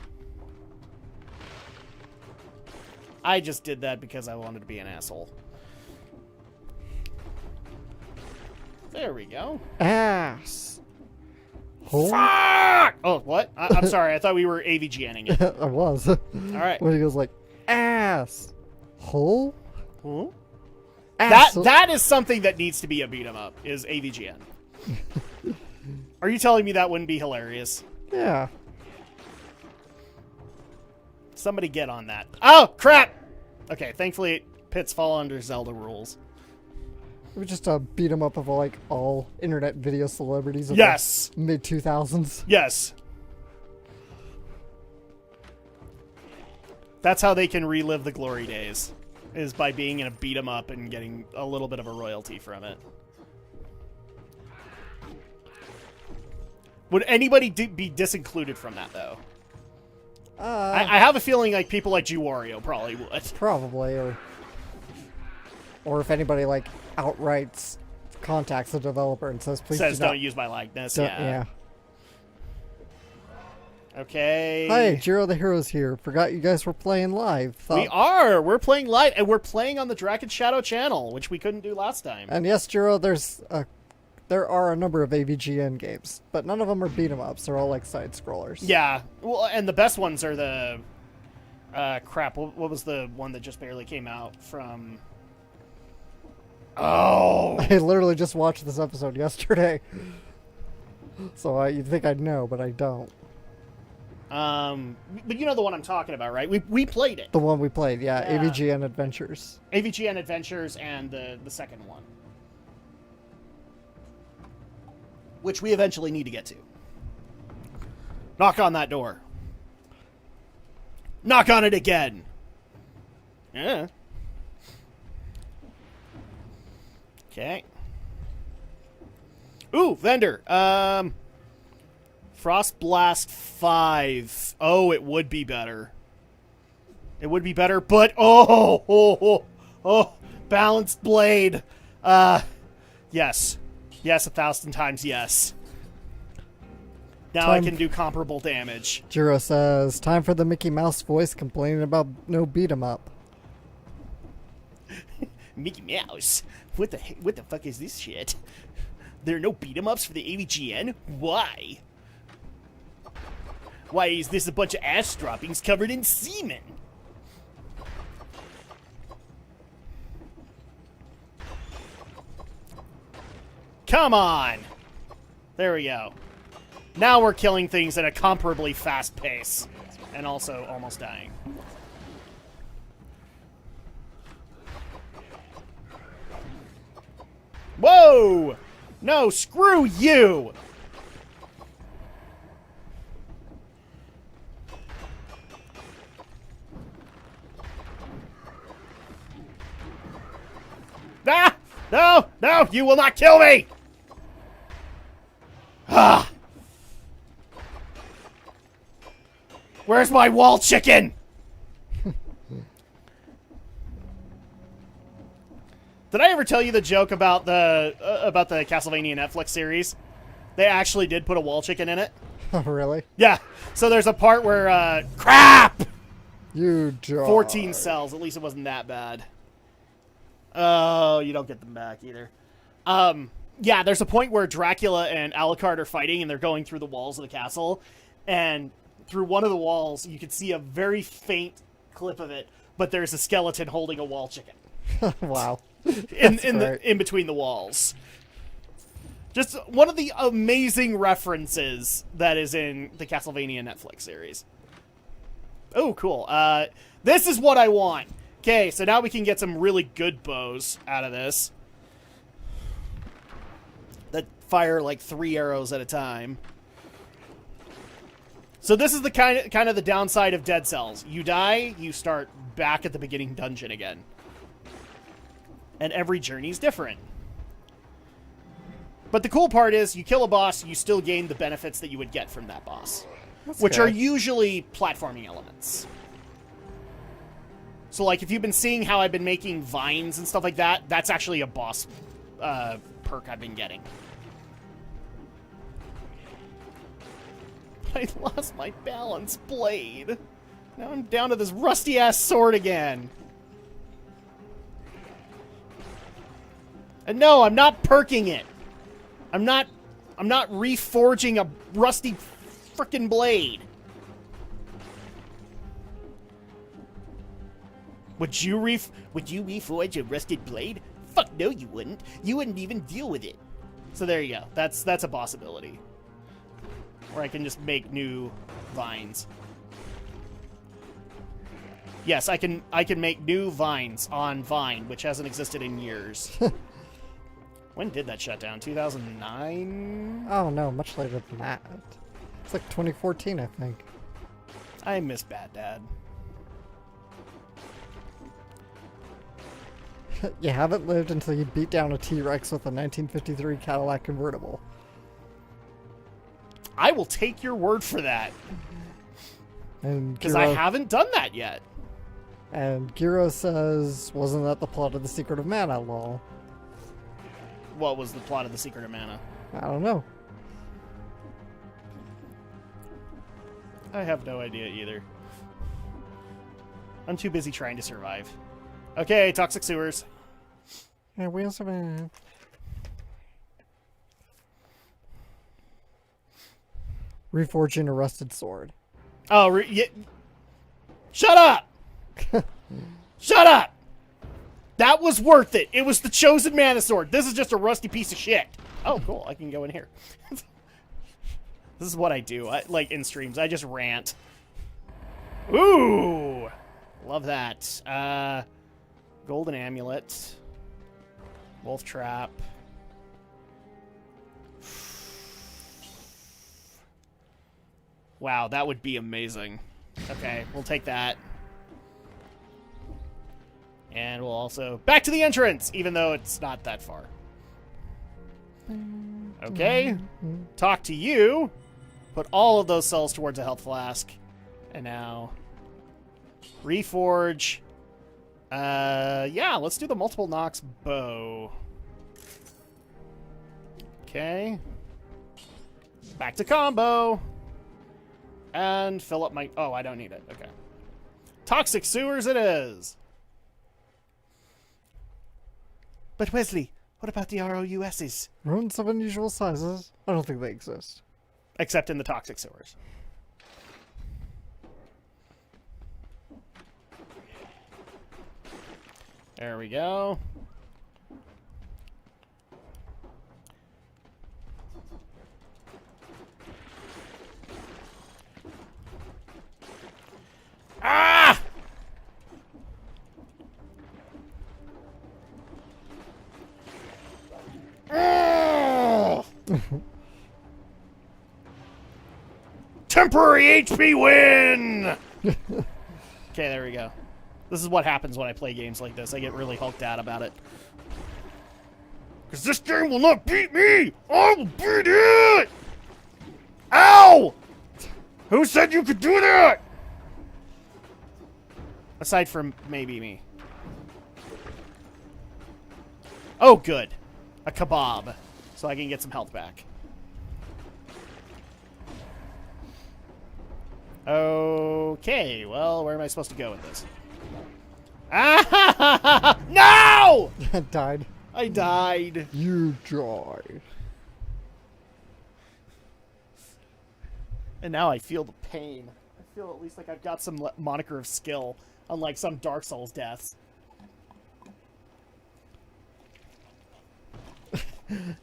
I just did that because I wanted to be an asshole. There we go. Ass. Fuck! Oh, what? I'm sorry. I thought we were AVGNing it. I was. All right. When he goes like, ass. Hole? Huh? Ass. That is something that needs to be a beat 'em up, is AVGN. Are you telling me that wouldn't be hilarious? Yeah. Somebody get on that. Oh, crap! Okay, thankfully pits fall under Zelda rules. It was just a beat 'em up of like all internet video celebrities of yes! the mid-2000s. Yes. That's how they can relive the glory days, is by being in a beat 'em up and getting a little bit of a royalty from it. Would anybody be disincluded from that, though? I have a feeling like people like Wario probably would. Probably, or if anybody like outright contacts the developer and says, "Please don't use my likeness." Yeah. Okay. Hi, Jiro the Hero's here. Forgot you guys were playing live. We are. We're playing live, and we're playing on the Drak Shadow channel, which we couldn't do last time. And yes, Jiro, there are a number of AVGN games, but none of them are beat 'em ups. They're all like side scrollers. Yeah. Well, and the best ones are the crap. What was the one that just barely came out from? Oh! I literally just watched this episode yesterday, so you'd think I'd know, but I don't. But you know the one I'm talking about, right? We played it. The one we played, yeah. AVGN Adventures. AVGN Adventures and the second one, which we eventually need to get to. Knock on that door. Knock on it again. Yeah. Okay. Ooh, vendor. Frost Blast 5. Oh, it would be better. It would be better, but oh, balanced blade. Yes. Yes, 1,000 times yes. Now I can do comparable damage. Jiro says, time for the Mickey Mouse voice complaining about no beat 'em up. Mickey Mouse? What the fuck is this shit? There are no beat 'em ups for the AVGN? Why? Why is this a bunch of ash droppings covered in semen? Come on! There we go. Now we're killing things at a comparably fast pace. And also almost dying. Whoa! No, screw you! Ah! No! No! You will not kill me! Ah! Where's my wall chicken? Did I ever tell you the joke about the Castlevania Netflix series? They actually did put a wall chicken in it. Oh, really? Yeah. So there's a part where crap. You died. 14 cells. At least it wasn't that bad. Oh, you don't get them back either. Yeah, there's a point where Dracula and Alucard are fighting, and they're going through the walls of the castle, and through one of the walls, you can see a very faint clip of it, but there's a skeleton holding a wall chicken. Wow. in between the walls. Just one of the amazing references that is in the Castlevania Netflix series. Oh, cool. This is what I want. Okay, so now we can get some really good bows out of this. That fire like 3 arrows at a time. So this is the kind of the downside of Dead Cells. You die, you start back at the beginning dungeon again. And every journey's different. But the cool part is, you kill a boss, you still gain the benefits that you would get from that boss. Which are usually platforming elements. So, like, if you've been seeing how I've been making vines and stuff like that, that's actually a boss perk I've been getting. I lost my balance blade. Now I'm down to this rusty-ass sword again. And no, I'm not perking it. I'm not reforging a rusty frickin' blade. Would you reforge a rusted blade? Fuck no, you wouldn't. You wouldn't even deal with it. So there you go. That's a possibility. Or I can just make new vines. Yes, I can make new vines on Vine, which hasn't existed in years. When did that shut down? 2009? Oh no, much later than that. It's like 2014, I think. I miss Bad Dad. You haven't lived until you beat down a T-Rex with a 1953 Cadillac convertible. I will take your word for that. Because I haven't done that yet. And Giro says, wasn't that the plot of The Secret of Mana, lol? What was the plot of The Secret of Mana? I don't know. I have no idea either. I'm too busy trying to survive. Okay, toxic sewers. Yeah, we'll survive. Reforging a rusted sword. Oh, shut up! Shut up! That was worth it. It was the chosen mana sword. This is just a rusty piece of shit. Oh, cool. I can go in here. This is what I do. Like in streams, I just rant. Ooh, love that. Golden amulet, wolf trap. Wow, that would be amazing. Okay, we'll take that. And we'll also... back to the entrance, even though it's not that far. Okay. Talk to you. Put all of those cells towards a health flask. And now... reforge. Yeah, let's do the multiple knocks bow. Okay. Back to combo. And fill up my... oh, I don't need it. Okay. Toxic sewers it is. But Wesley, what about the ROUSs? Runes of unusual sizes? I don't think they exist. Except in the toxic sewers. There we go. Ah! Temporary HP win! Okay, there we go. This is what happens when I play games like this. I get really hulked out about it. Because this game will not beat me! I will beat it! Ow! Who said you could do that? Aside from maybe me. Oh, good. A kebab. So I can get some health back. Okay, well, where am I supposed to go with this? Ah! No! Died. I died. You died. And now I feel the pain. I feel at least like I've got some moniker of skill, unlike some Dark Souls deaths.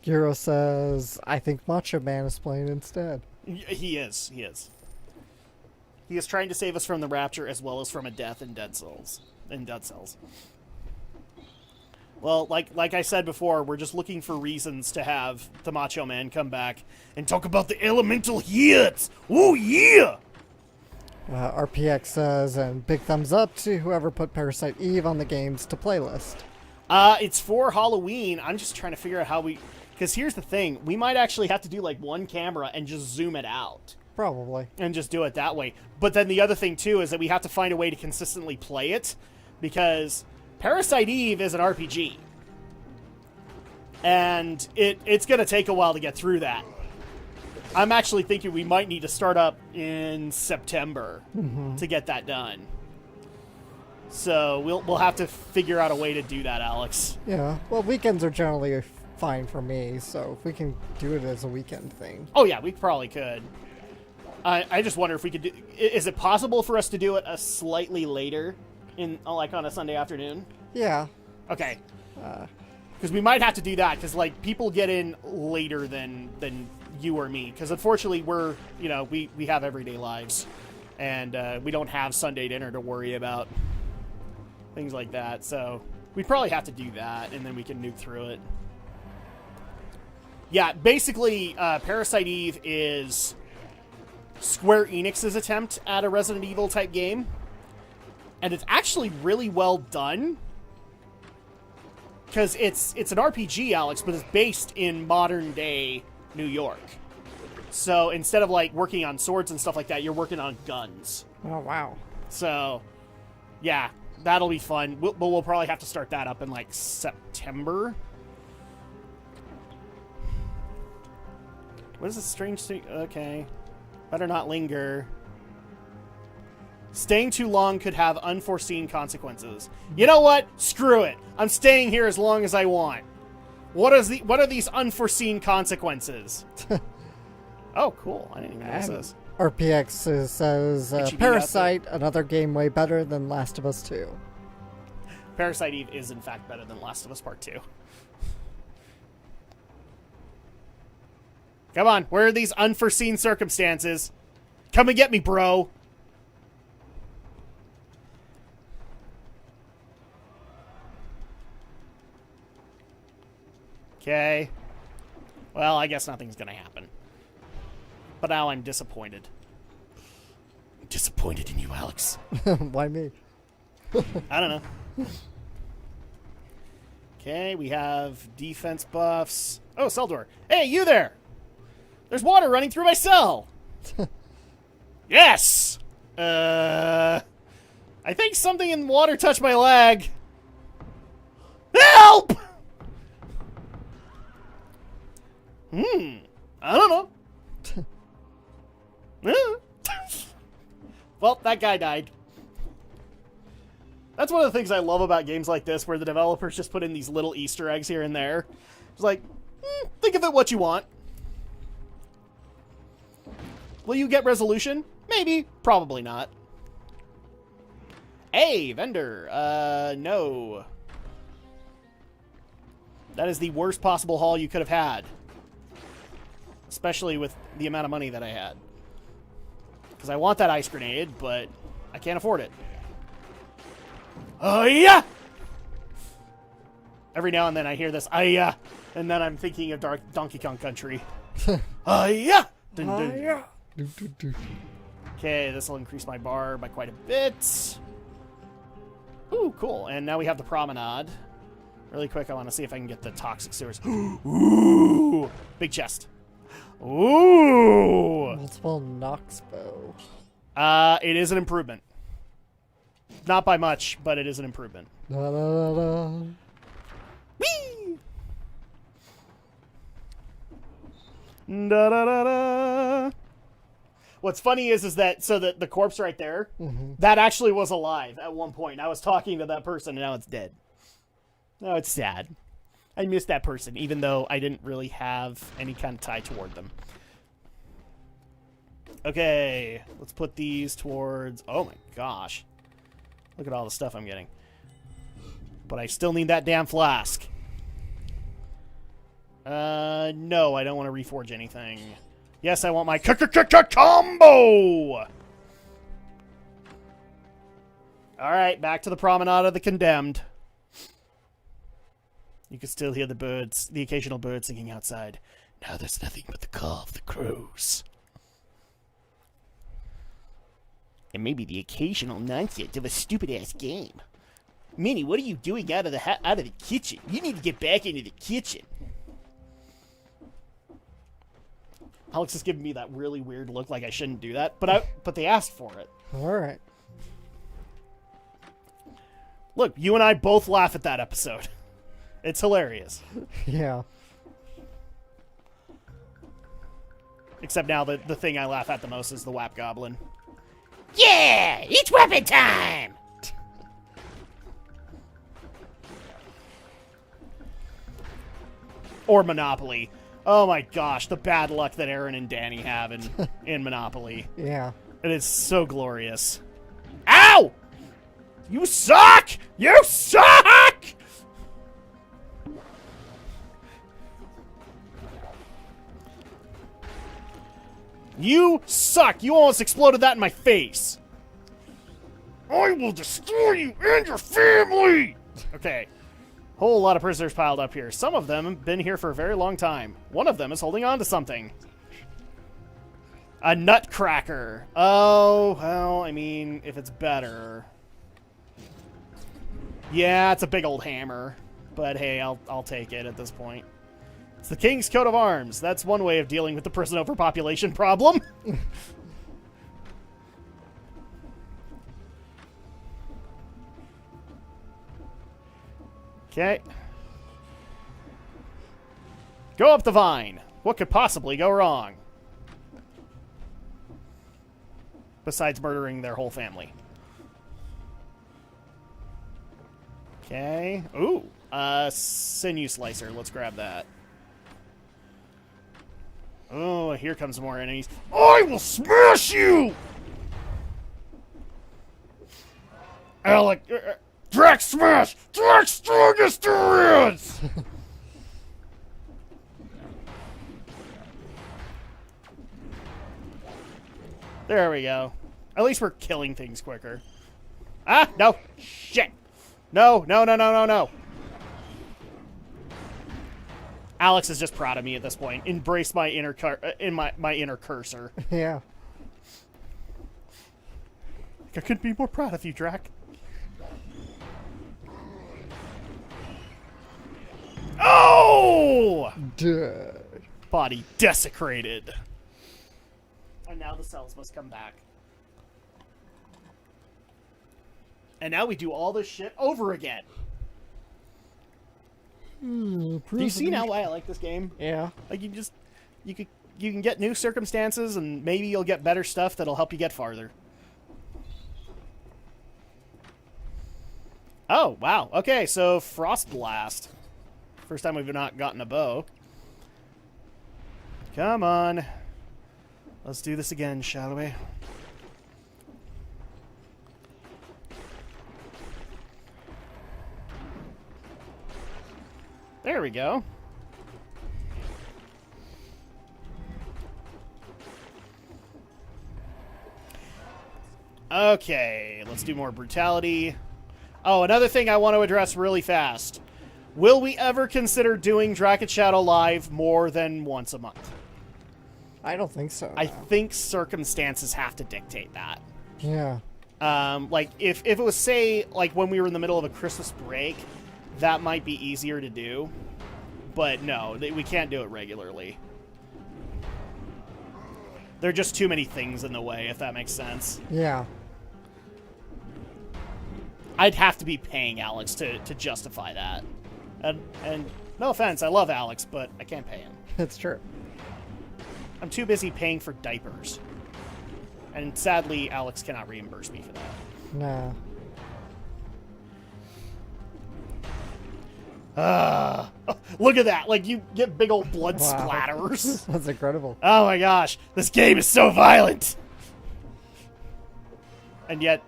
Giro says, I think Macho Man is playing instead. He is. He is. He is trying to save us from the Rapture as well as from a death in Dead Cells. Well, like I said before, we're just looking for reasons to have the Macho Man come back and talk about the elemental hits. Oh yeah! RPX says, and big thumbs up to whoever put Parasite Eve on the games to playlist. It's for Halloween. I'm just trying to figure out how we... Because here's the thing. We might actually have to do, like, one camera and just zoom it out. Probably. And just do it that way. But then the other thing, too, is that we have to find a way to consistently play it. Because Parasite Eve is an RPG. And it's going to take a while to get through that. I'm actually thinking we might need to start up in September to get that done. So we'll have to figure out a way to do that, Alex. Yeah, well, weekends are generally fine for me, so if we can do it as a weekend thing. Oh yeah, we probably could. I just wonder if we could do... Is it possible for us to do it a slightly later, like on a Sunday afternoon? Yeah. Okay. Because we might have to do that, because like people get in later than you or me. Because unfortunately we're, we have everyday lives. And we don't have Sunday dinner to worry about. Things like that. So we probably have to do that, and then we can nuke through it. Yeah, basically, Parasite Eve is Square Enix's attempt at a Resident Evil type game. And it's actually really well done. Because it's an RPG, Alex, but it's based in modern day New York. So instead of like working on swords and stuff like that, you're working on guns. Oh, wow. So, yeah, that'll be fun. But we'll probably have to start that up in like September. What is this strange thing? Okay. Better not linger. Staying too long could have unforeseen consequences. You know what? Screw it. I'm staying here as long as I want. What are these unforeseen consequences? Oh, cool. I didn't even notice this. RPX says, Parasite, another game way better than Last of Us 2. Parasite Eve is, in fact, better than Last of Us Part 2. Come on. Where are these unforeseen circumstances? Come and get me, bro. Okay. Well, I guess nothing's gonna happen. But now I'm disappointed. I'm disappointed in you, Alex. Why me? I don't know. Okay, we have defense buffs. Oh, cell door. Hey, you there! There's water running through my cell! Yes! I think something in water touched my leg. Help! I don't know. Well, that guy died. That's one of the things I love about games like this, where the developers just put in these little Easter eggs here and there. It's like, think of it what you want. Will you get resolution? Maybe. Probably not. Hey, vendor. No. That is the worst possible haul you could have had. Especially with the amount of money that I had. Because I want that ice grenade, but I can't afford it. Oh, yeah! Every now and then I hear this, yeah, and then I'm thinking of Donkey Kong Country. Yeah! Dun, dun. Yeah. Okay, this will increase my bar by quite a bit. Ooh, cool. And now we have the promenade. Really quick, I want to see if I can get the toxic sewers. Ooh! Big chest. Ooh! Multiple Nox bow. It is an improvement. Not by much, but it is an improvement. Da, da, da, da. Whee! Da, da, da, da. What's funny is that, so the corpse right there, that actually was alive at one point. I was talking to that person, and now it's dead. Now it's sad. I miss that person, even though I didn't really have any kind of tie toward them. Okay, let's put these towards... Oh my gosh. Look at all the stuff I'm getting. But I still need that damn flask. No, I don't want to reforge anything. Yes, I want my combo! Alright, back to the Promenade of the Condemned. You can still hear the birds, the occasional bird singing outside. Now there's nothing but the call of the crows. And maybe the occasional nonsense of a stupid-ass game. Minnie, what are you doing out of the kitchen? You need to get back into the kitchen. Alex is giving me that really weird look like I shouldn't do that, but they asked for it. All right. Look, you and I both laugh at that episode. It's hilarious. Yeah. Except now the thing I laugh at the most is the WAP Goblin. Yeah! It's weapon time! Or Monopoly. Oh my gosh, the bad luck that Aaron and Danny have in Monopoly. Yeah. It is so glorious. Ow! You suck! You suck! You suck! You almost exploded that in my face! I will destroy you and your family! Okay. Whole lot of prisoners piled up here. Some of them have been here for a very long time. One of them is holding on to something. A nutcracker. Oh, well, I mean, if it's better. Yeah, it's a big old hammer. But hey, I'll take it at this point. It's the King's Coat of Arms. That's one way of dealing with the prison overpopulation problem. Okay. Go up the vine. What could possibly go wrong? Besides murdering their whole family. Okay. Ooh. Sinew slicer. Let's grab that. Oh, here comes more enemies. I will smash you! Alec... Drak smash! Drak strongest there is! There we go. At least we're killing things quicker. Ah, no. Shit. No, no, no, no, no, no. Alex is just proud of me at this point. Embrace my inner my inner cursor. Yeah. I couldn't be more proud of you, Drak. Oh! Dead. Body desecrated. And now the cells must come back. And now we do all this shit over again. Do you see now why I like this game? Yeah. Like you can get new circumstances and maybe you'll get better stuff that'll help you get farther. Oh, wow. Okay, so Frost Blast. First time we've not gotten a bow. Come on. Let's do this again, shall we? There we go. Okay, let's do more brutality. Oh, another thing I want to address really fast. Will we ever consider doing Drak Shadow live more than once a month? I don't think so. I think circumstances have to dictate that. Yeah. Like, if it was, say, like when we were in the middle of a Christmas break, that might be easier to do. But no, we can't do it regularly. There are just too many things in the way, if that makes sense. Yeah. I'd have to be paying Alex to justify that. And no offense, I love Alex, but I can't pay him. That's true. I'm too busy paying for diapers. And sadly, Alex cannot reimburse me for that. Nah. Look at that. Like, you get big old blood Wow. splatters. That's incredible. Oh my gosh. This game is so violent. And yet,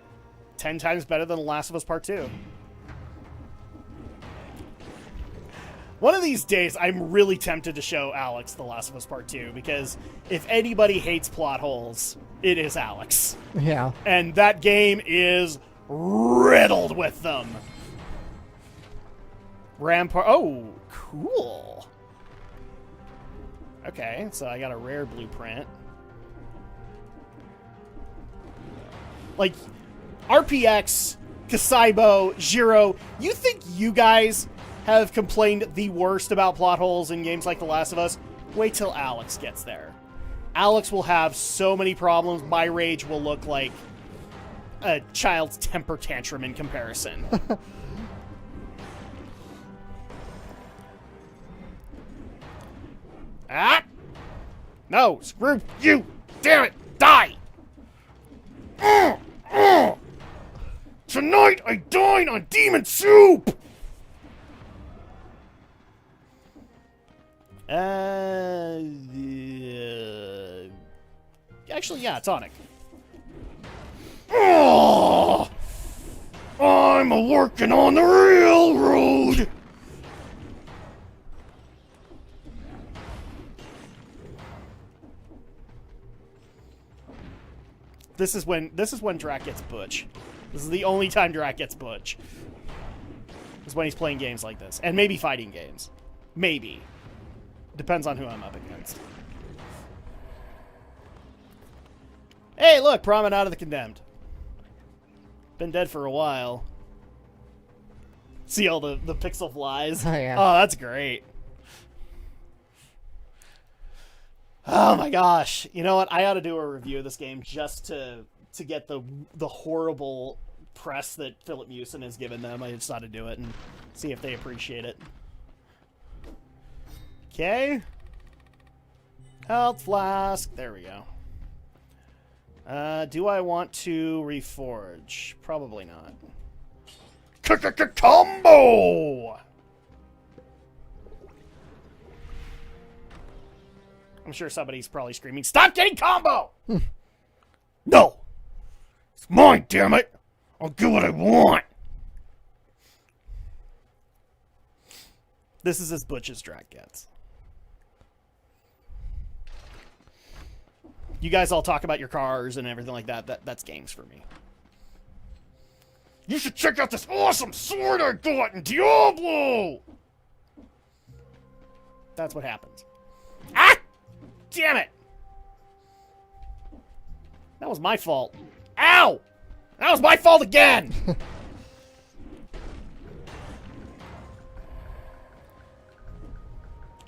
10 times better than The Last of Us Part 2. One of these days, I'm really tempted to show Alex The Last of Us Part 2, because if anybody hates plot holes, it is Alex. Yeah. And that game is riddled with them. Rampart. Oh, cool. Okay, so I got a rare blueprint. Like, RPX, Kasaibo, Jiro, you think you guys have complained the worst about plot holes in games like The Last of Us? Wait till Alex gets there. Alex will have so many problems, my rage will look like a child's temper tantrum in comparison. Ah! No, screw you! Damn it! Die! Tonight I dine on demon soup! Actually, yeah, tonic. Oh, I'm a-working on the railroad! This is when Drak gets butch. This is the only time Drak gets butch. Is when he's playing games like this. And maybe fighting games. Maybe. Depends on who I'm up against. Hey, look! Promenade of the Condemned. Been dead for a while. See all the pixel flies? Oh, yeah. Oh, that's great. Oh my gosh. You know what? I ought to do a review of this game just to get the horrible press that Philip Mewson has given them. I just ought to do it and see if they appreciate it. Okay. Health flask. There we go. Do I want to reforge? Probably not. Combo! I'm sure somebody's probably screaming, "Stop getting combo!" No! It's mine, damn it! I'll get what I want! This is as butch as Drak gets. You guys all talk about your cars and everything like that. That's games for me. You should check out this awesome sword I got in Diablo! That's what happens. Ah! Damn it! That was my fault. Ow! That was my fault again!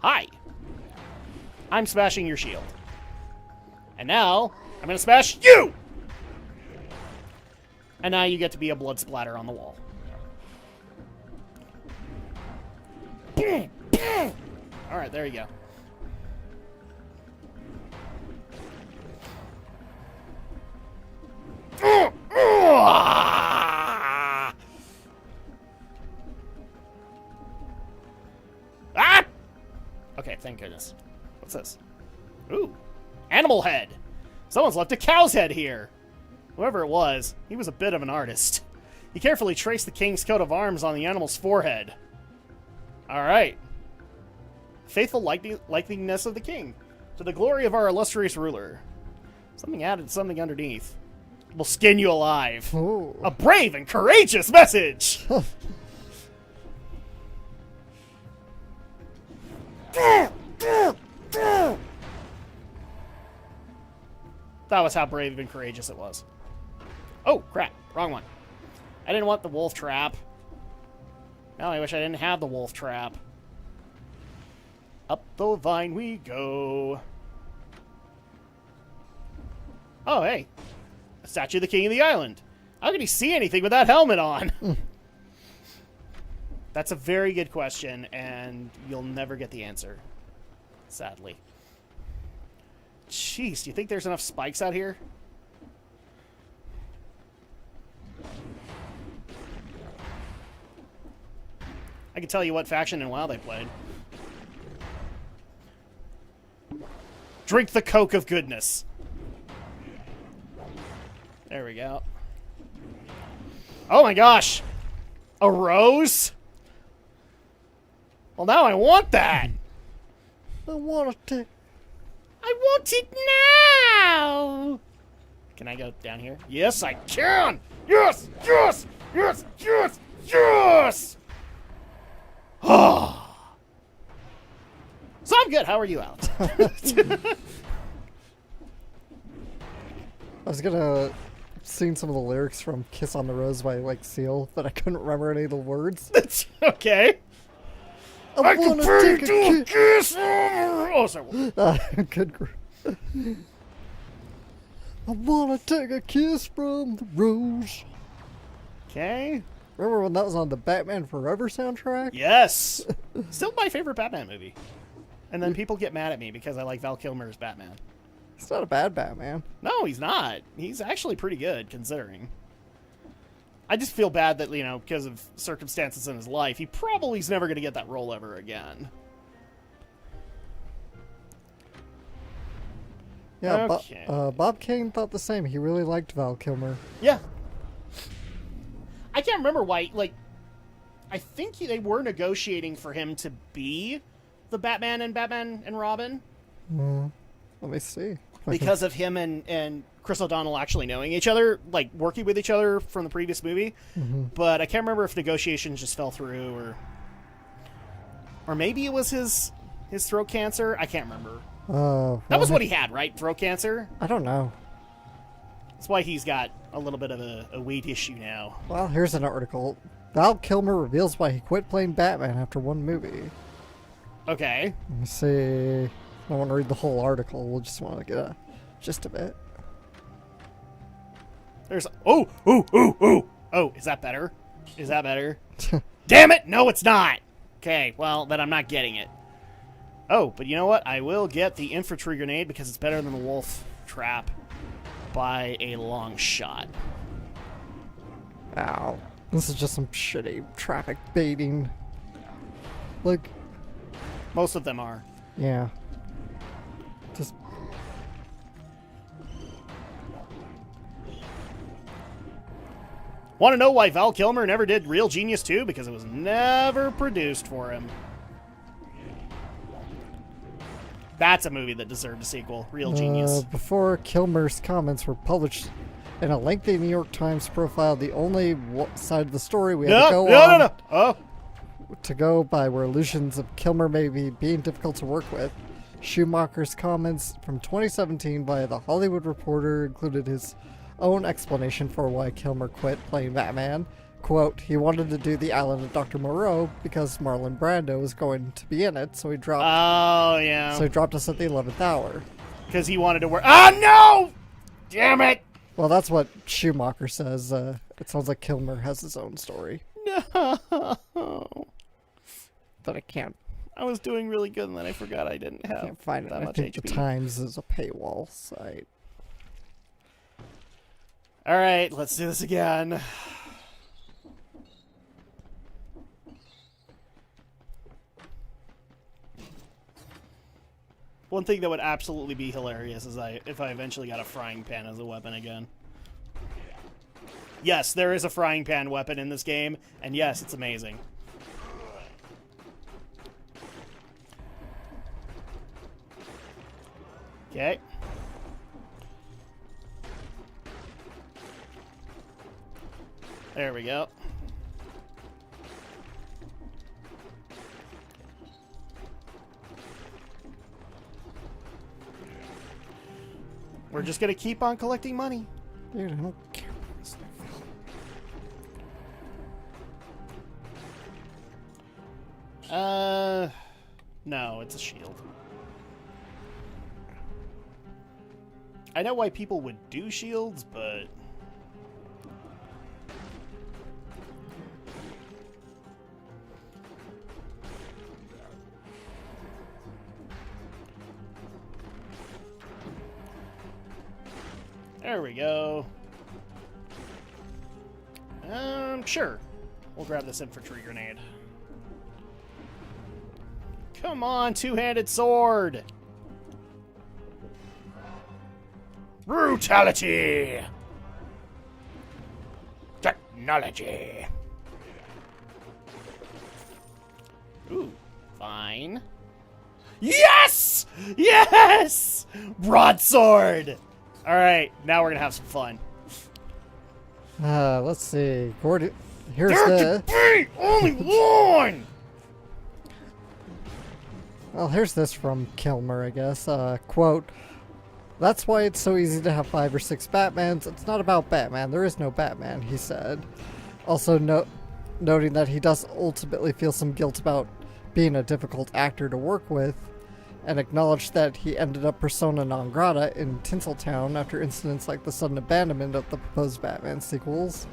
Hi. I'm smashing your shield. And now, I'm gonna smash you! And now you get to be a blood splatter on the wall. Alright, there you go. Ah! Okay, thank goodness. What's this? Ooh. Animal head! Someone's left a cow's head here! Whoever it was, he was a bit of an artist. He carefully traced the king's coat of arms on the animal's forehead. Alright. faithful likeliness of the king, to the glory of our illustrious ruler. Something added, something underneath. Will skin you alive. Ooh. A brave and courageous message. That was how brave and courageous it was. Oh, crap. Wrong one. I didn't want the wolf trap. Now I wish I didn't have the wolf trap. Up the vine we go. Oh, hey. A statue of the king of the island. How can he see anything with that helmet on? That's a very good question, and you'll never get the answer. Sadly. Jeez, do you think there's enough spikes out here? I can tell you what faction and WoW they played. Drink the Coke of goodness. There we go. Oh my gosh! A rose? Well, now I want that! I want it. I want it now! Can I go down here? Yes, I can! Yes! Yes! Yes! Yes! Yes! Oh. So I'm good. How are you, Alex? I was gonna sing some of the lyrics from Kiss on the Rose by, like, Seal, but I couldn't remember any of the words. That's okay. I wanna take a kiss. Oh, sorry. Good. I wanna take a kiss from the rose. Okay. Remember when that was on the Batman Forever soundtrack? Yes. Still my favorite Batman movie. And then people get mad at me because I like Val Kilmer as Batman. He's not a bad Batman. No, he's not. He's actually pretty good, considering. I just feel bad that, you know, because of circumstances in his life, he probably is never going to get that role ever again. Yeah, okay. Bob Kane thought the same. He really liked Val Kilmer. Yeah. I can't remember why, like, I think they were negotiating for him to be the Batman and Robin. Let me see. Because of him and Chris O'Donnell actually knowing each other, like, working with each other from the previous movie. But I can't remember if negotiations just fell through, or maybe it was his throat cancer. I can't remember. That was what he had, right? Throat cancer? I don't know. That's why he's got a little bit of a weight issue now. Well, here's an article. Val Kilmer reveals why he quit playing Batman after one movie. Okay. Let me see. I don't want to read the whole article. We'll just want to get a gist of it. There's... Oh, is that better? Is that better? Damn it! No, it's not! Okay, well, then I'm not getting it. Oh, but you know what? I will get the infantry grenade because it's better than the wolf trap by a long shot. Ow. This is just some shitty traffic baiting. Like... Most of them are. Yeah. Just... Want to know why Val Kilmer never did Real Genius 2? Because it was never produced for him. That's a movie that deserved a sequel. Real Genius. Before Kilmer's comments were published in a lengthy New York Times profile, the only side of the story we had to go on... No. Oh. To go by were illusions of Kilmer maybe being difficult to work with. Schumacher's comments from 2017 via The Hollywood Reporter included his own explanation for why Kilmer quit playing Batman. Quote, he wanted to do The Island of Dr. Moreau because Marlon Brando was going to be in it, so he dropped... Oh, yeah. So he dropped us at the 11th hour. Because he wanted to work... Oh, no! Damn it! Well, that's what Schumacher says. It sounds like Kilmer has his own story. No. But I can't. I was doing really good, and then I forgot I didn't have Can't find it. that I much think HP. the Times is a paywall site. All right, let's do this again. One thing that would absolutely be hilarious is if I eventually got a frying pan as a weapon again. Yes, there is a frying pan weapon in this game, and yes, it's amazing. Okay. There we go. We're just gonna keep on collecting money. Dude, I don't care about this thing. No, it's a shield. I know why people would do shields, but... There we go. Sure. We'll grab this infantry grenade. Come on, two-handed sword! Brutality! Technology! Ooh, fine. Yes! Yes! Broadsword! Alright, now we're gonna have some fun. Let's see. Gordon, here's There the... can be only one! Well, here's this from Kilmer, I guess. Quote, "That's why it's so easy to have 5 or 6 Batmans. It's not about Batman. There is no Batman," he said. Also noting that he does ultimately feel some guilt about being a difficult actor to work with, and acknowledged that he ended up persona non grata in Tinseltown after incidents like the sudden abandonment of the proposed Batman sequels.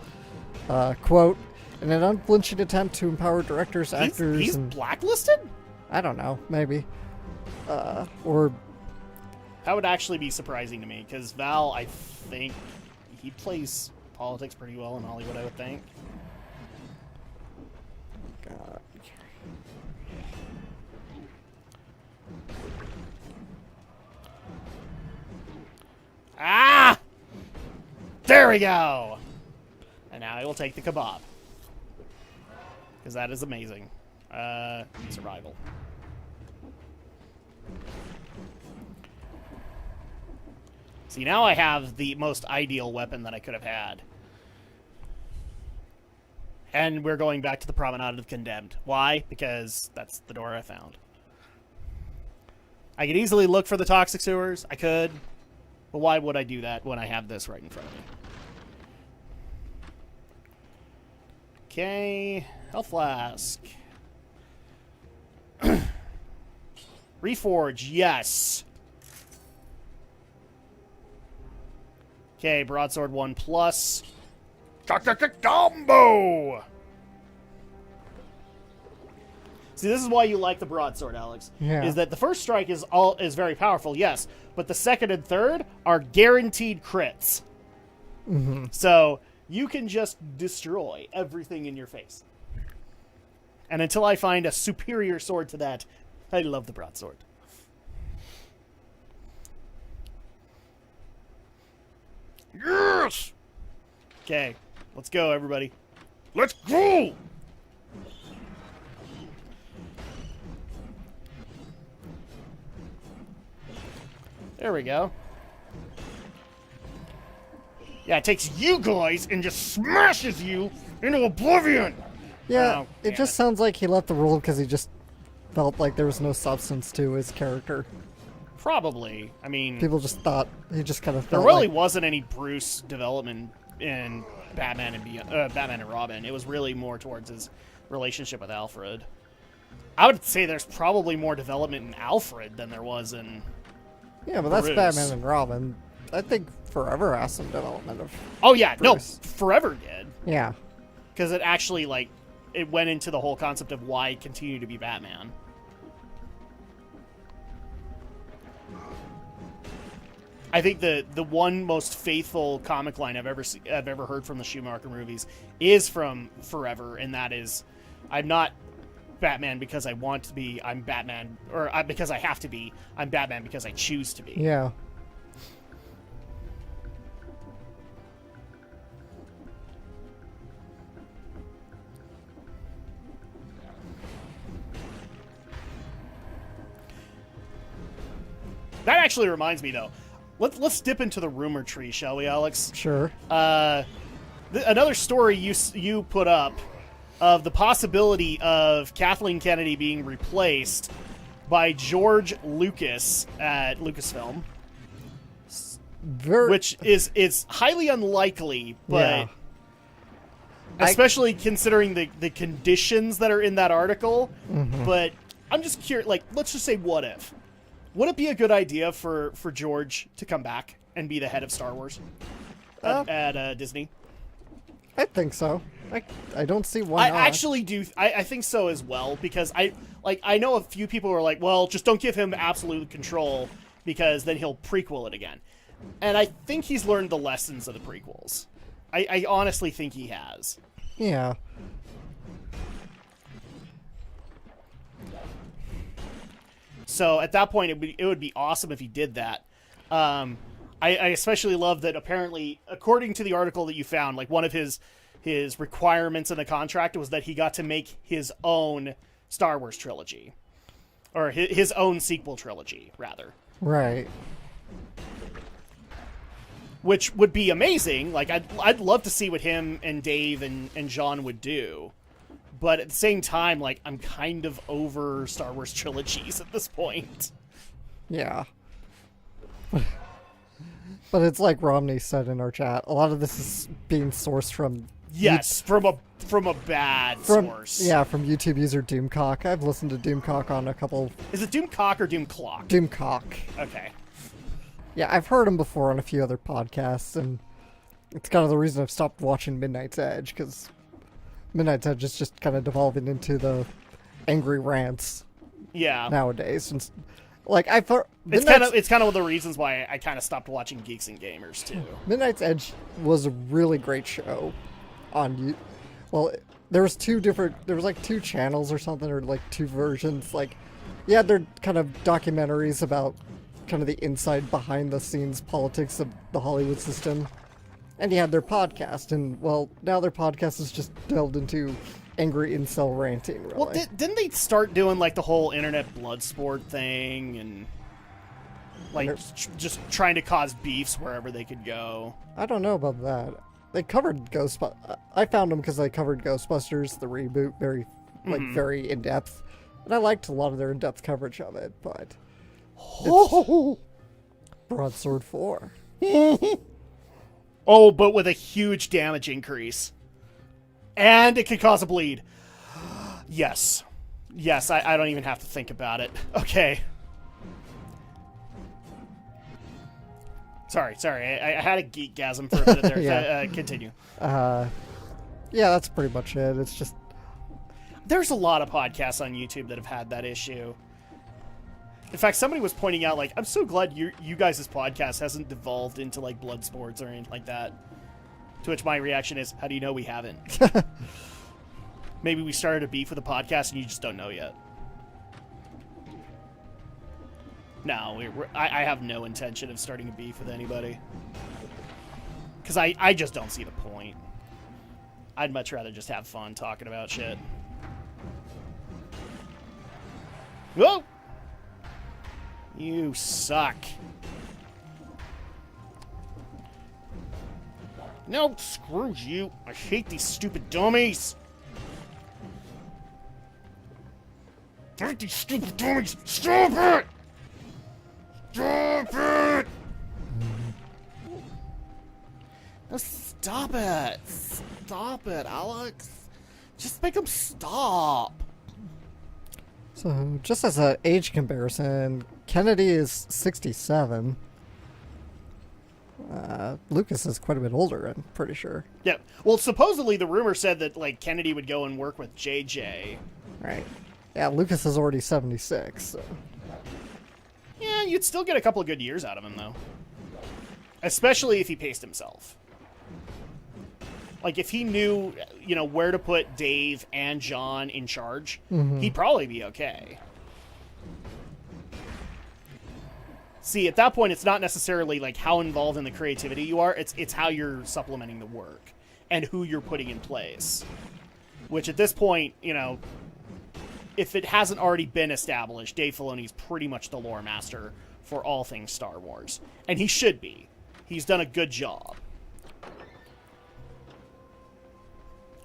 Quote, "In an unflinching attempt to empower directors, actors, He's and..." blacklisted? I don't know, maybe. Or... That would actually be surprising to me, because Val, I think, he plays politics pretty well in Hollywood, I would think. God. Ah! There we go! And now I will take the kebab. Because that is amazing. Survival. See, now I have the most ideal weapon that I could have had. And we're going back to the Promenade of the Condemned. Why? Because that's the door I found. I could easily look for the toxic sewers. I could. But why would I do that when I have this right in front of me? Okay. Health flask. Reforge, yes. Okay, broadsword 1 plus. Combo! See, this is why you like the broadsword, Alex. Yeah. Is that the first strike is very powerful, yes, but the second and third are guaranteed crits. Mm-hmm. So you can just destroy everything in your face. And until I find a superior sword to that, I love the broadsword. Yes! Okay, let's go, everybody. Let's go! There we go. Yeah, it takes you guys and just smashes you into oblivion! Yeah, Oh, it just sounds like he left the role because he just felt like there was no substance to his character. Probably. I mean, People just thought, he just kind of there felt really like... wasn't any Bruce development in Batman and Robin. It was really more towards his relationship with Alfred. I would say there's probably more development in Alfred than there was in Yeah, but that's Bruce. Batman and Robin. I think Forever has some development of... Oh, yeah. Bruce. No, Forever did. Yeah. Because it actually, like, it went into the whole concept of why continue to be Batman. I think the one most faithful comic line I've ever heard from the Schumacher movies is from Forever, and that is, "I'm not Batman because I want to be. I'm Batman, or because I have to be. I'm Batman because I choose to be." Yeah. That actually reminds me, though. Let's dip into the rumor tree, shall we, Alex? Sure. Another story you put up of the possibility of Kathleen Kennedy being replaced by George Lucas at Lucasfilm, which is highly unlikely, but especially considering the conditions that are in that article. Mm-hmm. But I'm just curious, like, let's just say, what if? Would it be a good idea for George to come back and be the head of Star Wars at Disney? I think so. I don't see why not. I actually do. I think so as well, because I know a few people who are like, well, just don't give him absolute control because then he'll prequel it again. And I think he's learned the lessons of the prequels. I honestly think he has. Yeah. So at that point, it would be awesome if he did that. I especially love that apparently, according to the article that you found, like one of his requirements in the contract was that he got to make his own Star Wars trilogy. Or his own sequel trilogy, rather. Right. Which would be amazing. Like, I'd love to see what him and Dave and John would do. But at the same time, like, I'm kind of over Star Wars trilogies at this point. Yeah. But it's like Romney said in our chat, a lot of this is being sourced from... Yes, from a bad source. Yeah, from YouTube user Doomcock. I've listened to Doomcock on a couple... Is it Doomcock or Doomclock? Doomcock. Okay. Yeah, I've heard him before on a few other podcasts, and it's kind of the reason I've stopped watching Midnight's Edge, because Midnight's Edge is just kind of devolving into the angry rants. Yeah. Nowadays, and like I've heard, it's kind of one of the reasons why I kind of stopped watching Geeks and Gamers too. Midnight's Edge was a really great show on well, there was two channels or something, or like two versions. Like, yeah, they're kind of documentaries about kind of the inside behind the scenes politics of the Hollywood system. And you had their podcast, and, well, now their podcast is just delved into angry incel ranting, really. Well, didn't they start doing, like, the whole internet blood sport thing, and, like, just trying to cause beefs wherever they could go? I don't know about that. They covered I found them because they covered Ghostbusters, the reboot, very in-depth. And I liked a lot of their in-depth coverage of it, but... Broadsword 4. Oh, but with a huge damage increase. And it could cause a bleed. Yes. Yes, I don't even have to think about it. Okay. Sorry. I had a geekgasm for a minute there. Yeah. Continue. Yeah, that's pretty much it. It's just... There's a lot of podcasts on YouTube that have had that issue. In fact, somebody was pointing out, like, I'm so glad you guys' podcast hasn't devolved into, like, blood sports or anything like that. To which my reaction is, how do you know we haven't? Maybe we started a beef with a podcast and you just don't know yet. No, I have no intention of starting a beef with anybody. Because I just don't see the point. I'd much rather just have fun talking about shit. Whoa! You suck. No, screw you. I hate these stupid dummies. I hate these stupid dummies. Stop it! Stop it! No, stop it. Stop it, Alex. Just make them stop. So, just as an age comparison, Kennedy is 67. Lucas is quite a bit older, I'm pretty sure. Yeah. Well, supposedly the rumor said that, like, Kennedy would go and work with JJ. Right. Yeah, Lucas is already 76, so... Yeah, you'd still get a couple of good years out of him, though. Especially if he paced himself. Like, if he knew, where to put Dave and John in charge, he'd probably be okay. See, at that point, it's not necessarily, like, how involved in the creativity you are. It's how you're supplementing the work and who you're putting in place. Which, at this point, if it hasn't already been established, Dave Filoni's pretty much the lore master for all things Star Wars. And he should be. He's done a good job.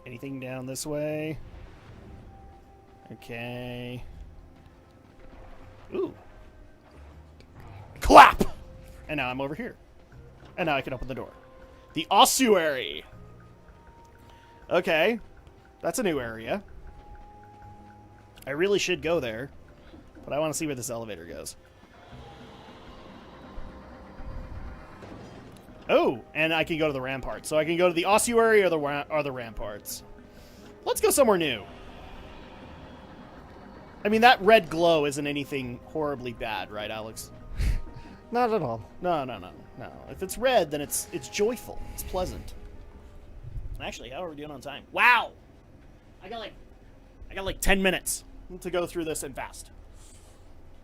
Anything down this way? Okay. Ooh. Clap! And now I'm over here. And now I can open the door. The ossuary. Okay. That's a new area. I really should go there. But I want to see where this elevator goes. Oh, and I can go to the ramparts. So I can go to the ossuary or the ramparts. Let's go somewhere new. I mean, that red glow isn't anything horribly bad, right, Alex? Not at all. No. If it's red, then it's joyful. It's pleasant. Actually, how are we doing on time? Wow! I got like 10 minutes to go through this and fast.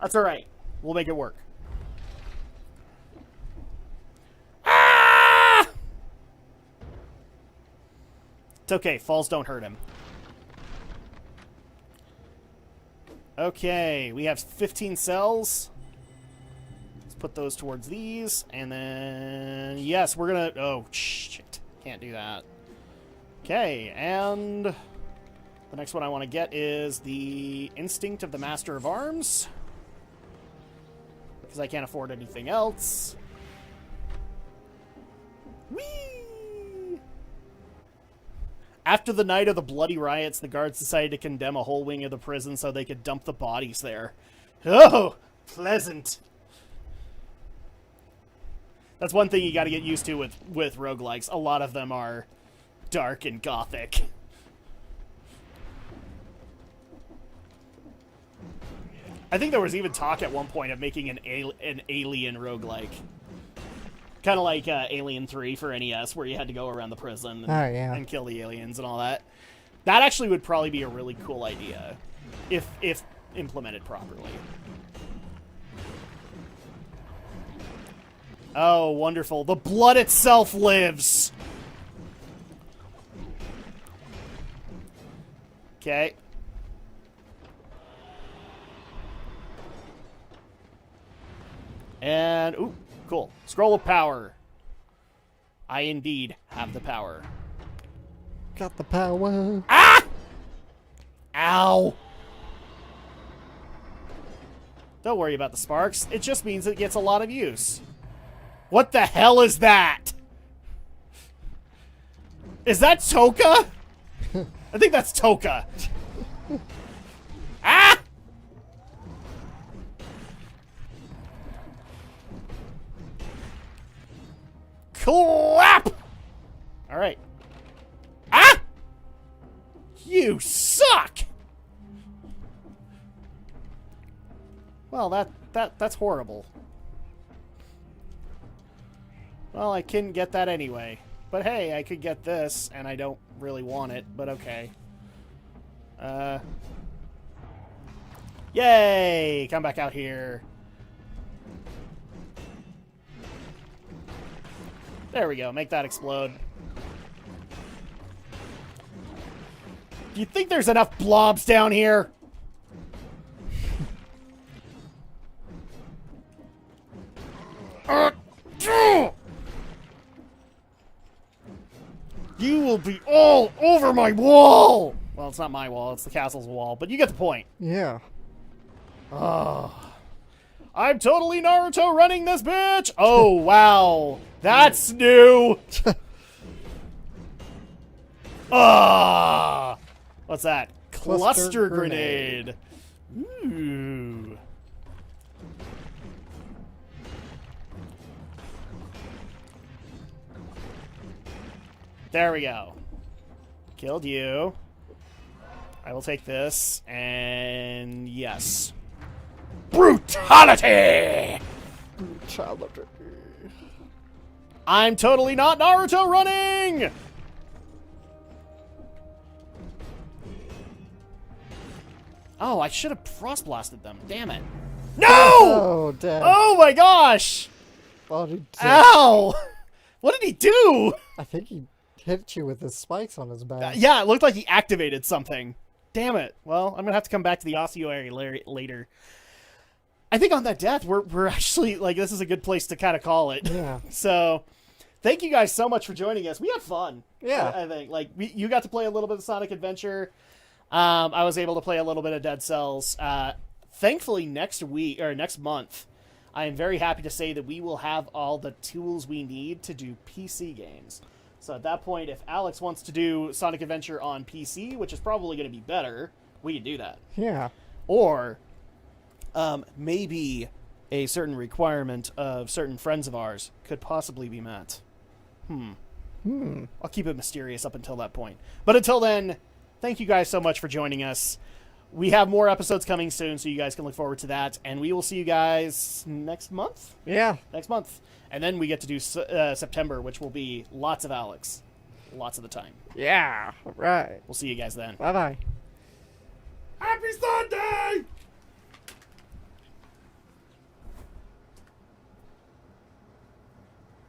That's all right. We'll make it work. Ah! It's okay. Falls don't hurt him. Okay, we have 15 cells. Let's put those towards these, and then yes, we're gonna. Oh shit! Can't do that. Okay, and the next one I want to get is the Instinct of the Master of Arms, because I can't afford anything else. Whee! After the night of the bloody riots, the guards decided to condemn a whole wing of the prison so they could dump the bodies there. Oh, pleasant. That's one thing you got to get used to with roguelikes. A lot of them are dark and gothic. I think there was even talk at one point of making an alien roguelike. Kind of like Alien 3 for NES, where you had to go around the prison and kill the aliens and all that. That actually would probably be a really cool idea, if implemented properly. Oh, wonderful. The blood itself lives! Okay. And, ooh. Cool. Scroll of power. I indeed have the power. Got the power. Ah! Ow! Don't worry about the sparks. It just means it gets a lot of use. What the hell is that? Is that Toka? I think that's Toka. Ah! Clap! Alright. Ah! You suck! Well, that's horrible. Well, I couldn't get that anyway. But hey, I could get this, and I don't really want it, but okay. Yay! Come back out here. There we go. Make that explode. Do you think there's enough blobs down here? You will be all over my wall! Well, it's not my wall. It's the castle's wall. But you get the point. Yeah. Oh. I'm totally Naruto running this bitch! Oh, wow. That's new! Ah! What's that? Cluster grenade. Ooh. There we go. Killed you. I will take this, and yes. Brutality! Brutality. I'm totally not Naruto running! Oh, I should have frost blasted them. Damn it. No! Oh, damn. Oh my gosh! Ow! What did he do? I think he hit you with his spikes on his back. Yeah, it looked like he activated something. Damn it. Well, I'm going to have to come back to the ossuary later. I think on that death, we're actually, like, this is a good place to kind of call it. Yeah. So, thank you guys so much for joining us. We had fun. Yeah. I think. Like, you got to play a little bit of Sonic Adventure. I was able to play a little bit of Dead Cells. Thankfully, next month, I am very happy to say that we will have all the tools we need to do PC games. So at that point, if Alex wants to do Sonic Adventure on PC, which is probably going to be better, we can do that. Yeah. Or maybe a certain requirement of certain friends of ours could possibly be met. I'll keep it mysterious up until that point. But until then, thank you guys so much for joining us. We have more episodes coming soon, so you guys can look forward to that. And we will see you guys next month? Yeah. Next month. And then we get to do September, which will be lots of Alex. Lots of the time. Yeah. All right. We'll see you guys then. Bye-bye.